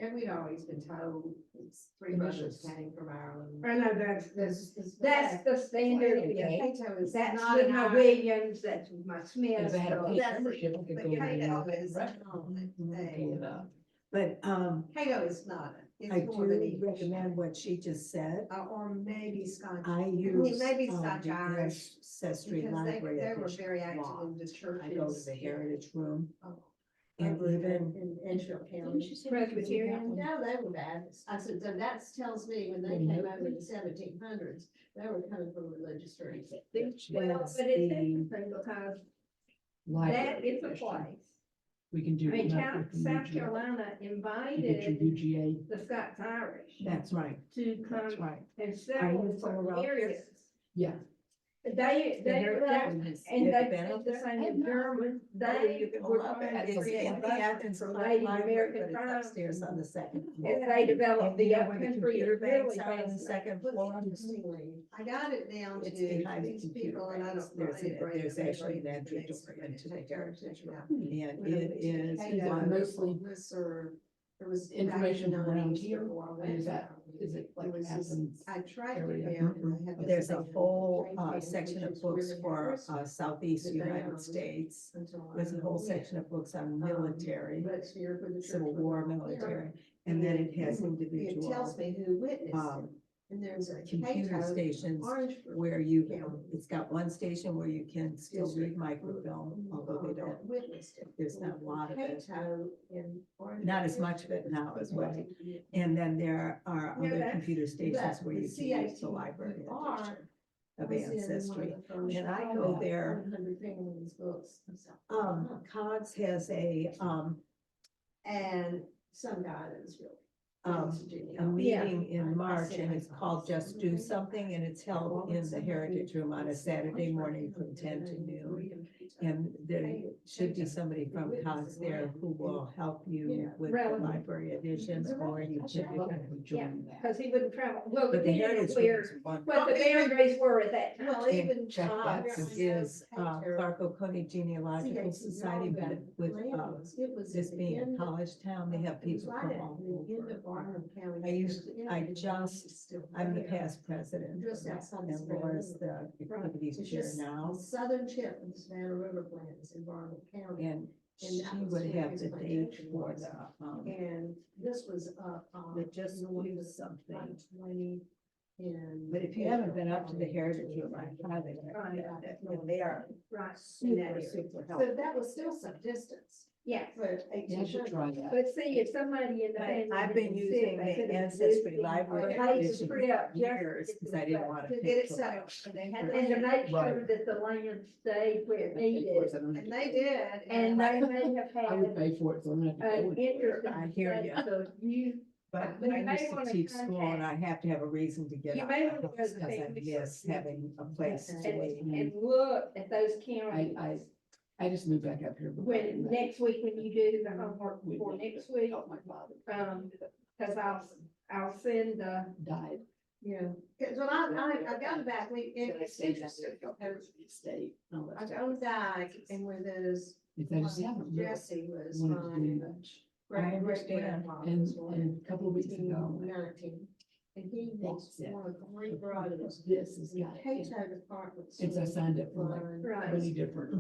And we'd always been told, it's 3 brothers came from Ireland. I know that's the standard. Okay. Cato is That's not with an my Irish. Williams, that's with my If Smiths. I had a so paid that's- membership, I could But go to Cato the is record. not Pull it up. But Cato is not, it's I more than do English. recommend what she just said. Or maybe Scotch. I mean, use. maybe the Scotch Irish, Ancestry because Library. they at were Bishop very active Law. in the churches. I go to the Heritage Room Oh, And over even- in Edgefield County. Presbyterian. No, they were Baptist. I said, so that tells me when they came over in the 1700s, they were coming from religious streets. Well, but it's the- interesting because that Library is a edition. place. We can I do. mean, nothing from South UGA. Carolina You get your invited UGA. the Scots Irish That's right, to that's come right. and Are settle you in from certain around here? areas. Yeah. They heard left, that. and Have they you been speak up the there? same I have in not. German. You They can were go up trying there. to It's create in the Athens from Library, Native but American it's times. upstairs on the second floor. As they developed And the you know where the upcountry, computer it's really banks are on the fascinating. second But floor? interestingly, I got it down to It's behind the these computer people, and I banks. don't. There's actually an entry door into the heritage room. And it is Is that wonderful. mostly It was information back in the around 90s here? before I Or went is that, down. is it like It was just- Athens? I tried to area? get down and I had. to There's sit a in whole train stand, section which of is books really for Christmas Southeast the day United of States. until I There's a whole went. section of books on military, Books here for the church Civil for War, the- military, and then it has It individual tells me who witnessed um, it. And there's a computer Cato stations Orangeburg where you, County. it's got one station where you can still read microfilm, although they that don't, Witnessed it. there's not a lot of it. Cato in Orangeburg. Not as much of it now as well. And then there are Yeah, other that's- computer stations But where the you can use the CATR library edition of was in one Ancestry. of the first And I go there, 100 families books. I said, "Oh." COGS has And some guy that was really. um, into a genealogy. meeting I in March said, and it's called Just Do Something and it's held in the Heritage Room on a Saturday morning from 10 to noon. And there should be somebody from COGS there who will help you with the Relevant. library edition or you I should can. probably join that. Because he wouldn't travel, well, But the depending on Heritage where, Room is one. what the boundaries were at that time. Well, And even. check that. COGS is Clark Oconee Genealogical Society, but with this being a college town, they have people from all over. I'm the past president of Just that, outside and the Laura's school. the Right. activities It's chair just now. the southern tip of the Savannah River Plains in Barnum County. And she that was would where have his the date plantation for was. the, And this was up on. the Just Do Something. 20 in. But if you haven't been up to the Heritage Room, I highly recommend it, and they are Right. super, super So helpful. that was still some distance. Yes, But Yeah, I should try that. but see, if somebody in the family. I've been didn't using sit, they the could've Ancestry visited Library or paid edition to print out for years, because I didn't want to To pay get it for set it. up. And they had. And to make sure Right. that the land stayed where it Of needed, course, I don't have And to they pay. did. and they may have I would had pay for it, so I'm gonna have to an go with interest. I hear in ya. that, so you, But You I may used to wanna teach school and I have to have a reason to get You out may of wanna the go house to the because I family miss court. having a place to and, wait. and look at those counties. I just moved back up here. When, next week, when you do the homework for next week, Help my father. cause I'll send, Died. Yeah, cause when I got back, it's interesting. State. I go back and where those, If I just haven't really Jesse was wanted to do my. much. I understand. And a couple of weeks ago, 19, and he was That's it. one of the three brothers. This is The got it. Cato Department. Since I signed up for like Right. 20 different.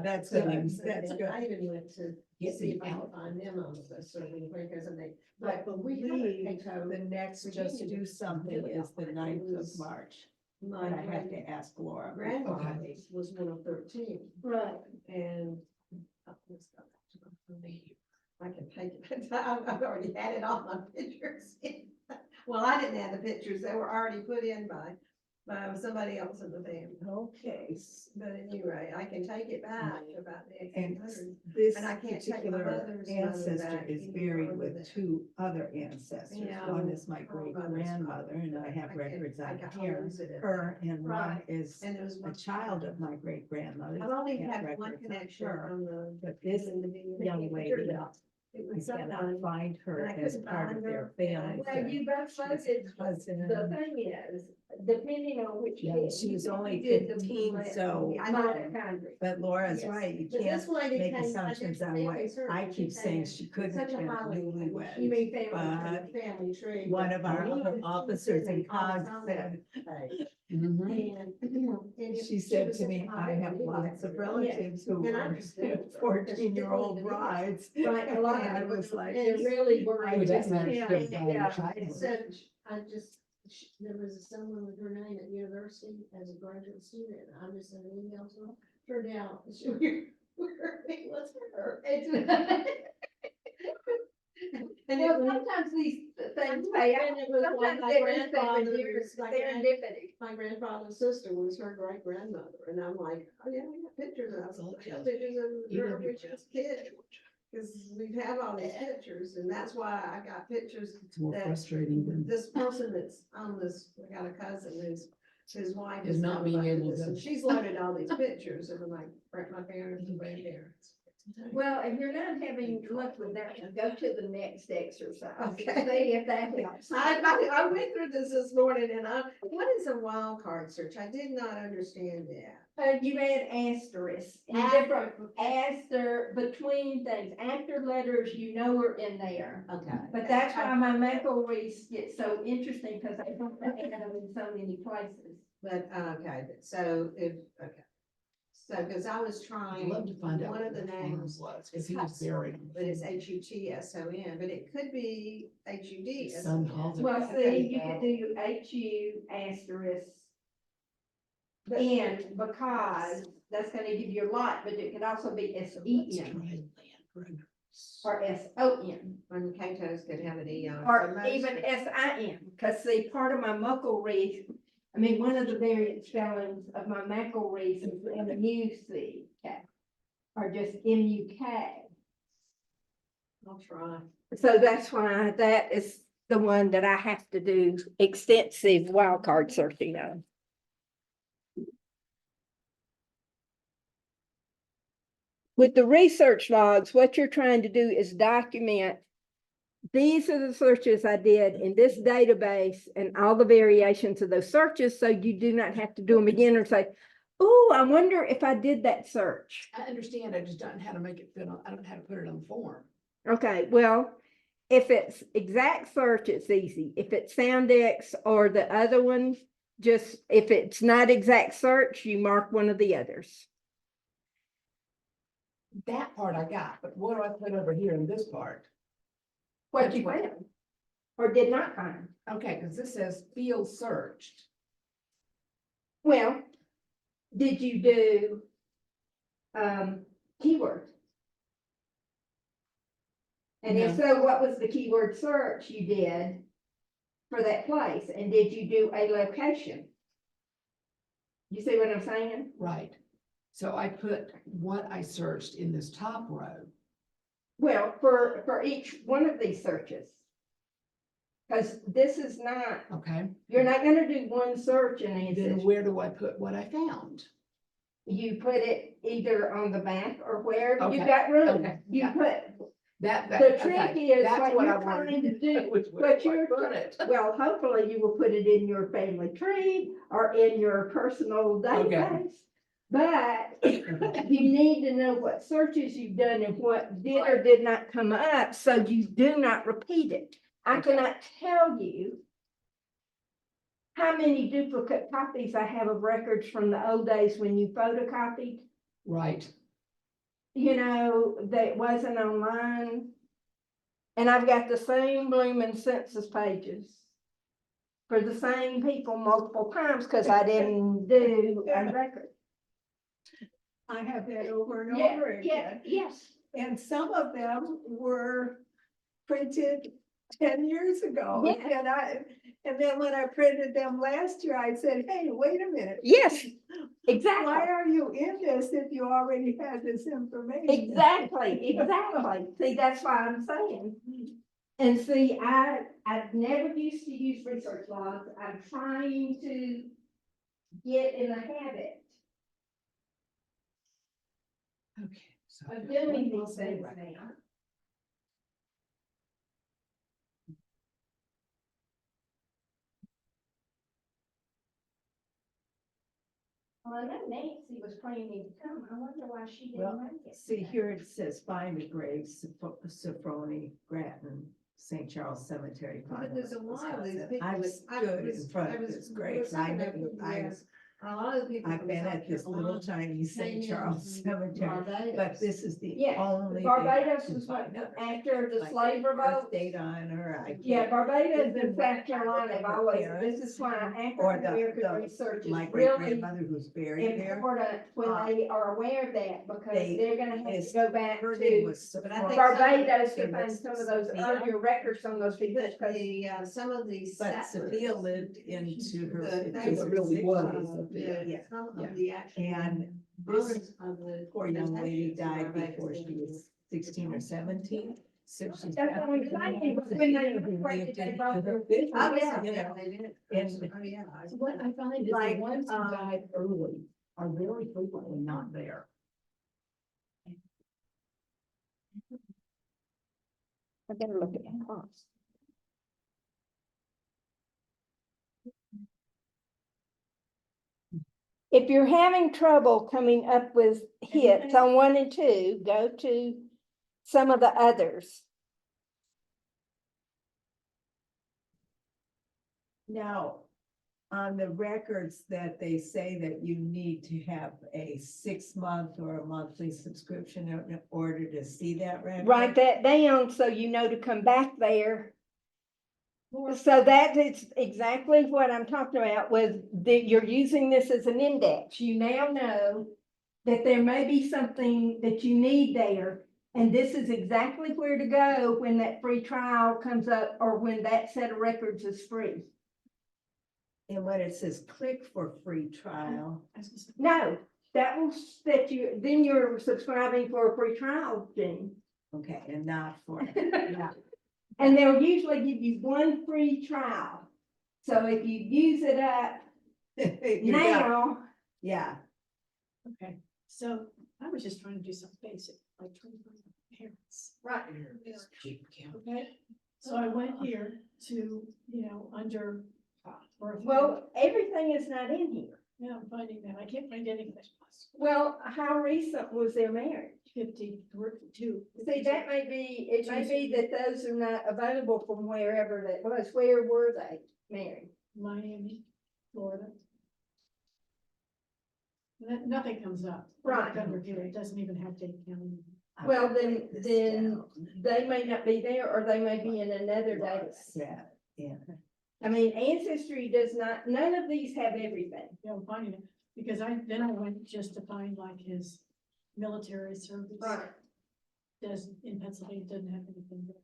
That's So, good, and that's good. I even went to Get see me if I could out. find them on the certain because and they. I But we believe had Cato. the next Just Do Something is the 9th of March, My but I have to ask Laura. grandfather was one of 13. right, And. Let's go back to my phone. I can take it, I've already had it on my pictures. Well, I didn't have the pictures, they were already put in by somebody else in the family. Okay, But anyway, I can take it back to about the and 1800s. this And I can't take my particular mother's mother ancestor back is any buried further with than- two other ancestors. Yeah. One is my Her great mother's grandmother, and I I have can't- records I on got here. lose it. Her, and one Right. is And it was a child of my great grandmother. I've only had one connection on the. But this in the beginning. young lady, It I was cannot sometime. find her and I as couldn't part find of their her. family. well, you both voted, Cousin. the thing is, depending on which. Yeah, kid, she was you only did the 15, blend, so- I know. mitochondria. But Laura's Yes. right, you But can't this lady make came- I assumptions did on what, family search, I and keep she saying came she couldn't have such a been highly- You newlywed. mean family But Family tree. one but- of our Oh, other she officers in said COGS all said, Mhm. And she said to me, I have lots of relatives who And I were understood. 14-year-old brides. Right, a lot And I of was like, It really were. I Would that just matter can't, if they died in yeah. childbirth? So I just, there was someone with her name at university as a graduate student, and I just sent an email to her, turned out, It was her. And it was- sometimes these things pay out. And it was like Sometimes my they're grandfather's, serendipity. my grandfather's sister was her great grandmother, and I'm like, oh yeah, I got pictures of, I got pictures of her when she was a kid. Cause we have all these pictures, and that's why I got pictures. It's more that frustrating than. This person that's on this, I got a cousin who's, his wife Is is not not being being able able to- and she's loaded all these pictures of my parents and grandparents. Well, if you're not having luck with that one, go to the next exercise. Okay. See if that helps. I went through this morning, and what is a wild card search? I did not understand that. You add asterisks in different, between things, after letters you know are in there. Okay. But that's why my maple wreaths get so interesting, because I don't add them in so many places. But, okay, so okay. So, cause I was I'd trying, love to find out. one of the what farm names was, is cause he was Hudson, buried. but it's HUTSON, but it could be His son calls HUD. it. Well, see, you could do HU asterisk. And because that's gonna give you a lot, but it could also be Let's SEN try land grant. or SON. And Cato's could have an E on it. Or So most- even SIN, because see, part of my muckle wreath, I mean, one of the variant spellings of my muckle wreath is MUC, or just MUK. I'll try. So that's why that is the one that I have to do extensive wildcard searching on. With the research logs, what you're trying to do is document, these are the searches I did in this database and all the variations of those searches, so you do not have to do them again or say, oh, I wonder if I did that search. I understand, I just don't know how to make it fit on, I don't know how to put it on the form. Okay, well, if it's exact search, it's easy. If it's Soundex or the other one, just, if it's not exact search, you mark one of the others. That part I got, but what do I put over here in this part? What you found or did not find. Okay, cause this says field searched. Well, did you do keyword? And if so, what was the keyword search you did for that place? And did you do a location? You see what I'm saying? Right. So I put what I searched in this top row. Well, for each one of these searches. Because this is not, Okay. you're not gonna do one search and Then answer. where do I put what I found? You put it either on the back or wherever you Okay, got room. okay, You yeah. put, That, the trick okay, is that's what I you're wanted trying to do. was where What do I you're, put it? well, hopefully you will put it in your family tree or in your personal database. But you need to know what searches you've done and what did or did not come up, so you do not repeat it. I cannot tell you how many duplicate copies I have of records from the old days when you photocopied, Right. you know, that wasn't online. And I've got the same blooming census pages for the same people multiple times, because I didn't do a record. I have that over and Yeah, over again. yes. And some of them were printed 10 years ago. Yeah. And then when I printed them last year, I said, hey, wait a minute. Yes, exactly. Why are you in this if you already had this information? Exactly. See, that's why I'm saying. And see, I've never used to use research logs. I'm trying to get in the habit Okay. So of I've got doing one these more things record. now. Well, I know Nancy was planning to come. I wonder why she Well, didn't make it. See, here it says find the graves, Sophrony, Grattan, St. Charles Cemetery. But there's a lot of these I people. stood in front of this grave, and I A lot of the people. I've been at this little tiny St. Charles Cemetery, but this is the Yeah, only. Barbados thing was to what, find out. after the Like slave their revolt. Date on her. Yeah, Barbados Even and when South Carolina have always, this is why Or African American research is my great really grandmother who's buried there. important when they are aware of that, because They- they're gonna have to his- go back Her name to was But I think Barbados to some- find some of those Sophia. earlier records on those people. But the, some of these. But Sophia lived into her. The- they fifties were or really was, 60s. Yeah, some of the actual. And owners this of the poor young lady plantations died were before Barbados she was 16 or 17. So she's. That's what I'm saying, when they separated, they brought their Oh, business. yeah, they did. And- Oh, yeah. So what I find is Like, the ones who died early are very frequently not there. I better look at the cost. If you're having trouble coming up with hits on 1 and 2, go to some of the others. Now, on the records that they say that you need to have a 6-month or a monthly subscription in order to see that record. Write that down so you know to come back there. So that is exactly what I'm talking about with that you're using this as an index. You now know that there may be something that you need there. And this is exactly where to go when that free trial comes up or when that set of records is free. And when it says click for free trial, No, that will set you, then you're subscribing for a free trial, Jean. okay, and not for. And they'll usually give you 1 free trial. So if you use it up You're done. now, Yeah, Okay, so I was just trying to do something basic, like trying to find my parents. right, Okay, so I went here to, under birth. well, everything is not in here. Yeah, I'm finding that. I can't find anything. Well, how recent was their marriage? 52. See, that may be, it may be that those are not available from wherever that was. Where were they married? Miami, Florida. Nothing comes up. Right. Under here, it doesn't even have Dade County. Well, I'll then- write this then down. They may not be there, or they may be in another database. Yeah. I mean, Ancestry does not, none of these have everything. Yeah, I'm finding it, because I went just to find like his military service. In Pennsylvania, doesn't have anything there.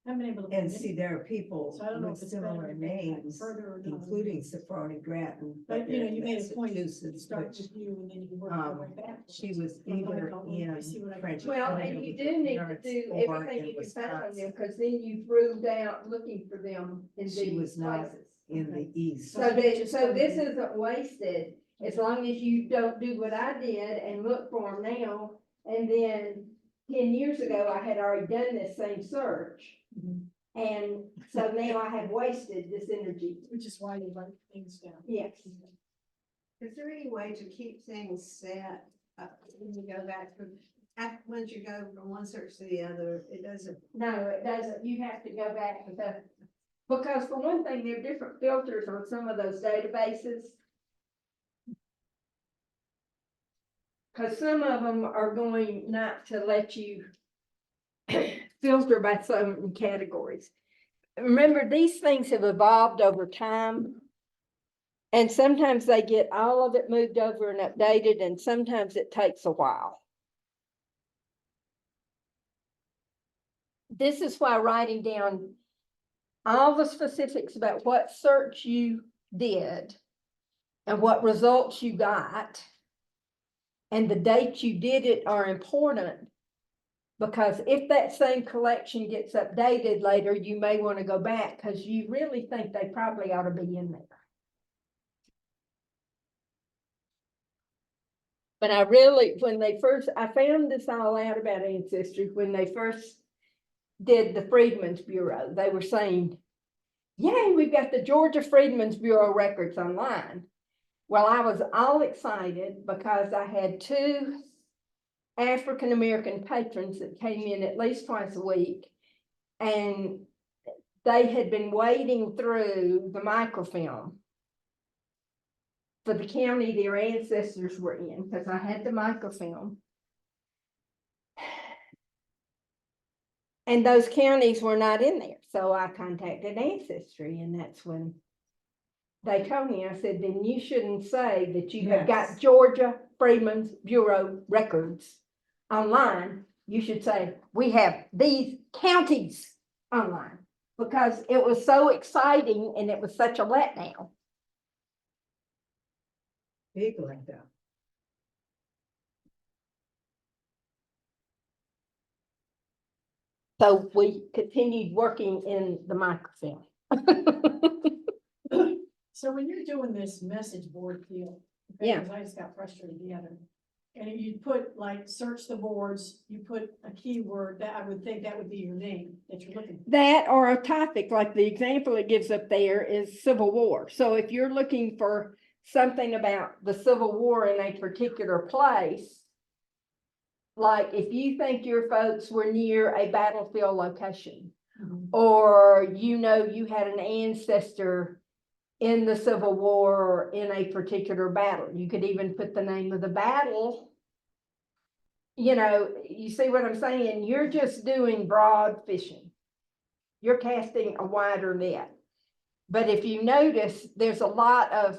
Haven't been able to. And find see, it. there are people So I don't know with if it's better similar to go back names, further or not. including Sophrony Grattan. But, they're in you made a point, Massachusetts, start which, with you and then you can work your way back. she was Well, either I in see what I can French. do. Well, Canada and you with do her need to parents do or everything in you can find on them, Wisconsin. because then you've ruled out looking for them in She these was not places. in the east. So that, so this isn't wasted, as long as you don't do what I did and look for them now. And then 10 years ago, I had already done this same search. Mhm. And so now I have wasted this energy. Which is why you write things down. Yes. Is there any way to keep things set, when you go back from, once you go from one search to the other, it doesn't. No, it doesn't. You have to go back with that. Because for one thing, there are different filters on some of those databases. Because some of them are going not to let you filter by certain categories. Remember, these things have evolved over time. And sometimes they get all of it moved over and updated, and sometimes it takes a while. This is why writing down all the specifics about what search you did and what results you got and the date you did it are important, because if that same collection gets updated later, you may want to go back because you really think they probably ought to be in there. But I really, I found this all out about Ancestry when they first did the Freedmen's Bureau. They were saying, yay, we've got the Georgia Freedmen's Bureau records online. Well, I was all excited because I had 2 African-American patrons that came in at least twice a week, and they had been wading through the microfilm. for the county their ancestors were in, because I had the microfilm. And those counties were not in there, so I contacted Ancestry, and that's when they told me, I said, then you shouldn't say that you have got Yes. Georgia Freedmen's Bureau records online. You should say, we have these counties online, because it was so exciting and it was such a letdown. Big like that. So we continued working in the microfilm. So when you're doing this message board deal. okay, Yeah. 'cause I just got frustrated the other. And you put like, search the boards, you put a keyword that I would think that would be your name that you're looking for. That or a topic, like the example it gives up there is Civil War. So if you're looking for something about the Civil War in a particular place, like if you think your folks were near a battlefield location, or you know you had an ancestor in the Civil War or in a particular battle, you could even put the name of the battle. You know, you see what I'm saying? You're just doing broad fishing. You're casting a wider net. But if you notice, there's a lot of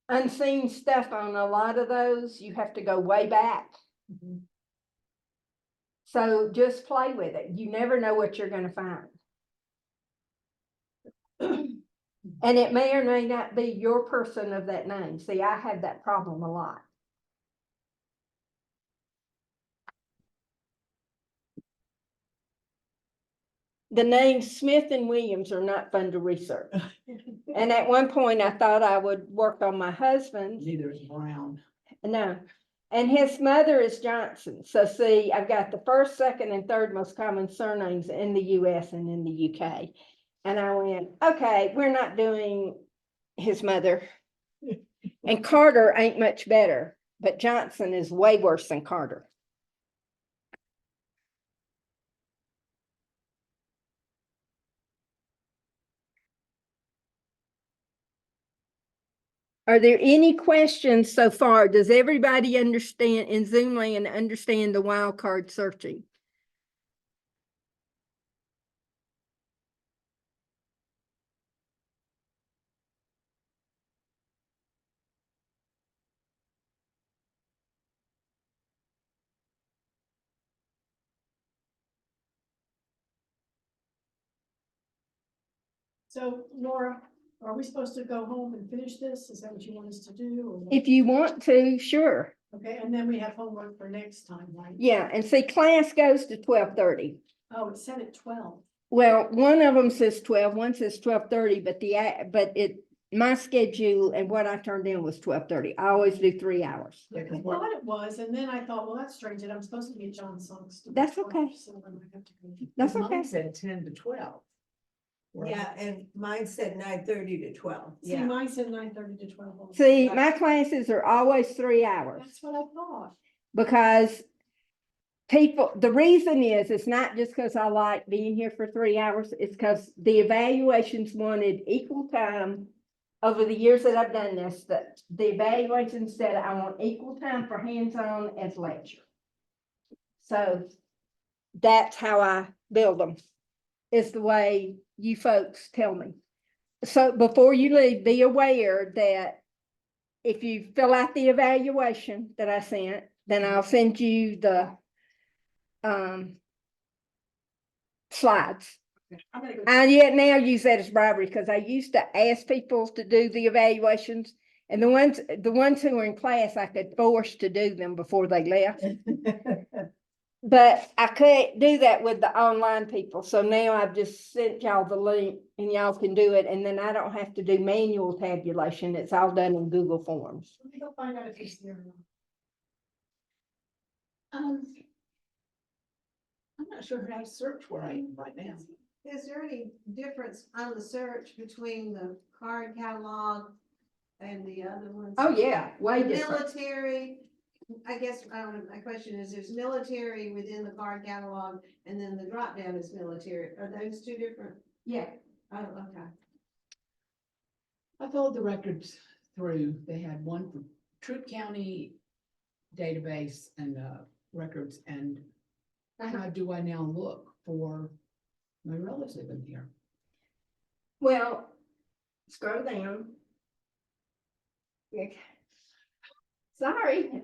unseen stuff on a lot of those. You have to go way back. So just play with it. You never know what you're going to find. And it may or may not be your person of that name. See, I have that problem a lot. The names Smith and Williams are not fun to research. And at one point I thought I would work on my husband's. Neither is Brown. No. And his mother is Johnson. So see, I've got the first, second, and third most common surnames in the US and in the UK. And I went, okay, we're not doing his mother. And Carter ain't much better, but Johnson is way worse than Carter. Are there any questions so far? Does everybody understand in Zoom land understand the wildcard searching? So Laura, are we supposed to go home and finish this? Is that what you want us to do? Or what? If you want to, sure. Okay, and then we have homework for next time, right? Yeah, and see, class goes to 12:30. Oh, it said at 12. Well, one of them says 12, one says 12:30, my schedule and what I turned in was 12:30. I always do 3 hours. I thought it was, and then I thought, well, that's strange that I'm supposed to be at John Song's. That's okay. So I might have to go. That's Mine okay. said 10 to 12. Yeah, and mine said 9:30 to 12. See, mine said 9:30 to 12. also. See, my classes are always 3 hours That's what I thought. because the reason is, it's not just because I like being here for 3 hours, it's because the evaluations wanted equal time. Over the years that I've done this, the evaluations said I want equal time for hands-on as lecture. So that's how I build them, is the way you folks tell me. So before you leave, be aware that if you fill out the evaluation that I sent, then I'll send you the slides. I yet now use that as bribery because I used to ask people to do the evaluations, and the ones who were in class, I could force to do them before they left. But I couldn't do that with the online people. So now I've just sent y'all the link and y'all can do it. And then I don't have to do manual tabulation. It's all done in Google Forms. Let me go find out if it's there or not. I'm not sure how to search where I am right now. Is there any difference on the search between the card catalog and the other ones? Oh, yeah, way different. Military, I guess, my question is, there's military within the card catalog, and then the drop down is military. Are those two different? Yeah. Oh, okay. I followed the records through, they had one for Troop County database and records, and how do I now look for my relative in here? Well, scroll down. Yeah. Sorry.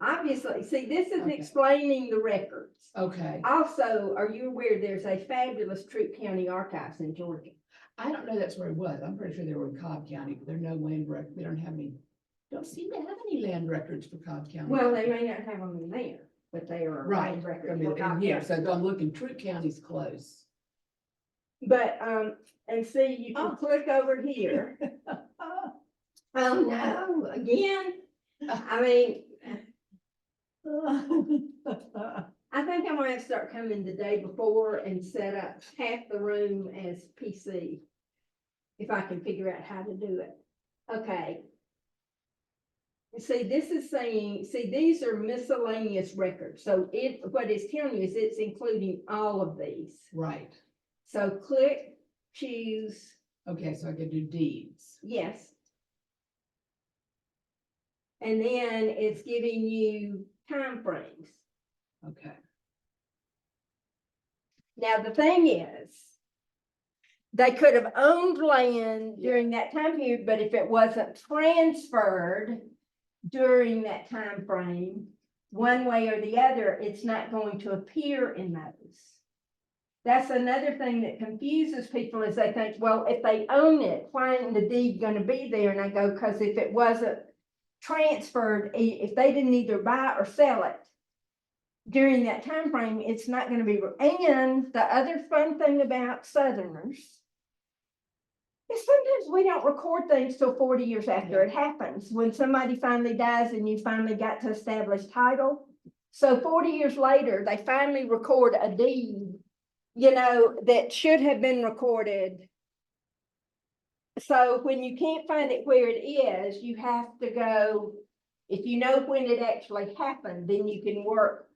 Obviously, see, this is Okay. explaining the records. Okay, Also, are you aware there's a fabulous Troop County archives in Georgia? I don't know that's where it was. I'm pretty sure they were in Cobb County, but there are no land they don't have any, don't seem to have any land records for Cobb County. Well, they may not have them in there, but they are. Right, land I records mean, for Cobb in here, County. so I'm looking, Troop County's close. But, and see, you can Oh. click over here. Oh, no, again? I mean, I think I'm gonna have to start coming the day before and set up half the room as PC. If I can figure out how to do it. Okay. See, this is saying, see, these are miscellaneous records. So what it's telling you is it's including all of these. Right, So click, choose, okay, so I could do deeds. yes. And then it's giving you timeframes. Okay, Now, the thing is, they could have owned land during that time period, but if it wasn't transferred during that time frame, one way or the other, it's not going to appear in those. That's another thing that confuses people is they think, well, if they own it, why isn't the deed gonna be there? And I go, because if it wasn't transferred, if they didn't either buy or sell it during that time frame, it's not going to be. And the other fun thing about Southerners is sometimes we don't record things till 40 years after it happens. When somebody finally dies and you finally got to establish title. So 40 years later, they finally record a deed, you know, that should have been recorded. So when you can't find it where it is, you have to go, if you know when it actually happened, then you can work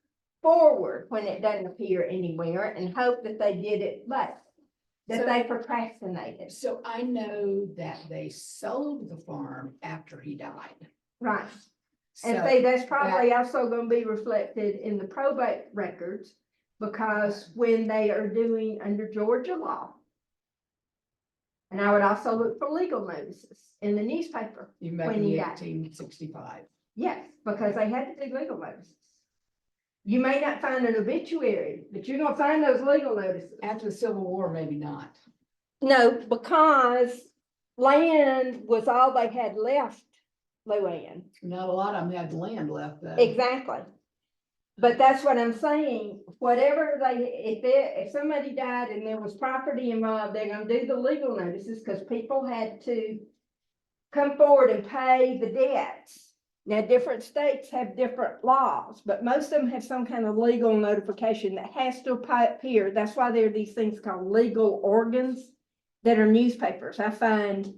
forward when it doesn't appear anywhere and hope that they did it late, that So- they procrastinated. so I know that they sold the farm after he died. Right. And So see, that's probably also gonna be reflected in the probate records, because when they are doing under Georgia law. And I would also look for legal notices in the newspaper. you back when in the you got- 1865. Yes, because they had to do legal notices. You may not find an obituary, but you're gonna find those legal notices. After the Civil War, maybe not. No, because land was all they had left, Luann. Not a lot of them had land left though. Exactly. But that's what I'm saying, whatever if somebody died and there was property involved, they're gonna do the legal notices, because people had to come forward and pay the debts. Now, different states have different laws, but most of them have some kind of legal notification that has to appear. That's why there are these things called legal organs that are newspapers. I find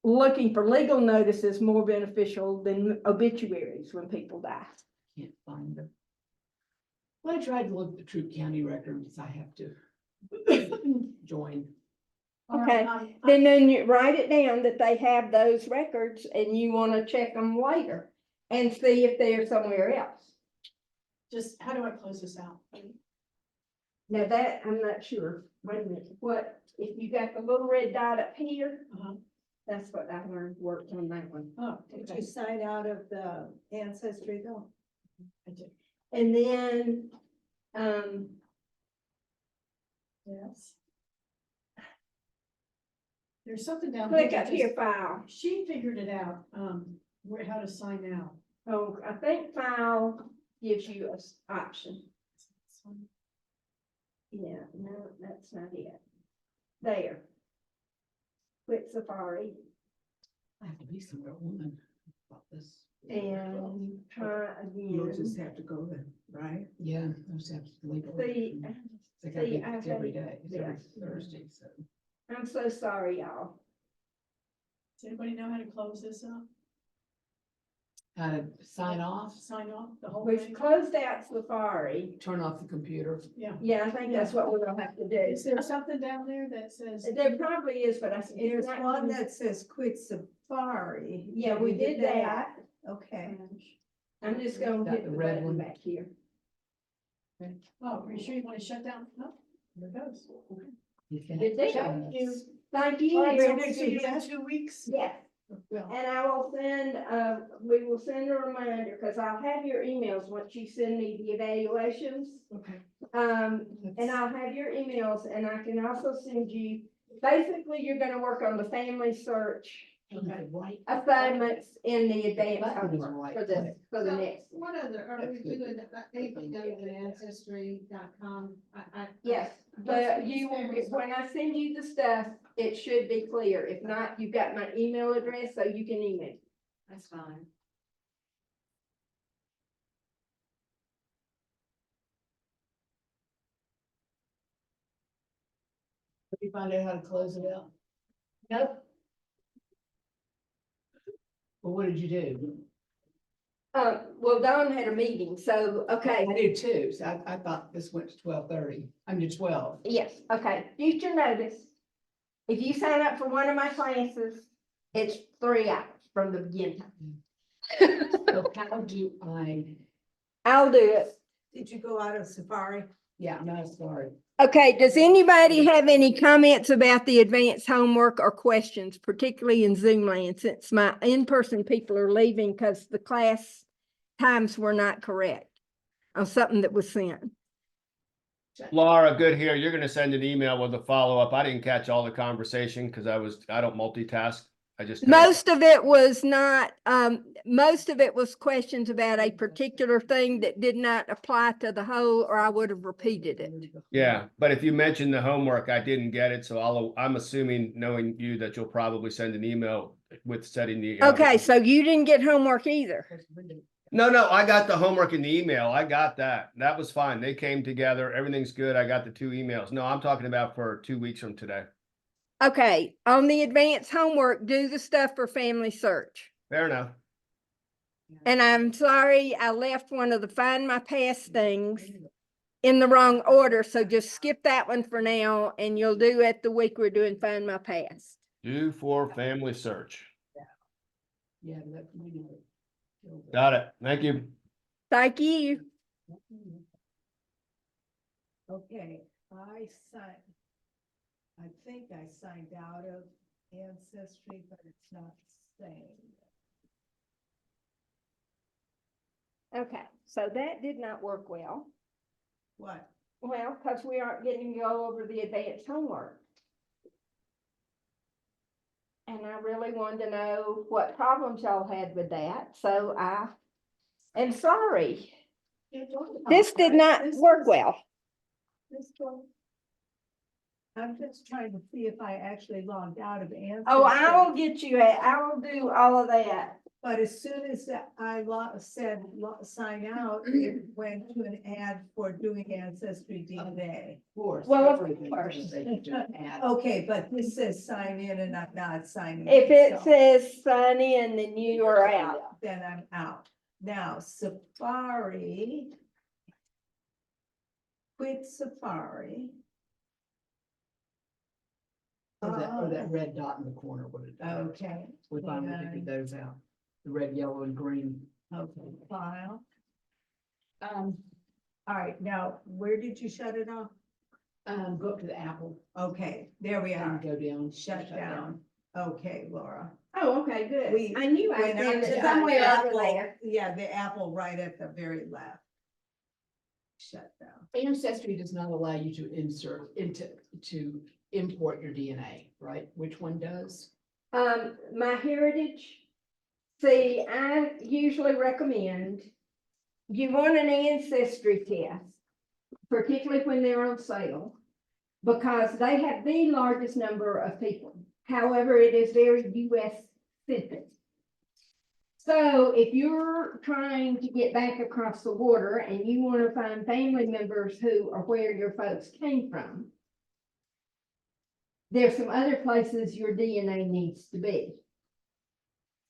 looking for legal notices more beneficial than obituaries when people die. Can't find them. When I tried to look at the Troop County records, I have to join. Okay, then you write it down that they have those records and you want to check them later and see if they're somewhere else. Just, how do I close this out? Now that, I'm not sure. Wait a minute, what, if you got the little red dot up here, Uh-huh. that's what I learned, worked on that one. Oh, Did okay. you sign out of the ancestry though? I did. And then, Yes. There's something down. click here up that here, just- file. She figured it out, where, how to sign out. Oh, I think file gives you a option. Yeah, no, that's not it. There. Quit Safari I have to be somewhere woman about this. and try You'll just again. have to go then, right? Yeah, I just have to leave. See, They gotta see, be I every think- day, it's every yeah. Thursday, so. I'm so sorry, y'all. Does anybody know how to close this up? how to sign off the whole We've thing? closed out Safari. Turn off the computer. Yeah. Yeah, I think that's what we're gonna have to do. Is there something down there that says? There probably is, but it's There's not. one that says quit Safari. Yeah, we You did that. Okay. I'm just gonna Got hit the the red button one. back here. Oh, are you sure you want to shut down? No, there goes. You can- Did they? Thank you. Thank you. All right, so You're we'll next see you to- in 2 weeks? Yes. Well, And I will send, we will send a reminder, because I'll have your emails once you send me the evaluations. okay. And I'll have your emails, and I can also send you, basically, you're gonna work on the family search Okay. Right. assignments in the advanced Button is homework right for the, click. for the next. What other, are we doing, anything go to ancestry.com? Yes, but you will get, when I send you the stuff, it should be clear. If not, you've got my email address, so you can email. That's fine. Did you find out how to close it out? Nope. Well, what did you do? Well, Dawn had a meeting, so, okay. I did too, so I thought this went to 12:30, I'm to 12. Yes, okay, future notice. If you sign up for one of my classes, it's 3 hours from the beginning. So how do I, I'll do it. Did you go out of Safari? yeah, no, sorry. Okay, does anybody have any comments about the advanced homework or questions, particularly in Zoom land, since my in-person people are leaving because the class times were not correct on something that was sent? Laura, good here. You're gonna send an email with a follow-up. I didn't catch all the conversation because I don't multitask. I just. Most of it was not, most of it was questions about a particular thing that did not apply to the whole, or I would have repeated it. Yeah, but if you mentioned the homework, I didn't get it, so I'm assuming, knowing you, that you'll probably send an email with setting the. Okay, so you didn't get homework either. No, I got the homework in the email. I got that. That was fine. They came together. Everything's good. I got the 2 emails. No, I'm talking about for 2 weeks from today. Okay, on the advanced homework, do the stuff for family search. Fair enough. And I'm sorry, I left one of the find my past things in the wrong order, so just skip that one for now, and you'll do it the week we're doing find my past. Do for family search. Yeah, let me know. Got it. Thank you. Thank you. Okay, I think I signed out of Ancestry, but it's not saying. Okay, so that did not work well. What? Well, because we aren't getting to go over the advanced homework. And I really wanted to know what problems y'all had with that, so I am sorry. This did not work well. This one. I'm just trying to see if I actually logged out of Ancestry. Oh, I will get you I will do all of that. But as soon as I said sign out, it went to an ad for doing Ancestry DNA. Of course. Well, of everything course. they can just add. Okay, but this says sign in and I'm not signing. If in, it so says sign in, then you are out. Then I'm out. Now Safari. Quit Safari. Or that red dot in the corner, what it does. Okay. We finally figured those out. The red, yellow, and green. Okay, file. All right, now, where did you shut it off? Go up to the Apple Okay, there we and are. go down. Shut down. Okay, Laura. Oh, okay, good. We I knew I went found up to it the somewhere over apple. there. Yeah, the apple right at the very left. Shut down. Ancestry does not allow you to to import your DNA, right? Which one does? My heritage. See, I usually recommend you want an ancestry test, particularly when they're on sale, because they have the largest number of people. However, it is very US centric. So if you're trying to get back across the water and you want to find family members who are where your folks came from, there's some other places your DNA needs to be.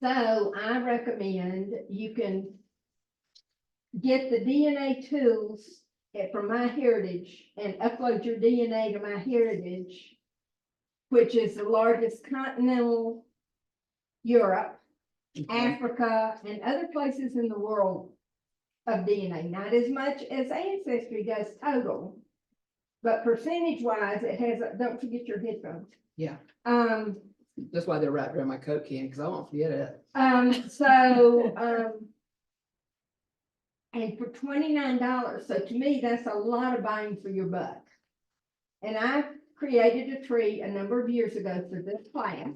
So I recommend you can get the DNA tools from MyHeritage and upload your DNA to MyHeritage, which is the largest continental Europe, Africa, and other places in the world of DNA. Not as much as Ancestry does total, but percentage wise, it has, don't forget your headphones. Yeah. Um, That's why they're wrapped around my coat can, because I won't forget it. And for $29, so to me, that's a lot of bang for your buck. And I created a tree a number of years ago for this class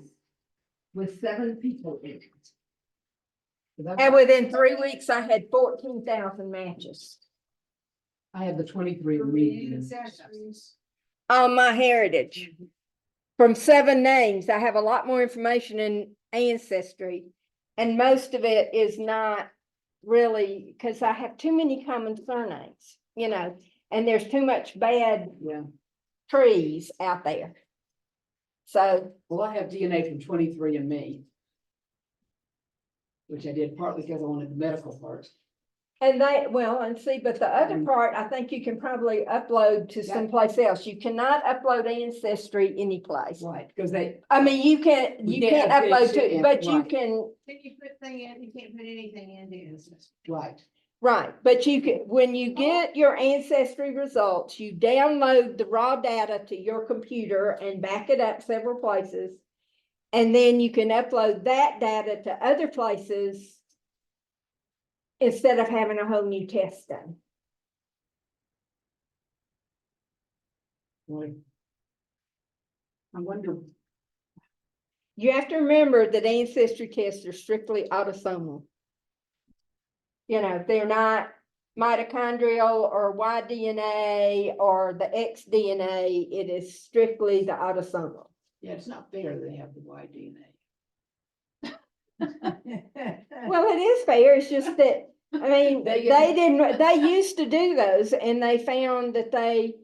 with 7 people in it. 'Cause I've And got- within 3 weeks, I had 14,000 matches I have the 23 For reading. ancestries. on MyHeritage from 7 names. I have a lot more information in Ancestry, and most of it is not really, because I have too many common surnames, you know, and there's too much bad Yeah, trees out there. So, well, I have DNA from 23andMe. Which I did partly because I wanted the medical part. and see, but the other part, I think you can probably upload to Yeah. someplace else. You cannot upload Ancestry anyplace. Right, because they, I mean, you can't upload to, yeah, but you right. can, Can you put thing in, you can't put anything into ancestry. right, right, but you can, when you get your Ancestry results, you download the raw data to your computer and back it up several places. And then you can upload that data to other places instead of having a whole new test done. boy. I wonder, You have to remember that Ancestry tests are strictly autosomal. You know, they're not mitochondrial or Y-DNA or the X-DNA. It is strictly the autosomal. yeah, it's not fair they have the Y DNA. Well, it is fair. It's just that, I mean, They get- they used to do those and they found that they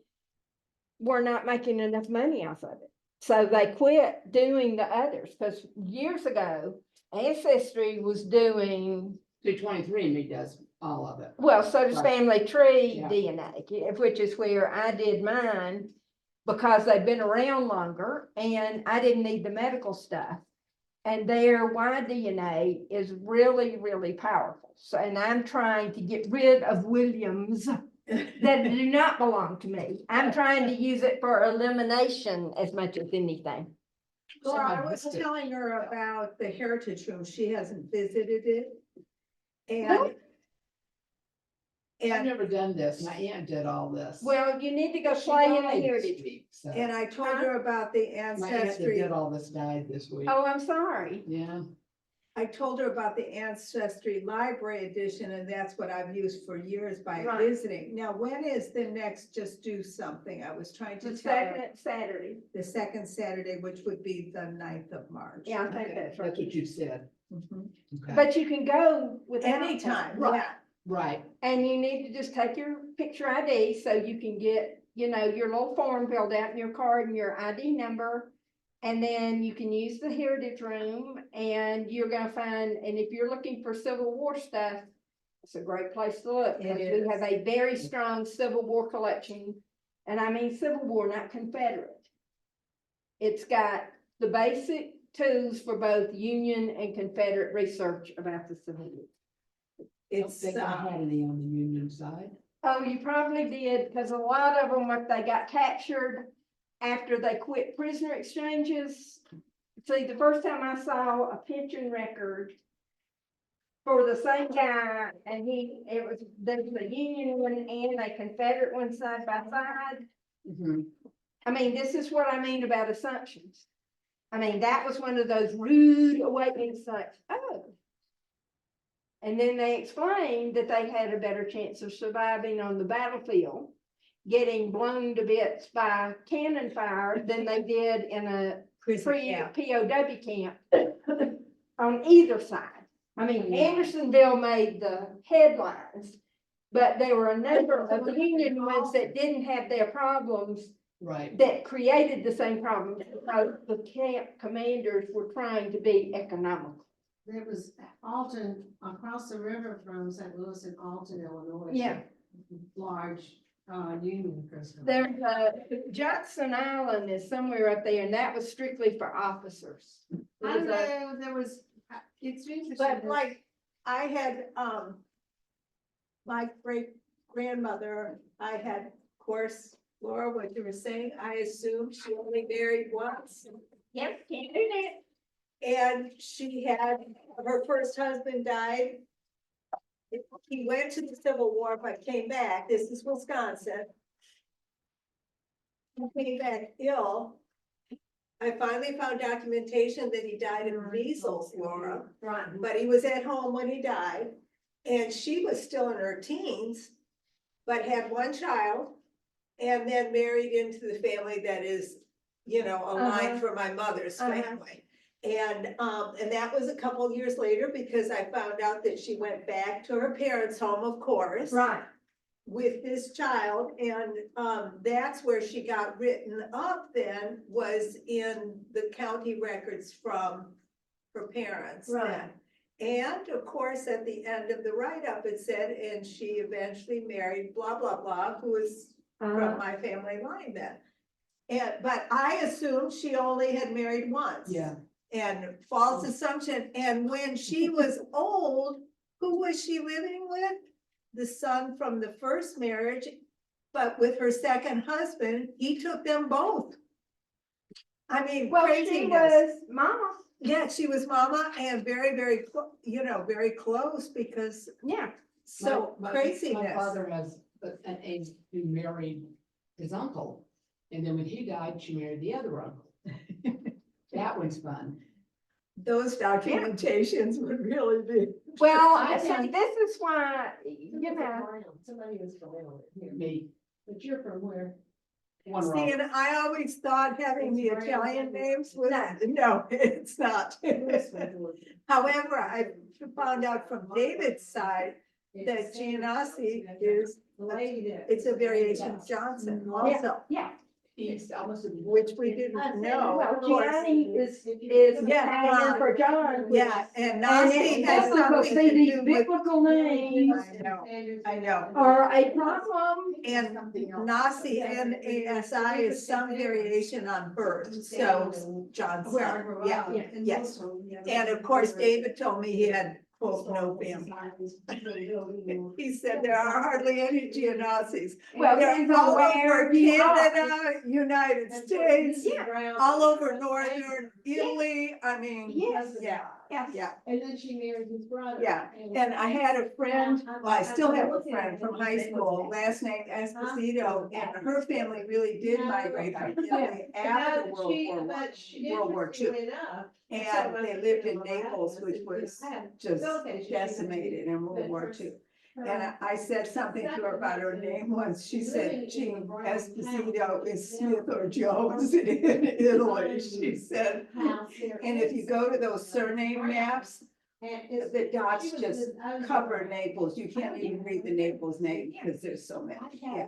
were not making enough money off of it. So they quit doing the others, because years ago, Ancestry was doing, 23andMe does all of it. well, so does Right. Family Tree Yeah. DNA, which is where I did mine because they've been around longer and I didn't need the medical stuff. And their Y-DNA is really, really powerful. So, and I'm trying to get rid of Williams that do not belong to me. I'm trying to use it for elimination as much as anything. Laura, I Somebody was missed it. telling her about the Heritage Room. She hasn't visited it. No. And, I've and, never done this. My aunt did all this. Well, you need to go She play in the died this heritage. week, so- and I told her about the My aunt that ancestry. did all this died this week. Oh, I'm sorry. Yeah, I told her about the Ancestry Library Edition, and that's what I've used for years by Right. visiting. Now, when is the next Just Do Something? I was trying to The tell her. second Saturday. The second Saturday, which would be the 9th of March. Yeah, I think okay, that's that's right. what you said. Mhm. Okay, But you can go without. Anytime, that. yeah. right, And you need to just take your picture ID so you can get, you know, your little form filled out in your card and your ID number. And then you can use the Heritage Room and you're gonna find, and if you're looking for Civil War stuff, it's a great place to look. It Because is. we have a very strong Civil War collection. And I mean Civil War, not Confederate. It's got the basic tools for both Union and Confederate research about the Civil War. I don't It's, think I had any on the Union side. Oh, you probably did, because a lot of them, if they got captured after they quit prisoner exchanges. See, the first time I saw a pension record for the same guy, and there was a Union one and a Confederate one side by side. Mhm. I mean, this is what I mean about assumptions. I mean, that was one of those rude awakenings, like, oh. And then they explained that they had a better chance of surviving on the battlefield, getting blown to bits by cannon fire than they did in a POW camp on either side. I mean, Andersonville made the headlines, but there were a number of the Union ones that didn't have their problems Right, that created the same problem because the camp commanders were trying to be economical. there was Alton, across the river from St. Louis and Alton, Illinois. Yeah. Large, union Christmas. There's Johnson Island is somewhere up there, and that was strictly for officers. I don't know, there was, it's interesting. But like, I had, my great grandmother, I had, of course, Laura, what you were saying, I assumed she only married once. Yep, can't do that. And she had, her first husband died. He went to the Civil War, but came back. This is Wisconsin. He came back ill. I finally found documentation that he died of measles, Laura. Right. But he was at home when he died. And she was still in her teens, but had one child. And then married into the family that is, you know, a line from my mother's family. And that was a couple years later because I found out that she went back to her parents' home, of course. Right. With this child, and that's where she got written up then, was in the county records from her parents then. And of course, at the end of the write-up, it said, and she eventually married blah, blah, blah, who is from my family line then. And, but I assumed she only had married once. Yeah. And false assumption, and when she was old, who was she living with? The son from the first marriage, but with her second husband, he took them both. I mean, Well, she craziness. was mama. Yeah, she was mama and very, very, very close because, Yeah. so My craziness. father has an aunt who married his uncle, and then when he died, she married the other uncle. That one's fun. Those documentations would really be. Well, I think this is why, you know, Somebody was from Illinois, here, Me. but you're from where? One See, wrong. and I always thought having the It's Italian very- names was, no, it's not. However, I found out from David's side that Giannossi is, The lady that. it's a variation of Johnson also, yeah. East, almost. which we didn't know. Well, Of course. Gianni is Yeah, Italian for John. Yeah, and And Nasi it's has biblical, something see, to these do with. biblical names I know. are a problem. And Nasi, N-A-S-I, is some variation on birth, so Johnson. Where I grew Yeah, up. yes. And of course, David told me he had, quote, no family. He said there are hardly any Giannossis. Well, They're depends all on where over you are. Canada, United States, Yeah. all over northern Italy, I mean, Yes. yeah, Yes. yeah. And then she married his brother. Yeah, and I had a friend, well, I still have a friend from high school, last name Esposito, and her family really did migrate from Italy after World War II. And they lived in Naples, which was just decimated in World War II. And I said something to her about her name once. She said, Jean Esposito is Smith or Jones in Italy. She said, and if you go to those surname maps, the dots just cover Naples. You can't even read the Naples name because there's so many. Yeah.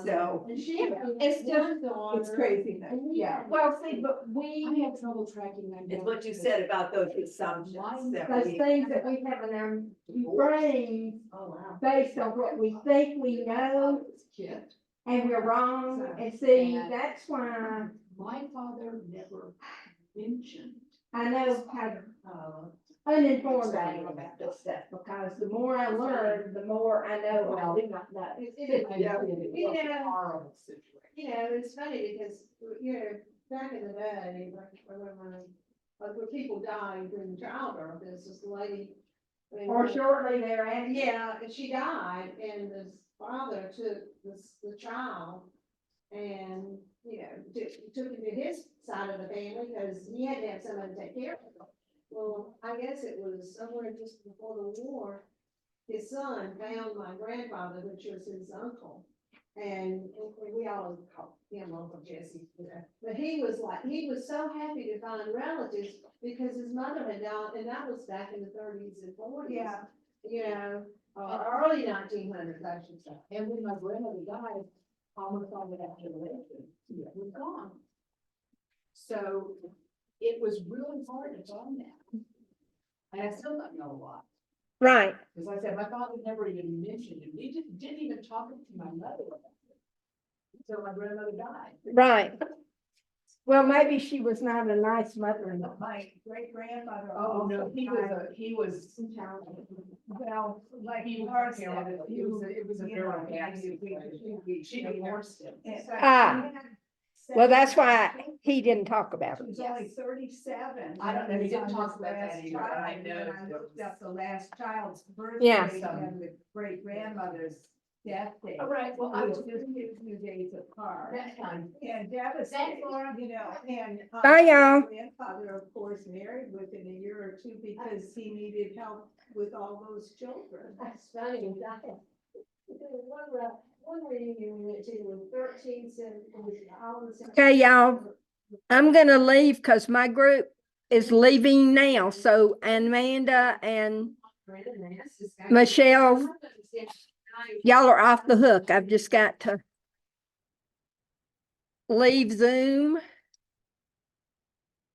So It's just, it's crazy. Yeah. well, see, but I we, have trouble tracking my. It's what you said about those assumptions that those we. things that we have in our brains based on what we think we know, Kid. and we're wrong, and see, that's why My father never mentioned. I know how uninformed I am about this stuff, because the more I learn, the more I know I do not know. Horrible situation. You know, it's funny because, you know, back in the day, when people died during childbirth, there's this lady. Or shortly thereafter. Yeah, and she died, and the father took the child and, you know, took him to his side of the family, because he had to have somebody to take care of him. Well, I guess it was somewhere just before the war, his son found my grandfather, which was his uncle. And we always call him Uncle Jesse, you know. But he was so happy to find relatives because his mother had died, and that was back in the 30s and 40s. Yeah. You know, early 1900s, I should say. And when my grandmother died, almost all of that generation was gone. So it was really hard to find that. And I still don't know why. right, Because like I said, my father never even mentioned it. He didn't even talk to my mother about it. Until my grandmother died. right. Well, maybe she was not a nice mother-in-law. My great grandfather. Oh, no, he was, Well, like he was, ours, it was a you know, very bad situation. She divorced him. Ah, well, that's why he didn't talk about She it. was only 37. I don't know, he didn't When talk was about that last either, but I child, know and I there looked was- up the last child's Yeah. birthday and the great grandmother's death date. All right, well, I Which was was just a few days apart. That's fine. And devastating, you know, and. Bye, y'all. my grandfather, of course, married within a year or two because he needed help with all those children. That's funny. One reunion we went to was 13 cents. Okay, y'all. I'm gonna leave because my group is leaving now. So Amanda and Michelle, y'all are off the hook. I've just got to leave Zoom.